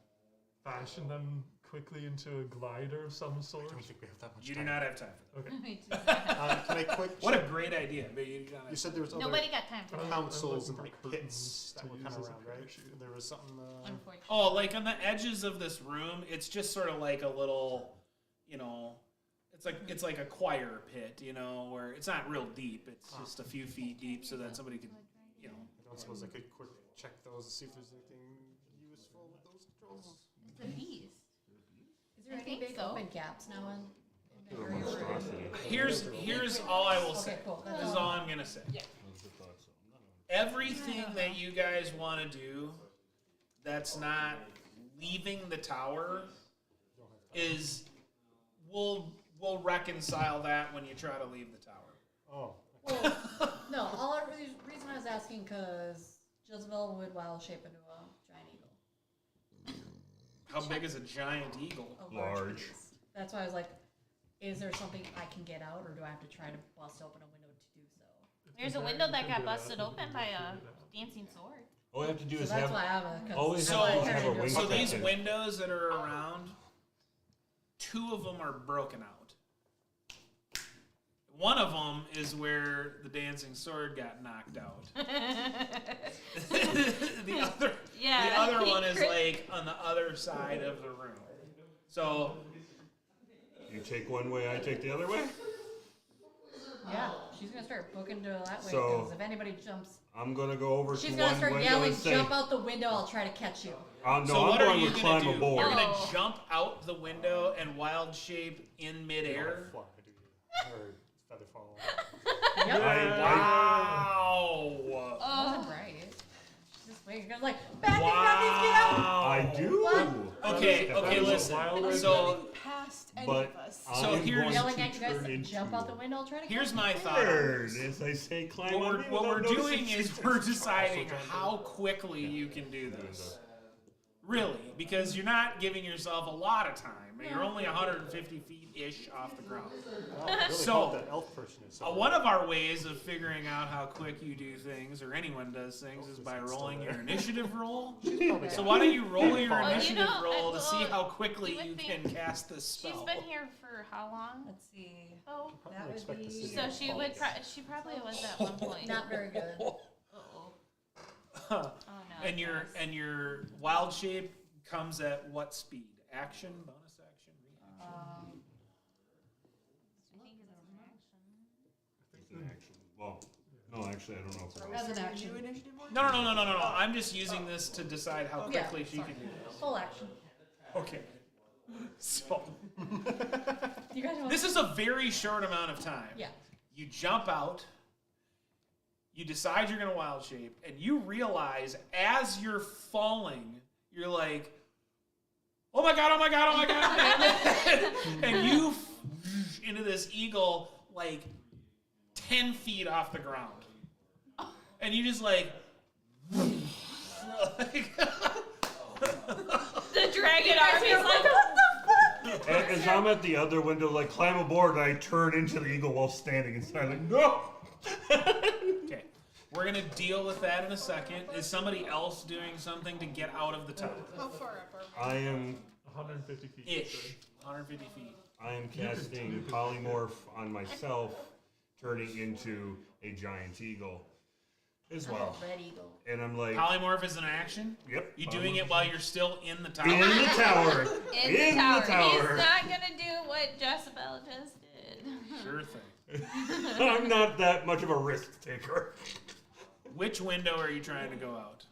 fashion them quickly into a glider of some sort? I don't think we have that much You do time. not have time for Okay. We do not. Can I quick? that. What a great idea. But you don't You have said there was other Nobody got time for that. councils and I'm like looking for pits that curtains were to kind of use as a around, right? parachute. There was something. Unfortunately. Oh, like on the edges of this room, it's just sort of like a little you know, it's like a choir pit, you know, where it's not real deep. It's just a few feet deep, so that somebody could, you know. I don't suppose I could quick check those, see if there's anything useful with those controls. It's a beast. Is there I any think big so. open gaps now in the area? Monstrosity. Here's all I will say. Okay, cool. This is all I'm gonna say. Everything that you guys want to do that's not leaving the tower is we'll reconcile that when you try to leave the tower. Oh. Well, no, reason I was asking because Jezebel would wild shape into a giant eagle. How big is a giant eagle? A Large. beast. That's why I was like, is there something I can get out, or do I have to try to bust open a window to do so? There's a window that got busted open by a dancing sword. All we have to do So is that's have. why I have a. Always So- have a wing So these section. windows that are around, 2 of them are broken out. One of them is where the dancing sword got knocked out. the other one is like on the other side of the room. So You take one way, I take the other way. Yeah, she's gonna start booking to that way So- because if anybody jumps, I'm gonna go over she's to gonna one start window yelling, and say, "Jump out the window! I'll try to catch you." No, so I'm what are going you to gonna climb do? aboard. You're gonna Oh. jump out the window and wild shape in midair. Fly, do you? Or feather fall. Yep. Wow. Wasn't right. She's just waiting. She's like, "Bad thing, get out!" I do. What? Okay, That okay, was a listen. wild idea. So Past any But of us. So I'm here's- going Yelling to at you guys, turn into jump out the window, I'll try to here's catch my you. thought on bird, this. as I say, climb What on we're, me what without we're noticing doing is she's we're just deciding also jumping. how quickly you can do this. Really, because you're not giving yourself a lot of time. You're only 150 feet-ish off the ground. Oh, I really So, hope that elf person is somewhere. One of our ways of figuring out how quick you do things, or anyone does things, is by rolling your initiative roll. So why don't you roll your Well, you initiative know, roll to see well, how quickly you would you think can cast this She's spell? been here for how long? Let's see. Oh, That would expect to be see so she would. She probably was at one point. not very good. Uh-oh. Oh no. And your wild shape comes at what speed? Action, bonus action, reaction. I think it's an action. It's an action. Well, no, actually, I don't know if it As was. an action. No. I'm just using this to decide how Yeah, quickly she can do this. Full action. Okay. So You guys want? this is a very short amount of time. Yeah. You jump out. You decide you're gonna wild shape, and you realize as you're falling, you're like, "Oh my god! Oh my god! Oh my god!" and you into this eagle like 10 feet off the ground, and you just like. The dragon army's like, As I'm at the other window, like climb aboard, and I turn into the eagle while standing inside. Like, no. Okay, we're gonna deal with that in a second. Is somebody else doing something to get out of the tower? How far up are I am 150 feet. Ish, 150 feet. I am casting polymorph on myself, turning into a giant eagle as well. Red eagle. And I'm like, Polymorph is an action. yep. You doing it while you're still in the tower? in the tower. in the tower. He's not gonna do what Jezebel just did. Sure thing. I'm not that much of a risk taker. Which window are you trying to go out?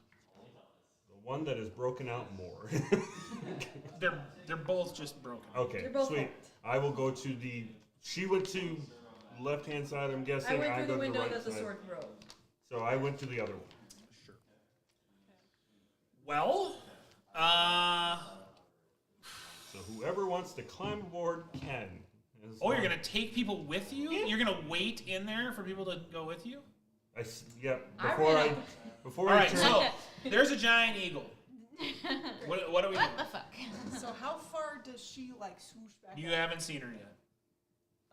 The one that is broken out more. They're both just broken. Okay, They're both sweet. fucked. I will go to the. She went to left hand side. I'm I guessing. went through go the window to the that right the side. sword broke. So I went to the other one. Sure. Well, So whoever wants to climb aboard can. As oh, you're long- gonna take people with you? Yeah. You're gonna wait in there for people to go with you? Yep. I Before ran I. up. Before All I right, turn. so there's a giant eagle. What are we What doing? the fuck? So how far does she like swoosh back? You up? haven't seen her yet.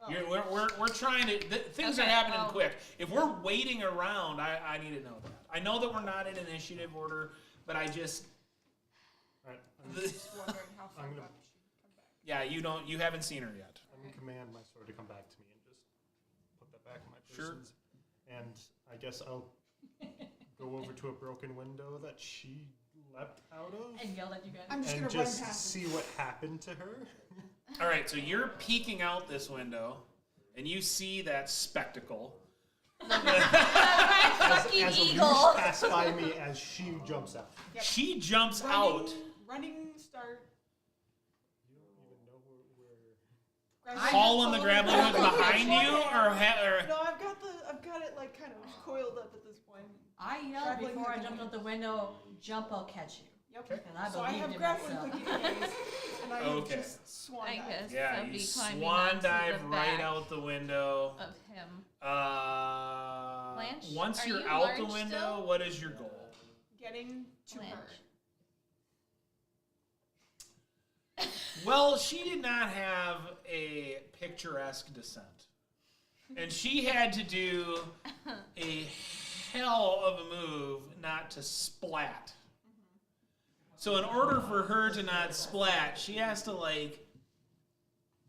Oh. We're trying to. Things are Okay, happening oh. quick. If we're waiting around, I need to know that. I know that we're not in initiative order, but I just. Alright, Just wondering how far I'm gonna- up she can come back. Yeah, you haven't seen her yet. I'm gonna command my sword to come back to me and just put that back in my Sure. person's. And I guess I'll go over to a broken window that she leapt out of And yelled at you guys. I'm just and gonna run just past see what happened to her. All right, so you're peeking out this window, and you see that spectacle. Fucking As a leash eagle. pass by me as she jumps out. Yep. She jumps out. Running start. You don't even know where. Grabbing Hauling the it, grappling hook behind you, or No, I've got it like kind of coiled up at this point. I yelled Grappling before I hook. jumped out the window, jump, I'll catch you. Yep. Okay. And I So I believed have in grappling myself. hook in place, and I have Okay. just swan I dive. guess yeah, somebody you climbing swan onto dive the right back out the window. of him. Blanche, Once are you're you out the large window, still? what is your goal? Getting to Blanche. her. Well, she did not have a picturesque descent. And she had to do a hell of a move not to splat. So in order for her to not splat, she has to like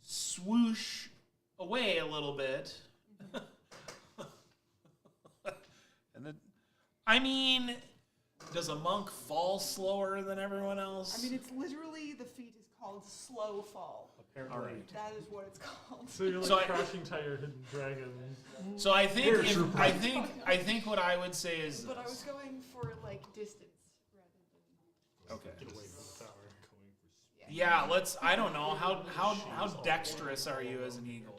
swoosh away a little bit. And then, I mean, does a monk fall slower than everyone else? I mean, it's literally, the feat is called slow fall. Apparently. All right. That is what it's called. So you're like So crashing tire hidden dragon. So I think I think what I would say is But I this. was going for like distance rather than. Okay. Get away from the tower. Yeah, let's. I don't know how dexterous are you as an eagle?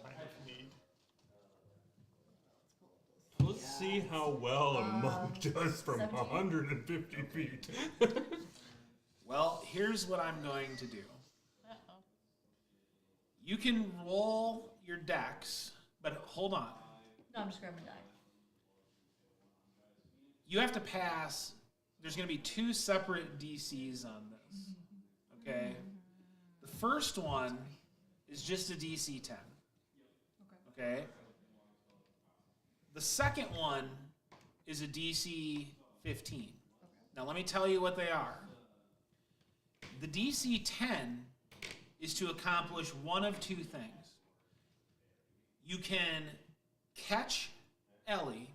Let's see how well a monk does from 17. 150 feet. Well, here's what I'm going to do. Uh-oh. You can roll your dex, but hold on. No, I'm just grabbing die. You have to pass. There's going to be 2 separate DCs on this. Okay. The first one is just a DC 10. Okay. The second one is a DC 15. Now let me tell you what they are. The DC 10 is to accomplish one of 2 things. You can catch Ellie,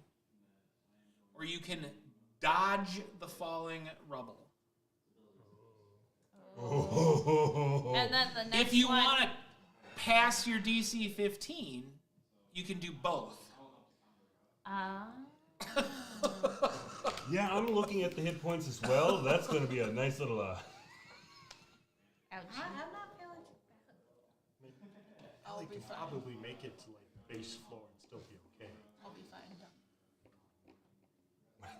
or you can dodge the falling rubble. And then the next If you one. want to pass your DC 15, you can do both. Yeah, I'm looking at the hit points as well. That's going to be a nice little. Ouch. I'm not feeling too bad. Ellie can probably make it to like base floor and still be okay. I'll be fine.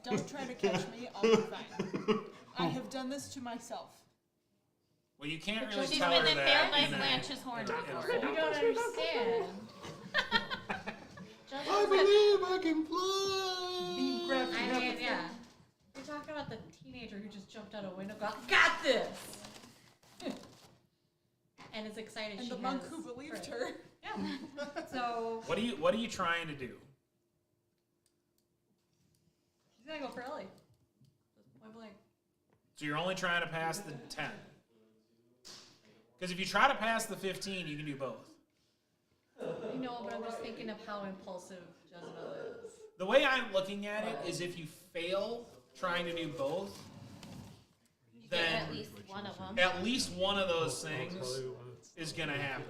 Don't try to catch me. I'll be fine. I have done this to myself. Well, you can't really She's tell been her impaled that by in a- Blanche's horn in a before. full- You don't understand. Just I like- believe I can fly. Being grabbed I up mean, with yeah. You're talking about the teenager who just jumped out a window, got this, and is excited. and she the monk has who believed friends. her. Yeah. So What are you trying to do? she's gonna go for Ellie. Just point blank. So you're only trying to pass the 10. Because if you try to pass the 15, you can do both. I know, but I'm just thinking of how impulsive Jezebel is. The way I'm looking at it is if you fail trying to do both, You get then at least one of them. at least one of those I'll things tell you when it's is going to happen.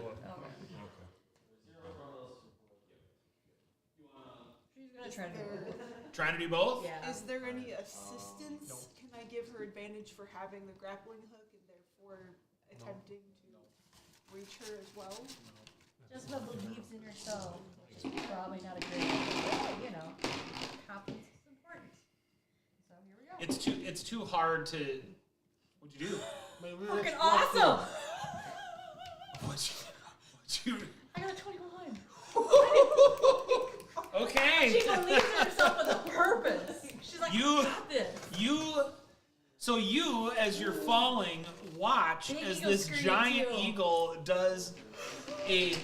She's gonna try to do it. Trying to do both? Yeah. Is there any assistance? Can I give her advantage for having the grappling hook and therefore attempting to reach her as well? Jezebel believes in herself. She's probably not a great but, you know, confidence is important. So here we go. It's too hard to. What'd you do? Fucking awesome! What'd you I got a 21. Okay. She believes in herself with a purpose. She's like, You- I got this. So you, as you're falling, watch Big as eagle this scream giant too. eagle does a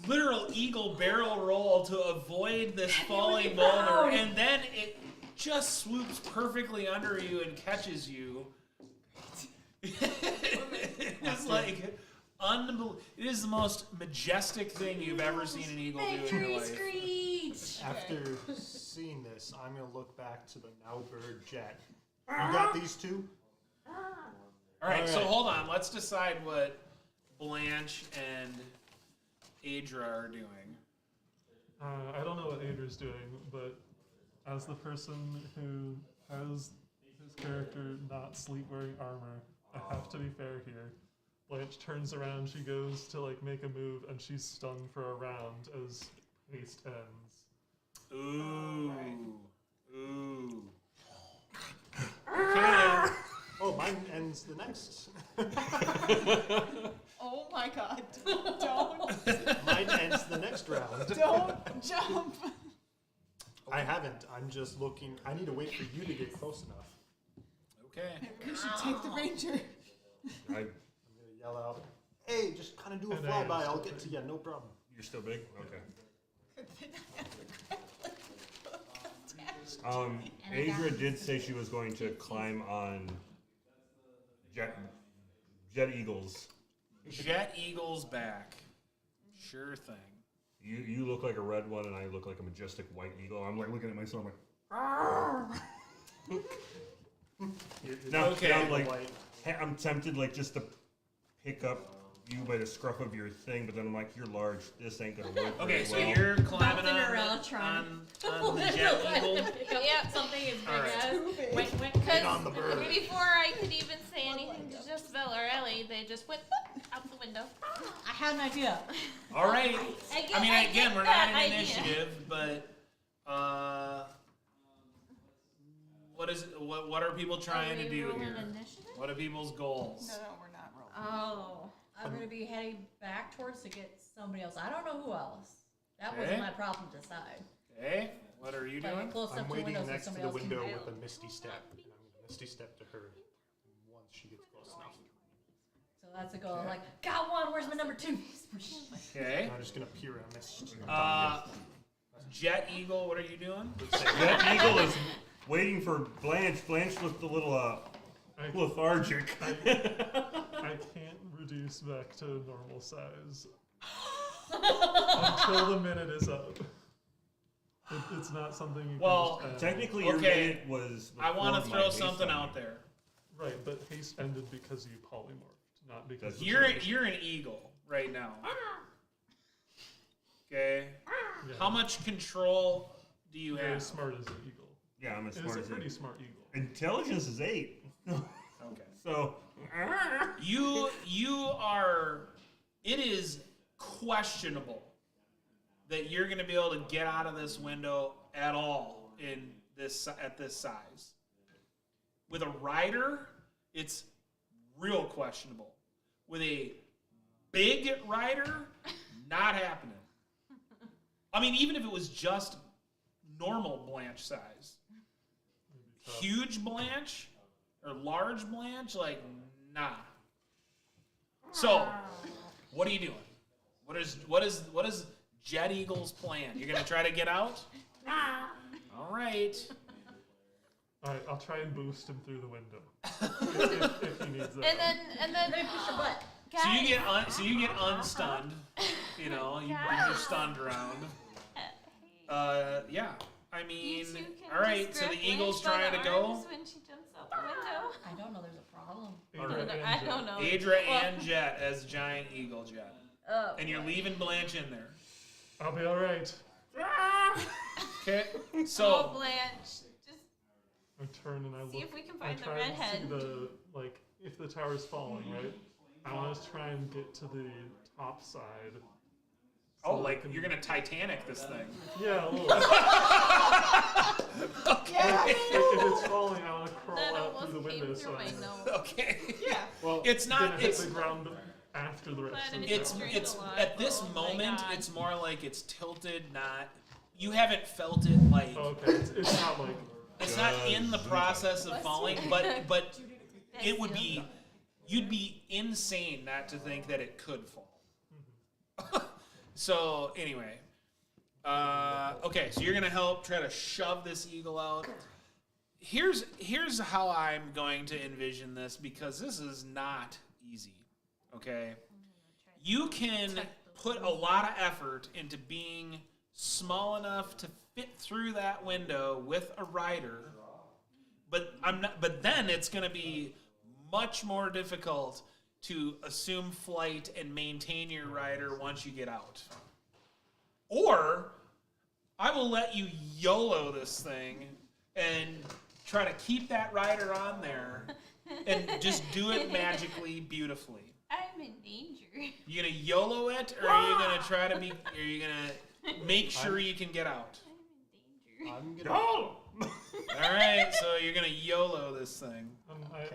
literal eagle barrel roll to avoid this falling really boulder, proud. and then it just swoops perfectly under you and catches you. It's like unbelievable. It is the most majestic thing you've ever seen an eagle do in your Victory life. screech! After seeing this, I'm gonna look back to the now bird jet. You got these two? All right, so Alright. hold on. Let's decide what Blanche and Adra are doing. I don't know what Adra's doing, but as the person who has his character not sleep wearing armor, I have to be fair here. Blanche turns around, she goes to like make a move, and she's stunned for a round as haste ends. Ooh. Ooh. Okay. Oh, mine ends the next. Oh my god. Don't. Mine ends the next round. Don't jump. I haven't. I'm just looking. I need to wait for you to get close enough. Okay. We should take the ranger. I, I'm gonna yell out, "Hey, just kind of do a And I am flyby. I'll still get to you. No problem." you're still big? Okay. Adra did say she was going to climb on Jet Eagle's. Jet Eagle's back. Sure thing. You look like a red one, and I look like a majestic white eagle. I'm like looking at myself like. Now, Okay. now, like, I'm tempted, like, just to pick up you by the scruff of your thing, but then I'm like, you're large. This ain't gonna work. Okay, very so well. you're climbing Bouncing on, around the, trying on the Jet Eagle. Yep. Something as big Alright. as. Too big. Went. Get on the bird. Before I could even say anything to Jezebel or Ellie, they just went boop, out the window. I had an idea. All right. I I mean, get again, we're that not in idea. initiative, but what is it? What are people trying to do here? Initiative? What are people's goals? No, we're not rolling. Oh. I'm gonna be heading back towards to get somebody else. I don't know who else. That Okay. wasn't my problem to decide. Okay, what are you But I doing? get close I'm enough to waiting windows so next to somebody the else can window do. with a misty step, and I'm gonna misty step to her once she gets close enough. So that's a goal. I'm like, got one. Where's my number 2? Okay. I'm just gonna peer and miss. Jet Eagle, what are you doing? Jet Eagle is waiting for Blanche. Blanche looked a little lethargic. I can't reduce back to normal size until the minute is up. It's not something you Well, can just Technically, your Okay. minute was. I want to before my throw haste something on you. out there. Right, but haste ended because you polymorphed, not because of You're the- you're an eagle right now. Okay. Yeah. How much control do you Very have? smart as an eagle. Yeah, I'm as It is smart a as pretty you. smart eagle. Intelligence is 8. Okay. So. You are. It is questionable that you're going to be able to get out of this window at all at this size. With a rider, it's real questionable. With a big rider, not happening. I mean, even if it was just normal Blanche size, huge Blanche or large Blanche, like, nah. So, what are you doing? What is Jet Eagle's plan? You're gonna try to get out? All right. Alright, I'll try and boost him through the window. if he needs that. And then Push your butt. So you get unstunned. You know, you're stunned around. Yeah. I mean, all right. So the Eagle's trying to go. When she jumps out the window. I don't know. There's a problem. Adra Alright. and I Jet. don't know. Adra Well- and Jet as giant eagle Jet, Oh. and you're leaving Blanche in there. I'll be alright. Okay. Oh, So Blanche, just I turn and I see look. if we can I find the try and redhead. see the, like, if the tower's falling, right? I want to try and get to the top side. oh, that I like can- you're gonna Titanic this thing. Yeah, a little. Yeah. If it's falling, I want to crawl That out almost through the came window through so my I'm nose. Okay. Yeah. well, It's not- gonna hit it's- the ground after the rest Glad of I the didn't It's tower. drink it's a lot. at this Oh my moment God. it's more like it's tilted, not you haven't felt it like Oh, okay, it's not like it's not in the process of falling, but it would be you'd be insane not to think that it could fall. So anyway, okay, so you're gonna help try to shove this eagle out. Here's how I'm going to envision this because this is not easy. Okay, you can put a lot of effort into being small enough to fit through that window with a rider, but then it's going to be much more difficult to assume flight and maintain your rider once you get out. Or I will let you YOLO this thing and try to keep that rider on there and just do it magically beautifully. I'm in danger. You gonna YOLO it, or are you gonna try to be? Are you gonna make sure you can get out? I'm in danger. I'm gonna. Oh! All right, so you're gonna YOLO this thing.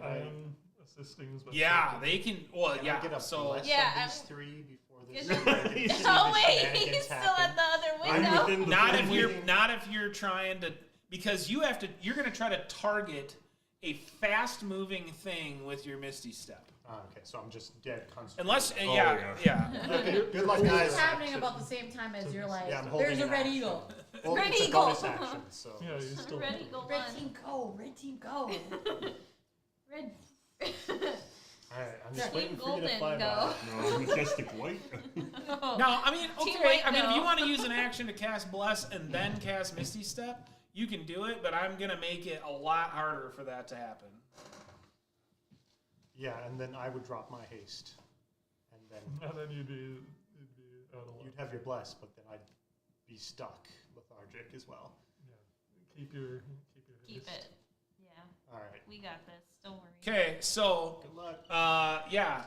I am assisting as much Yeah, as I they can. Well, Can I yeah. get a So bless Yeah, on I'm- these three before this? Good. dragon sees Oh the wait, shenanigans he's still happen? at the other I'm window. within the not if full you're waiting. not if you're trying to, because you have to. You're gonna try to target a fast-moving thing with your Misty Step. Okay, so I'm just dead concentrated. Unless, Oh, yeah. Okay, good luck, This guys. is happening about the same time as you're like, Yeah, I'm holding there's a an red action. eagle. Well, Red it's eagle. a bonus action, so. Yeah, you still. Red Eagle Red one. team go, red team go. Red. Alright, I'm just Team waiting for you to Golden, fly go. by. No, majestic white. No, I mean, Team okay. White, I mean, if no. you want to use an action to cast Bless and then cast Misty Step, you can do it. But I'm gonna make it a lot harder for that to happen. Yeah, and then I would drop my haste. And then And then you'd be out of luck. you'd have your bless, but then I'd be stuck lethargic as well. Yeah. Keep your Keep haste. it. Yeah, Alright, we got this. Don't worry. Okay, so good luck. yeah.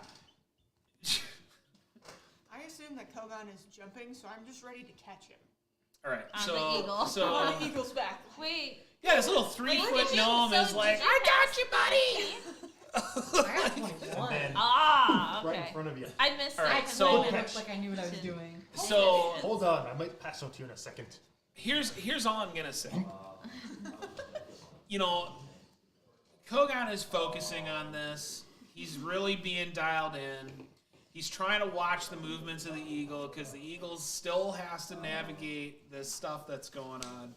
I assume that Kogan is jumping, so I'm just ready to catch him. All right. On so the eagle. On so the eagle's back. Wait. yeah, this little Wait, 3-foot did you- gnome so is like, did you I got cast you, buddy. I got And 21. then Ah, right in okay. front of you. I missed All that. right, 'cause so- I It didn't- looked like I knew what I was doing. So Hold on, I might pass out to you in a second. here's all I'm gonna say. You know, Kogan is focusing on this. He's really being dialed in. He's trying to watch the movements of the eagle because the eagle still has to navigate this stuff that's going on.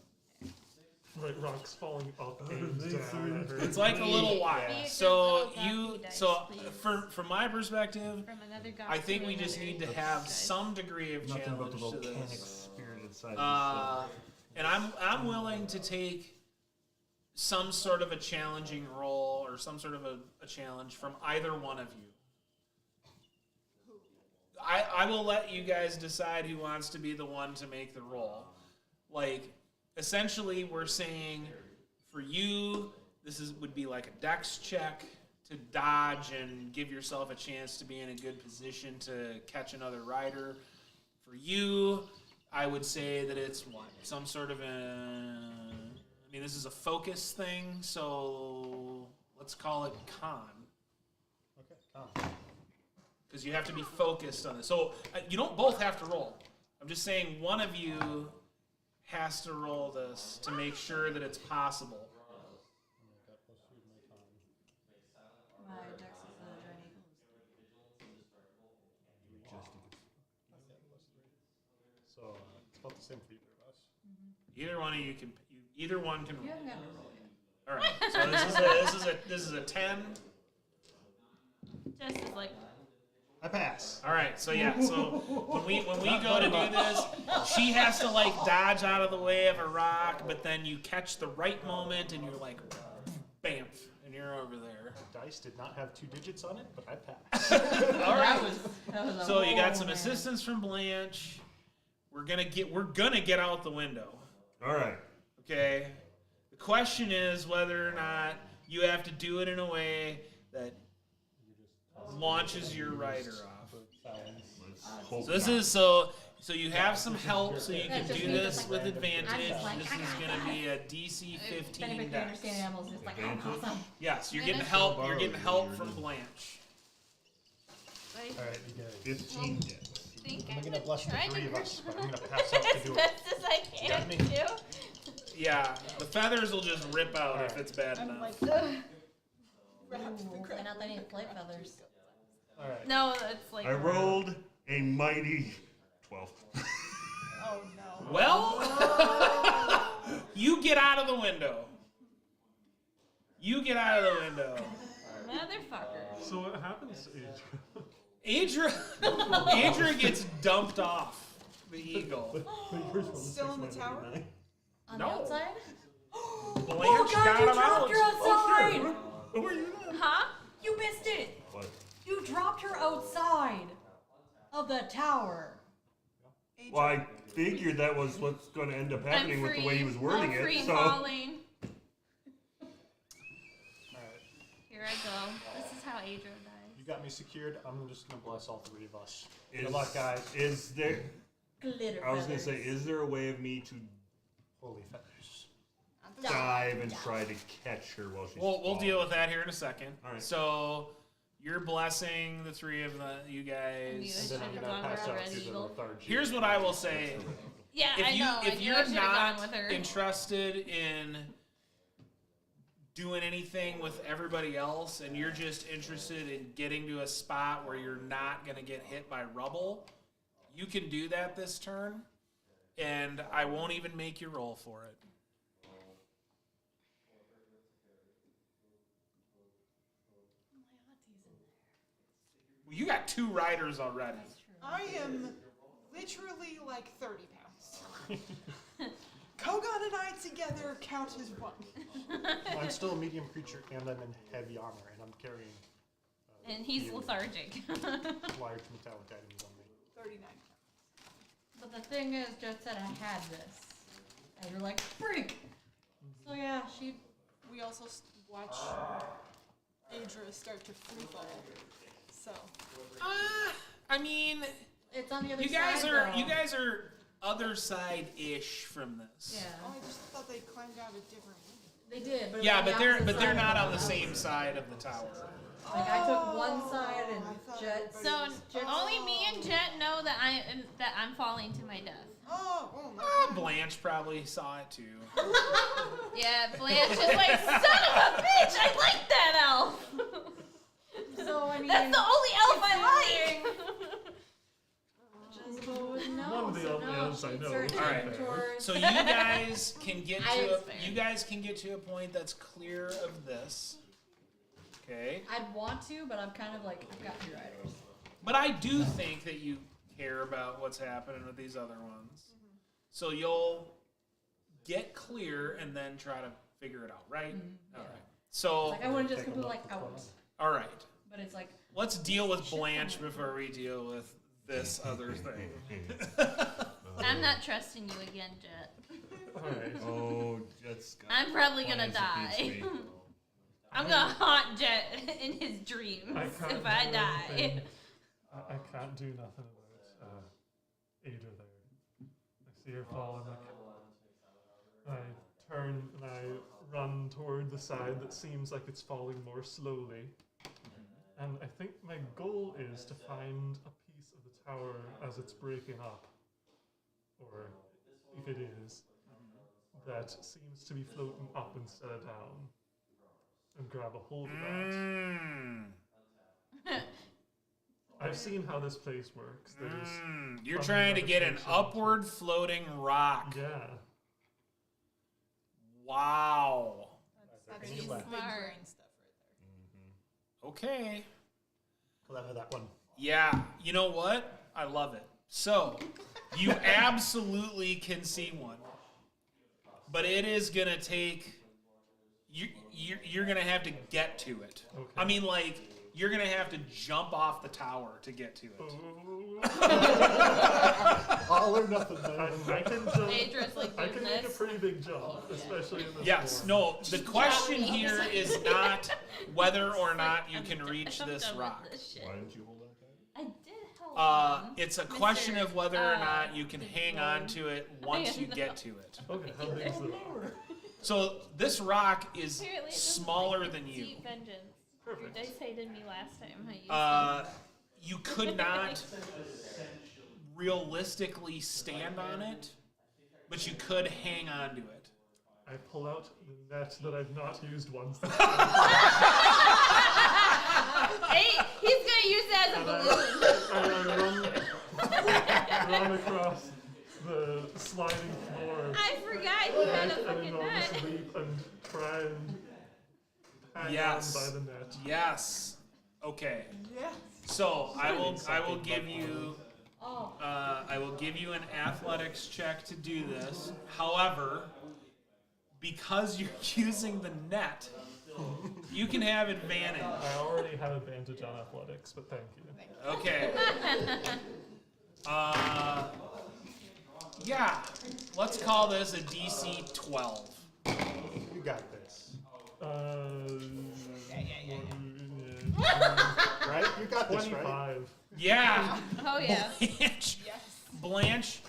Right, rocks falling up and down. at her. It's like a little while. Be a So good you, little dice, so please. from my perspective, From another god I think to we just another need to dice. have some degree of Nothing but the challenge to volcanic this. spirit inside And I'm willing to take some sort of a challenging role or some sort of a challenge from either one of you. I will let you guys decide who wants to be the one to make the roll. Like, essentially, we're saying for you, would be like a dex check to dodge and give yourself a chance to be in a good position to catch another rider. For you, I would say that it's what? Some sort of I mean, this is a focus thing, so let's call it con. Okay, come. Because you have to be focused on this. So you don't both have to roll. I'm just saying one of you has to roll this to make sure that it's possible. My dex is a giant eagle. So it's about the same for either of us. Either one of you can. Either one can You roll. haven't gotten a roll yet. All right. So this is a 10. Just as like I pass. All right. So yeah. So when we go to do this, she has to like dodge out of the way of a rock, but then you catch the right moment and you're like, bam, and you're over there. The dice did not have 2 digits on it, but I passed. All right. That was a So you got whole some man. assistance from Blanche. We're gonna get out the window. All right. Okay. The question is whether or not you have to do it in a way that launches your rider off. Let's hope So this not. is so you have some help so you Yeah, can just do make it this like- with advantage. I'm just like, This I is got gonna this. be a DC If 15 anybody can dex. understand animals, it's like, I'm awesome. Yes, you're And getting it's- help. You're getting help from Blanche. I Alright, you guys. 15 dex. think I'm I gonna would bless the try 3 to of us, but I'm gonna grab pass out to as do it. best as I can got me? do. Yeah, the feathers will just rip out if Alright. it's bad I'm enough. like, wrapped the Ooh, crap. and not that any flight feathers. Alright. No, it's like I rolled a mighty 12. Oh no. Well, you get out of the window. You get out of the window. motherfucker. So what happens to Adria? Adria gets dumped off the eagle. Still in the tower? On No. the outside? Blanche Oh god, got you him dropped out. her outside! Who are you then? Huh? You missed it! What? You dropped her outside of the tower. Well, I figured that was what's going to end up happening with the way he was wording I'm free it. So falling. Alright. Here I go. This is how Adro dies. You got me secured. I'm just gonna bless all three of us. Good Is- luck, guys. is there? Glitter I was going to feathers. say, is there a way of me to Holy feathers. dive and try to catch her while she's We'll deal with that here in a second. All right. So you're blessing the three of you And guys. And then I'm Should've gonna gone pass for out Red to the Eagle. lethargy. Here's what I will say. Yeah, If I you know. if I you're should've not gone with her. interested in doing anything with everybody else and you're just interested in getting to a spot where you're not going to get hit by rubble, you can do that this turn, and I won't even make you roll for it. Well, you got 2 riders already. I am literally like 30 pounds. Kogan and I together count as one. Well, I'm still a medium creature, and I'm in heavy armor, and I'm carrying And he's lethargic. large metallic items on me. 39 pounds. But the thing is, just that I had this. And you're like, freak! So yeah, she... We also watch Adra start to free fall. So I mean, It's on the other you side, guys are other side-ish from this. Yeah. oh, I just thought they climbed out a different window. They did, but it Yeah, was but the they're opposite side not of on the house. same side of the tower. Like, I took one side and I thought Jet... everybody So was- only me and Jet know that I'm falling to my death. Oh, well, no. Blanche probably saw it too. Yeah, Blanche is like, son of a bitch! I like that elf. So, I mean... That's the only elf I like. Just would know. One of the so only no, elves I she'd know. start All right. heading towards- So you guys can get I to expect. a point that's clear of this. Okay. I'd want to, but I'm kind of like, I've got 3 riders. But I do think that you care about what's happening with these other ones. So you'll get clear and then try to figure it out, right? All right. So, Like, I wouldn't just Take a completely look like at the out. all right. But it's like, Let's deal with Blanche before we deal with this other thing. I'm not trusting you again, Jet. Alright. Oh, Jet's got I'm probably gonna plans die. against me. I'm gonna haunt Jet in his dreams I can't if I do die. anything. I can't do nothing about Ada there. I see her fall and I turn and I run toward the side that seems like it's falling more slowly. And I think my goal is to find a piece of the tower as it's breaking up, or if it is, that seems to be floating up instead of down, and grab a hold of that. Mm. I've seen how this place works. There's You're From trying to get an levitation. upward floating rock. yeah. Wow. That's Any big left. brain Smart. stuff right there. Okay. Clever, that one. Yeah, you know what? I love it. So, you absolutely can see one. But it is going to take... You're going to have to get to it. Okay. I mean, like, you're going to have to jump off the tower to get to it. All or nothing, I man. can jump. Adra's like I doing can make a this. pretty big jump, especially in this Yes, form. no, the question here is not whether or not you can reach I'm this done with rock. this shit. Why didn't you hold that guy? I did hold on. It's a question of whether or not you can the hang on to it once you know. get to it. Okay, how big is the rock? So this rock is Apparently it doesn't smaller like than you. Deep vengeance. Perfect. Your dice hated me last time. I used You could not realistically stand on it, but you could hang on to it. I pull out the net that I've not used once. Hey, he's gonna use that as a balloon. And I run across the sliding floor I forgot he had a an fucking enormous net. leap and try and hang Yes. on by the net. Yes. Okay. Yes. So I will give you oh, I will give you an athletics check to do this. However, because you're using the net, You can have advantage. I already have advantage on athletics, but thank you. Okay. Yeah. Let's call this a DC 12. You got this. Right? You got this, right? 25. Yeah. Oh yeah. Blanche.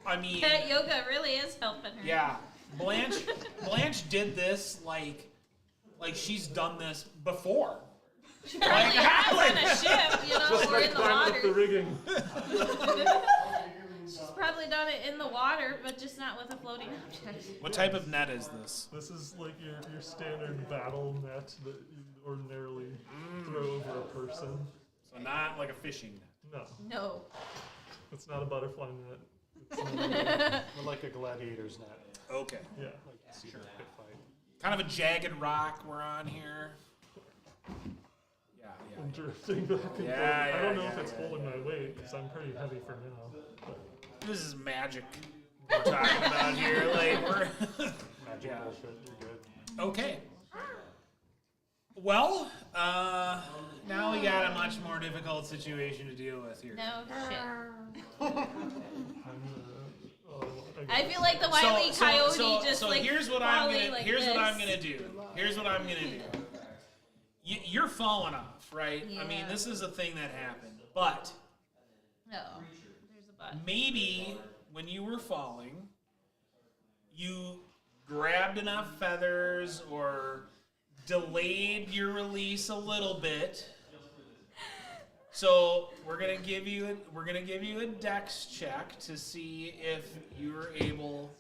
I mean. Cat yoga really is helping her. Yeah. Blanche did this like she's done this before. She probably has on a ship, you know, Just or like in the climb up the water. rigging. She's probably done it in the water, but just not with a floating object. What type of net is this? This is like your standard battle net that you ordinarily throw over a person. So not like a fishing net. No, No. it's not a butterfly net. It's More like a gladiator's net. Okay. yeah. Like you see in a pit fight. Kind of a jagged rock we're on here. Yeah. I'm drifting back and forth. Yeah, I don't know yeah, if it's yeah, holding my weight because I'm pretty heavy for now. But This is magic we're talking about here. Like we're Magic bullshit. You're good. okay. Well, now we got a much more difficult situation to deal with here. No shit. I'm I feel like the Wile E. Coyote just so like here's what falling like here's this. what I'm gonna do. Here's what I'm gonna do. You're falling off, right? I mean, Yeah. this is a thing that happened, but No, there's a but. maybe when you were falling, you grabbed enough feathers or delayed your release a little bit. So we're gonna give you a dex check to see if you're able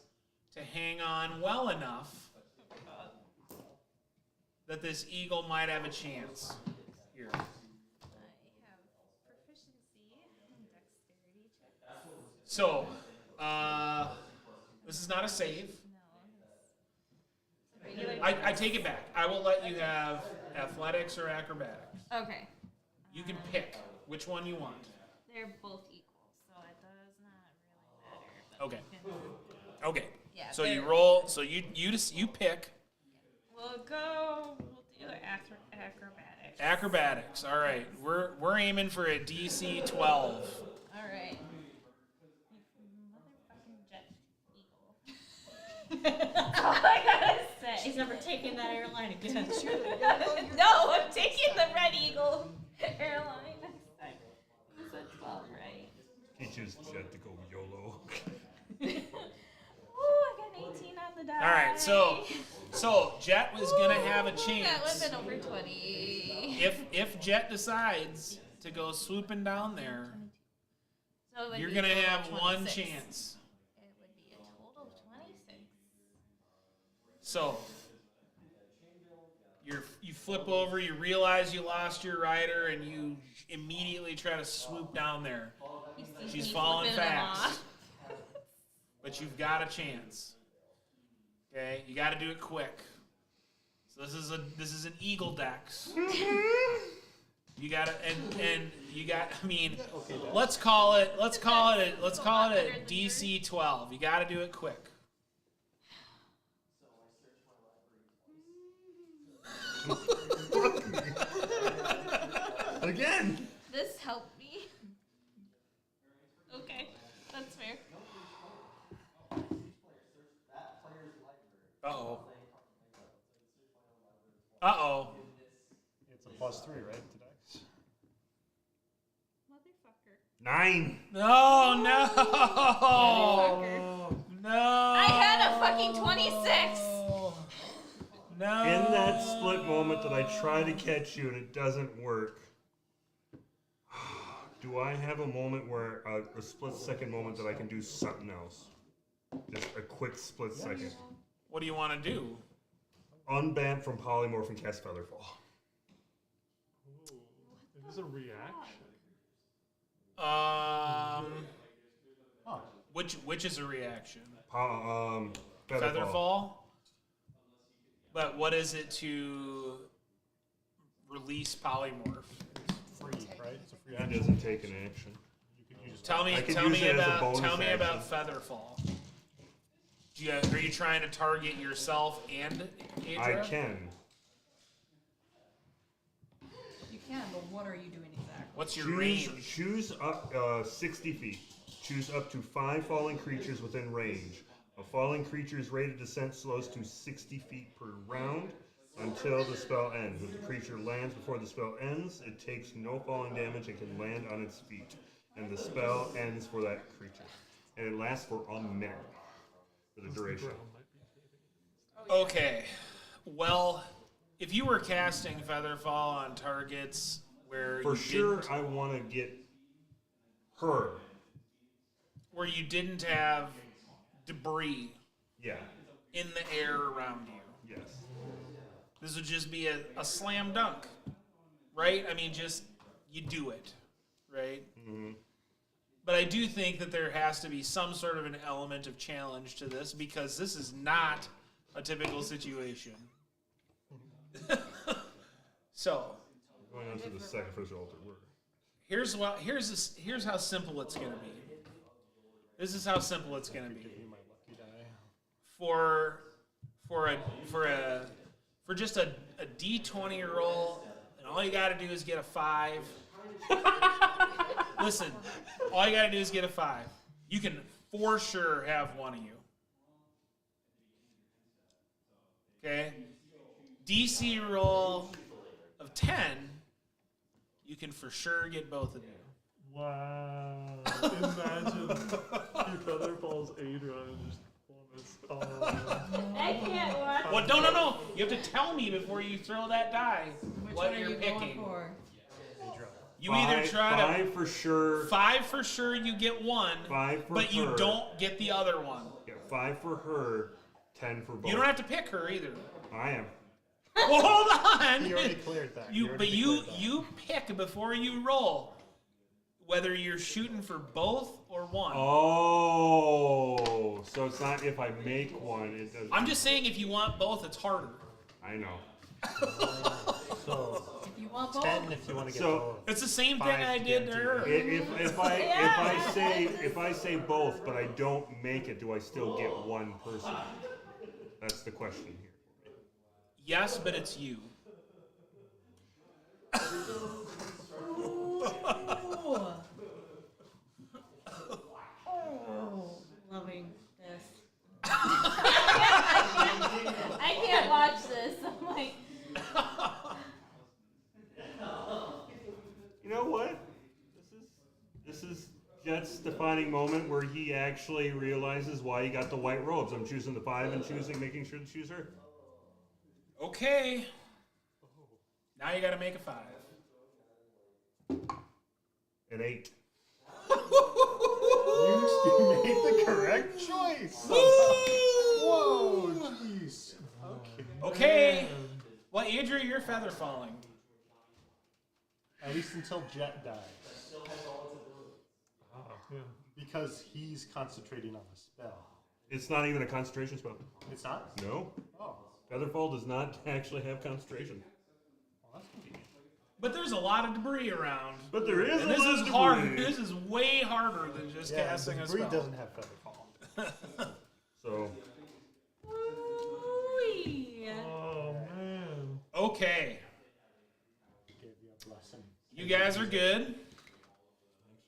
to hang on well enough that this eagle might have a chance. Here. I have proficiency in dexterity checks. So, this is not a save. No. It's regular. I take it back. I will let you have athletics or acrobatics. Okay. You can pick which one you want. They're both equal, so it does not really matter. But Okay. we can- Okay. Yeah, So you they're- roll. So you pick We'll do acrobatics. acrobatics. All right. We're aiming for a DC 12. All right. Motherfucking jet eagle. That's all I gotta say. She's never taken that airline again. No, I'm taking the Red Eagle airline next time. You said 12, right? Teaches Jet to go YOLO. Ooh, I got an 18 on the die. All right. So Jet was gonna have a That would have chance. been over 20. If Jet decides to go swooping down there, So it would you're be gonna a total have of one 26. chance. It would be a total of 26. So you flip over, you realize you lost your rider, and you immediately try to swoop down there. He sees She's me falling flipping them fast, off. but you've got a chance. Okay, you got to do it quick. So this is an eagle dex. You got to and you got. I mean, let's call it a DC 12. You got to do it quick. Again. This helped me. Okay, that's fair. Uh-oh. Uh-oh. It's a +3, right? To dex? Motherfucker. 9. No, no. Motherfucker. No. I had a fucking 26. No. In that split moment that I try to catch you and it doesn't work, do I have a moment where a split second moment that I can do something else? Just a quick split second. What do you want to do? Unban from polymorph and cast Featherfall. Ooh, it is a reaction. Which is a reaction? Featherfall. Featherfall. But what is it to release polymorph? Free, right? It's a free It action. doesn't take an action. You can use Tell me I could tell use me it as a about bonus tell me about action. Featherfall. Are you trying to target yourself and Adra? I can. what are you doing exactly? What's your range? Choose up 60 feet. Choose up to 5 falling creatures within range. A falling creature's rate of descent slows to 60 feet per round until the spell ends. If the creature lands before the spell ends, it takes no falling damage and can land on its feet. And the spell ends for that creature. And it lasts for a minute for the duration. Okay. Well, if you were casting Featherfall on targets where For you sure, didn't, I want to get her. where you didn't have debris Yeah. in the air around you, Yes. this would just be a slam dunk, right? I mean, just you do it, right? Mm-hmm. But I do think that there has to be some sort of an element of challenge to this because this is not a typical situation. So Going on to the sacrificial altar. here's how simple it's gonna be. This is how simple it's gonna be. My lucky die. For just a D20 roll, and all you gotta do is get a 5. Listen, all you gotta do is get a 5. You can for sure have one of you. Okay? DC roll of 10, you can for sure get both of you. Wow. Imagine your feather falls Adra and just plummets all around. I can't watch. Well, no. You have to tell me before you throw that die Which what one are you're you going picking. for? You either try to 5 for sure. 5 for sure you get one, 5 for but you her. don't get the other one. Yeah, 5 for her, 10 for both. You don't have to pick her either. I am. Well, hold on. You already cleared that. You already but declared that. you pick before you roll whether you're shooting for both or one. Oh, so it's not if I make one. It does. I'm just saying if you want both, it's harder. I know. So If you want both. 10 if you want to get So- both. It's the same thing 5 I did to her. If I say both, but I don't make it, do I still get one person? That's the question here. Yes, but it's you. Ooh. Oh, loving this. I can't watch this. I'm like, You know what? This is Jet's defining moment where he actually realizes why he got the white robes. I'm choosing the 5 and making sure to choose her. Okay. Now you got to make a 5. An 8. You made the correct choice. Whoa, jeez. Okay. Well, Adria, you're feather falling. At least until Jet dies. Yeah. Because he's concentrating on the spell. It's not even a concentration spell. It's not? No. Oh. Featherfall does not actually have concentration. Well, that's convenient. But there's a lot of debris around. But there is And a this lot is of hard. debris. This is way harder than just casting a debris spell. doesn't have featherfall. So, Ooh-wee. Oh man. Okay. Gave you a blessing. You guys are good.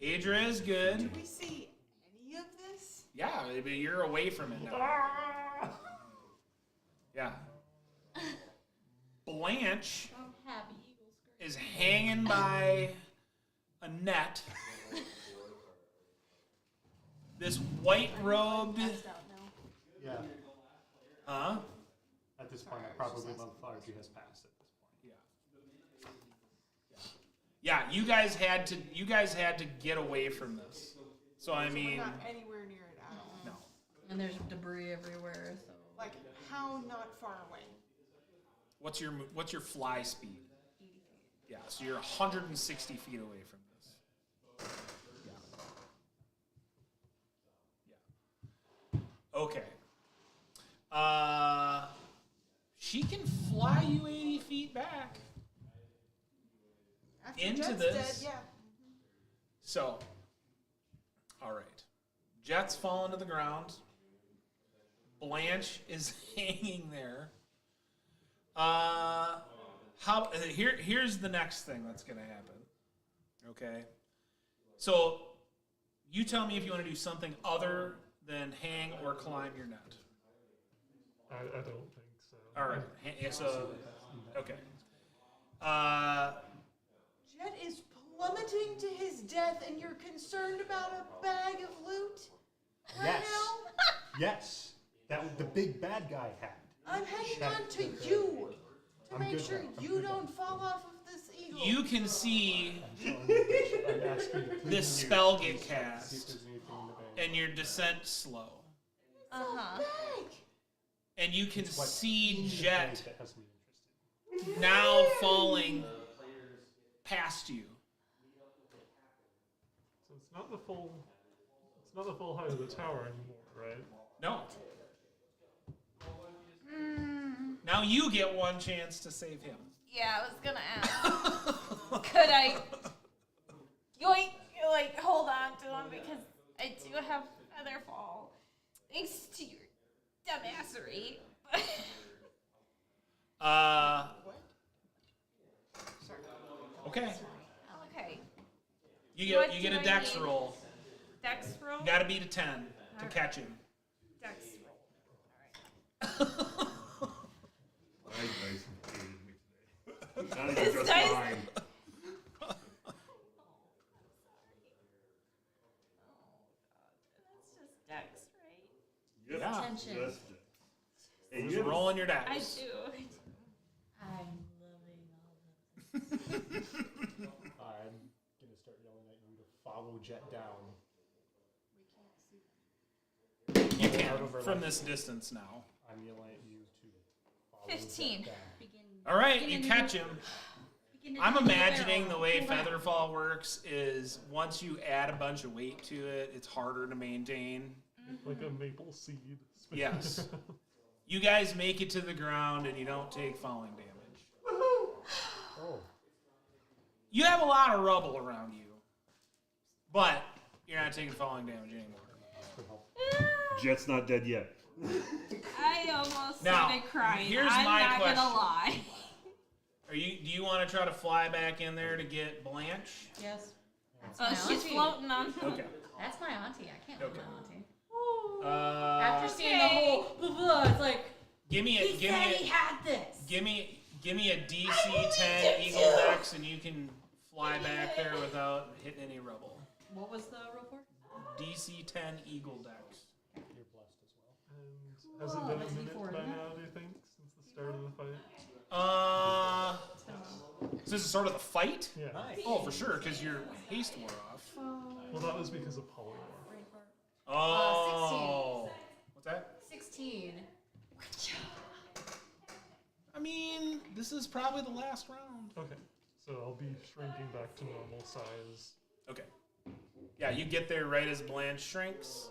Adria is good. Do we see any of this? Yeah, but you're away from it now. Yeah. Blanche I'm happy eagle skirt. is hanging by a net. This white-robed, Passed out now. Yeah. huh? At this point, probably lethargy has passed at this point. Yeah, you guys had to get away from this. So I We're mean, not anywhere near it at all. no. And there's debris everywhere, so. Like, how not far away? What's your fly speed? 80 feet. Yeah, so you're 160 feet away from this. Yeah. Okay. She can fly you 80 feet back. After Into Jet's this. dead, yeah. So, all right. Jet's fallen to the ground. Blanche is hanging there. Here's the next thing that's going to happen. Okay? So, you tell me if you want to do something other than hang or climb your net. I don't think so. All right. So, okay. Jet is plummeting to his death, and you're concerned about a bag of loot right Yes. now? Yes. That the big bad guy had. I'm hanging Shut on to it. you to I'm make good sure now. I'm you good don't fall off of this eagle. You can see I'm asking you to clean this the spell ears. get See if cast, there's anything in the bag. and your descent slow. Uh-huh. Bag. And you can It's what see in the Jet bag that has me interested. now falling past you. So it's not the full. It's not the full height of the tower anymore, right? No. Now you get one chance to save him. Yeah, I was gonna ask. Could I yoink, like hold on to him because I do have Featherfall, thanks to your dumbassery. Okay. Okay, You What get do a I dex need? roll. Dex roll. You gotta beat a 10 to Alright. catch him. Dex roll. My dice hated me today. Not This even just dice- mine. That's just Dex, right? Yep, Yeah. Attention. just Dex. Hey, Just you rolling your I dice. do. I'm loving all of this. I'm gonna start yelling at you to follow Jet down. You Out can over from like- this distance now. I'm yelling at you to follow 15. Jet down. All right, you catch him. I'm imagining the way Feather. Featherfall works is once you add a bunch of weight to it, it's harder to maintain. Like a maple seed. Yes. You guys make it to the ground and you don't take falling damage. Oh. You have a lot of rubble around you, but you're not taking falling damage anymore. Jet's not dead yet. I almost Now, started crying. here's I'm my not question. gonna lie. Do you want to try to fly back in there to get Blanche? Yes. That's Oh, my she's auntie. floating on. Okay. That's my auntie. I can't love Okay. my auntie. Uh, After seeing the whole blah, blah, it's like, give me he said he had this. give me a DC believed 10 him Eagle too. Dex, and you can fly back there without hitting any rubble. What was the roll for? DC 10 Eagle Dex. You're blessed as well. And has it Whoa, been a that's minute D4, by isn't it? now, do you think, since the start of the fight? So this is sort of the fight? Yeah. Nice. Oh, for sure, because your haste wore off. Well, that was because of polymorph. Oh. What's that? 16. I mean, this is probably the last round. Okay, so I'll be shrinking back to normal size. Okay. Yeah, you get there right as Blanche shrinks.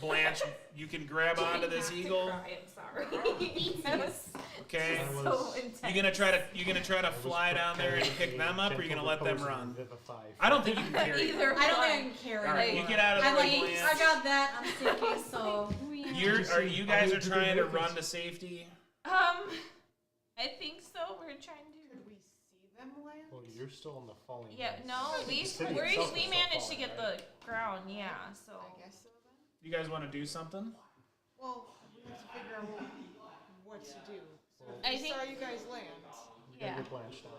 Blanche, you can grab onto this eagle. I'm sorry. That was Okay. I so was- intense. You gonna try to fly down there and pick them up, or you gonna let them run? I don't think you can carry. Either I don't one. think I can carry All right, it. you get out of the I'm way, like, Blanche. I got that. I'm sinking, so. You guys are trying to run to safety. I think so. We're trying Could to. we see them land? Well, you're still on the falling. Yeah, ones. no, we city we itself is we still managed to falling, get right? the ground. Yeah, so. I guess so then. You guys want to do something? Well, we have to figure out what to do. So I we think- saw you guys land. You gotta Yeah. get Blanche down.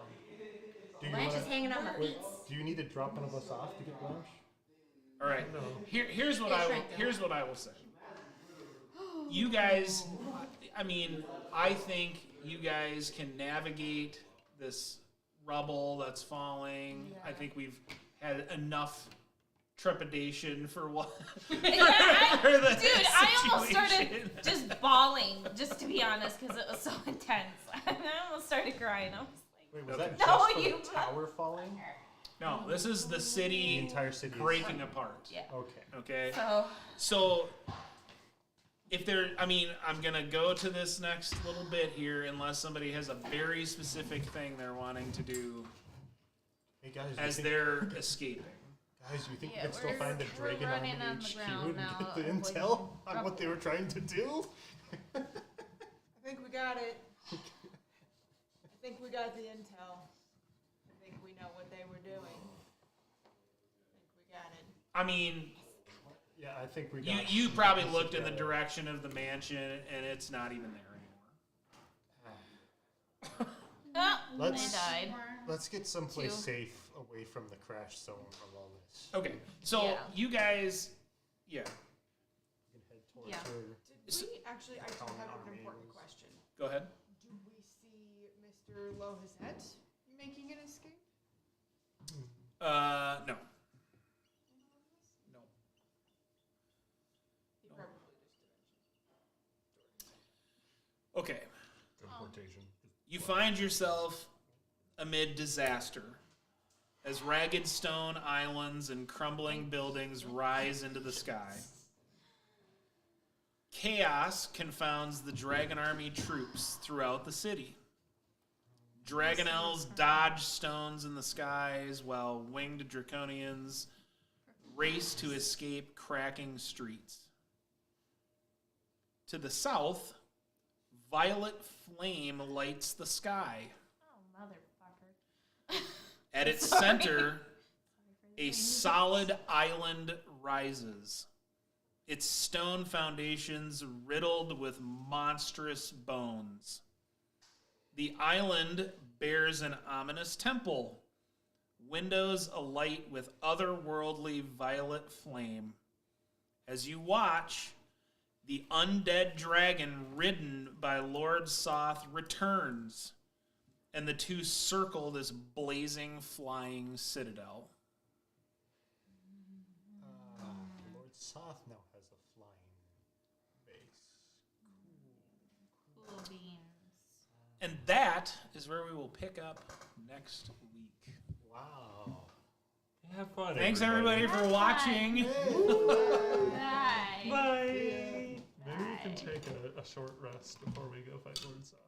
Do you Blanche wanna- is hanging on my Wait, feet. do you need to drop one of us off to get Blanche? All right. No. Here's what Yeah, I will, shrink them. here's what I will say. You guys, I mean, I think you guys can navigate this rubble that's falling. I think we've had enough trepidation for what. Yeah, for the Dude, I almost situation. started just bawling, just to be honest, because it was so intense. I almost started crying. I was like, Wait, was Okay. that No, just for you- the tower falling? No, this is the The city entire city is- breaking apart. yeah. Okay. Okay. So, So, if there, I mean, I'm gonna go to this next little bit here, unless somebody has a very specific thing they're wanting to do Hey guys, as you think, they're escaping. guys, you think Yeah, we can still we're- find the we're Dragon running Army on the HQ ground and now, get the avoiding intel on trouble. what they were trying to do? I think we got it. I think we got the intel. what they were doing. I think we got it. I mean, Yeah, I think we got. you probably looked in the direction of the mansion, and it's not even there anymore. Oh, Let's- they died. Let's get someplace Two. safe away from the crash zone of all this. Okay, so Yeah. you guys, yeah, We can head towards Yeah. her. Did we actually? I do Calling have our an important neighbors. question. go ahead. Do we see Mr. Lohazet making an escape? No. No. He probably just Okay. Teleportation. You find yourself amid disaster as ragged stone islands and crumbling buildings rise into the sky. Chaos confounds the Dragon Army troops throughout the city. Dragonels dodge stones in the skies while winged Draconians race to escape cracking streets. To the south, violet flame lights the sky. Oh, motherfucker. At its Sorry. center, a solid island rises, its stone foundations riddled with monstrous bones. The island bears an ominous temple, windows alight with otherworldly violet flame. As you watch, the undead dragon ridden by Lord Soth returns, and the two circle this blazing, flying citadel. Lord Soth now has a flying base. Cool beans. And that is where we will pick up next week. Wow. Have fun. Thanks, everybody, for Have watching. Bye. Maybe we can take a short rest before we go fight Lord Soth.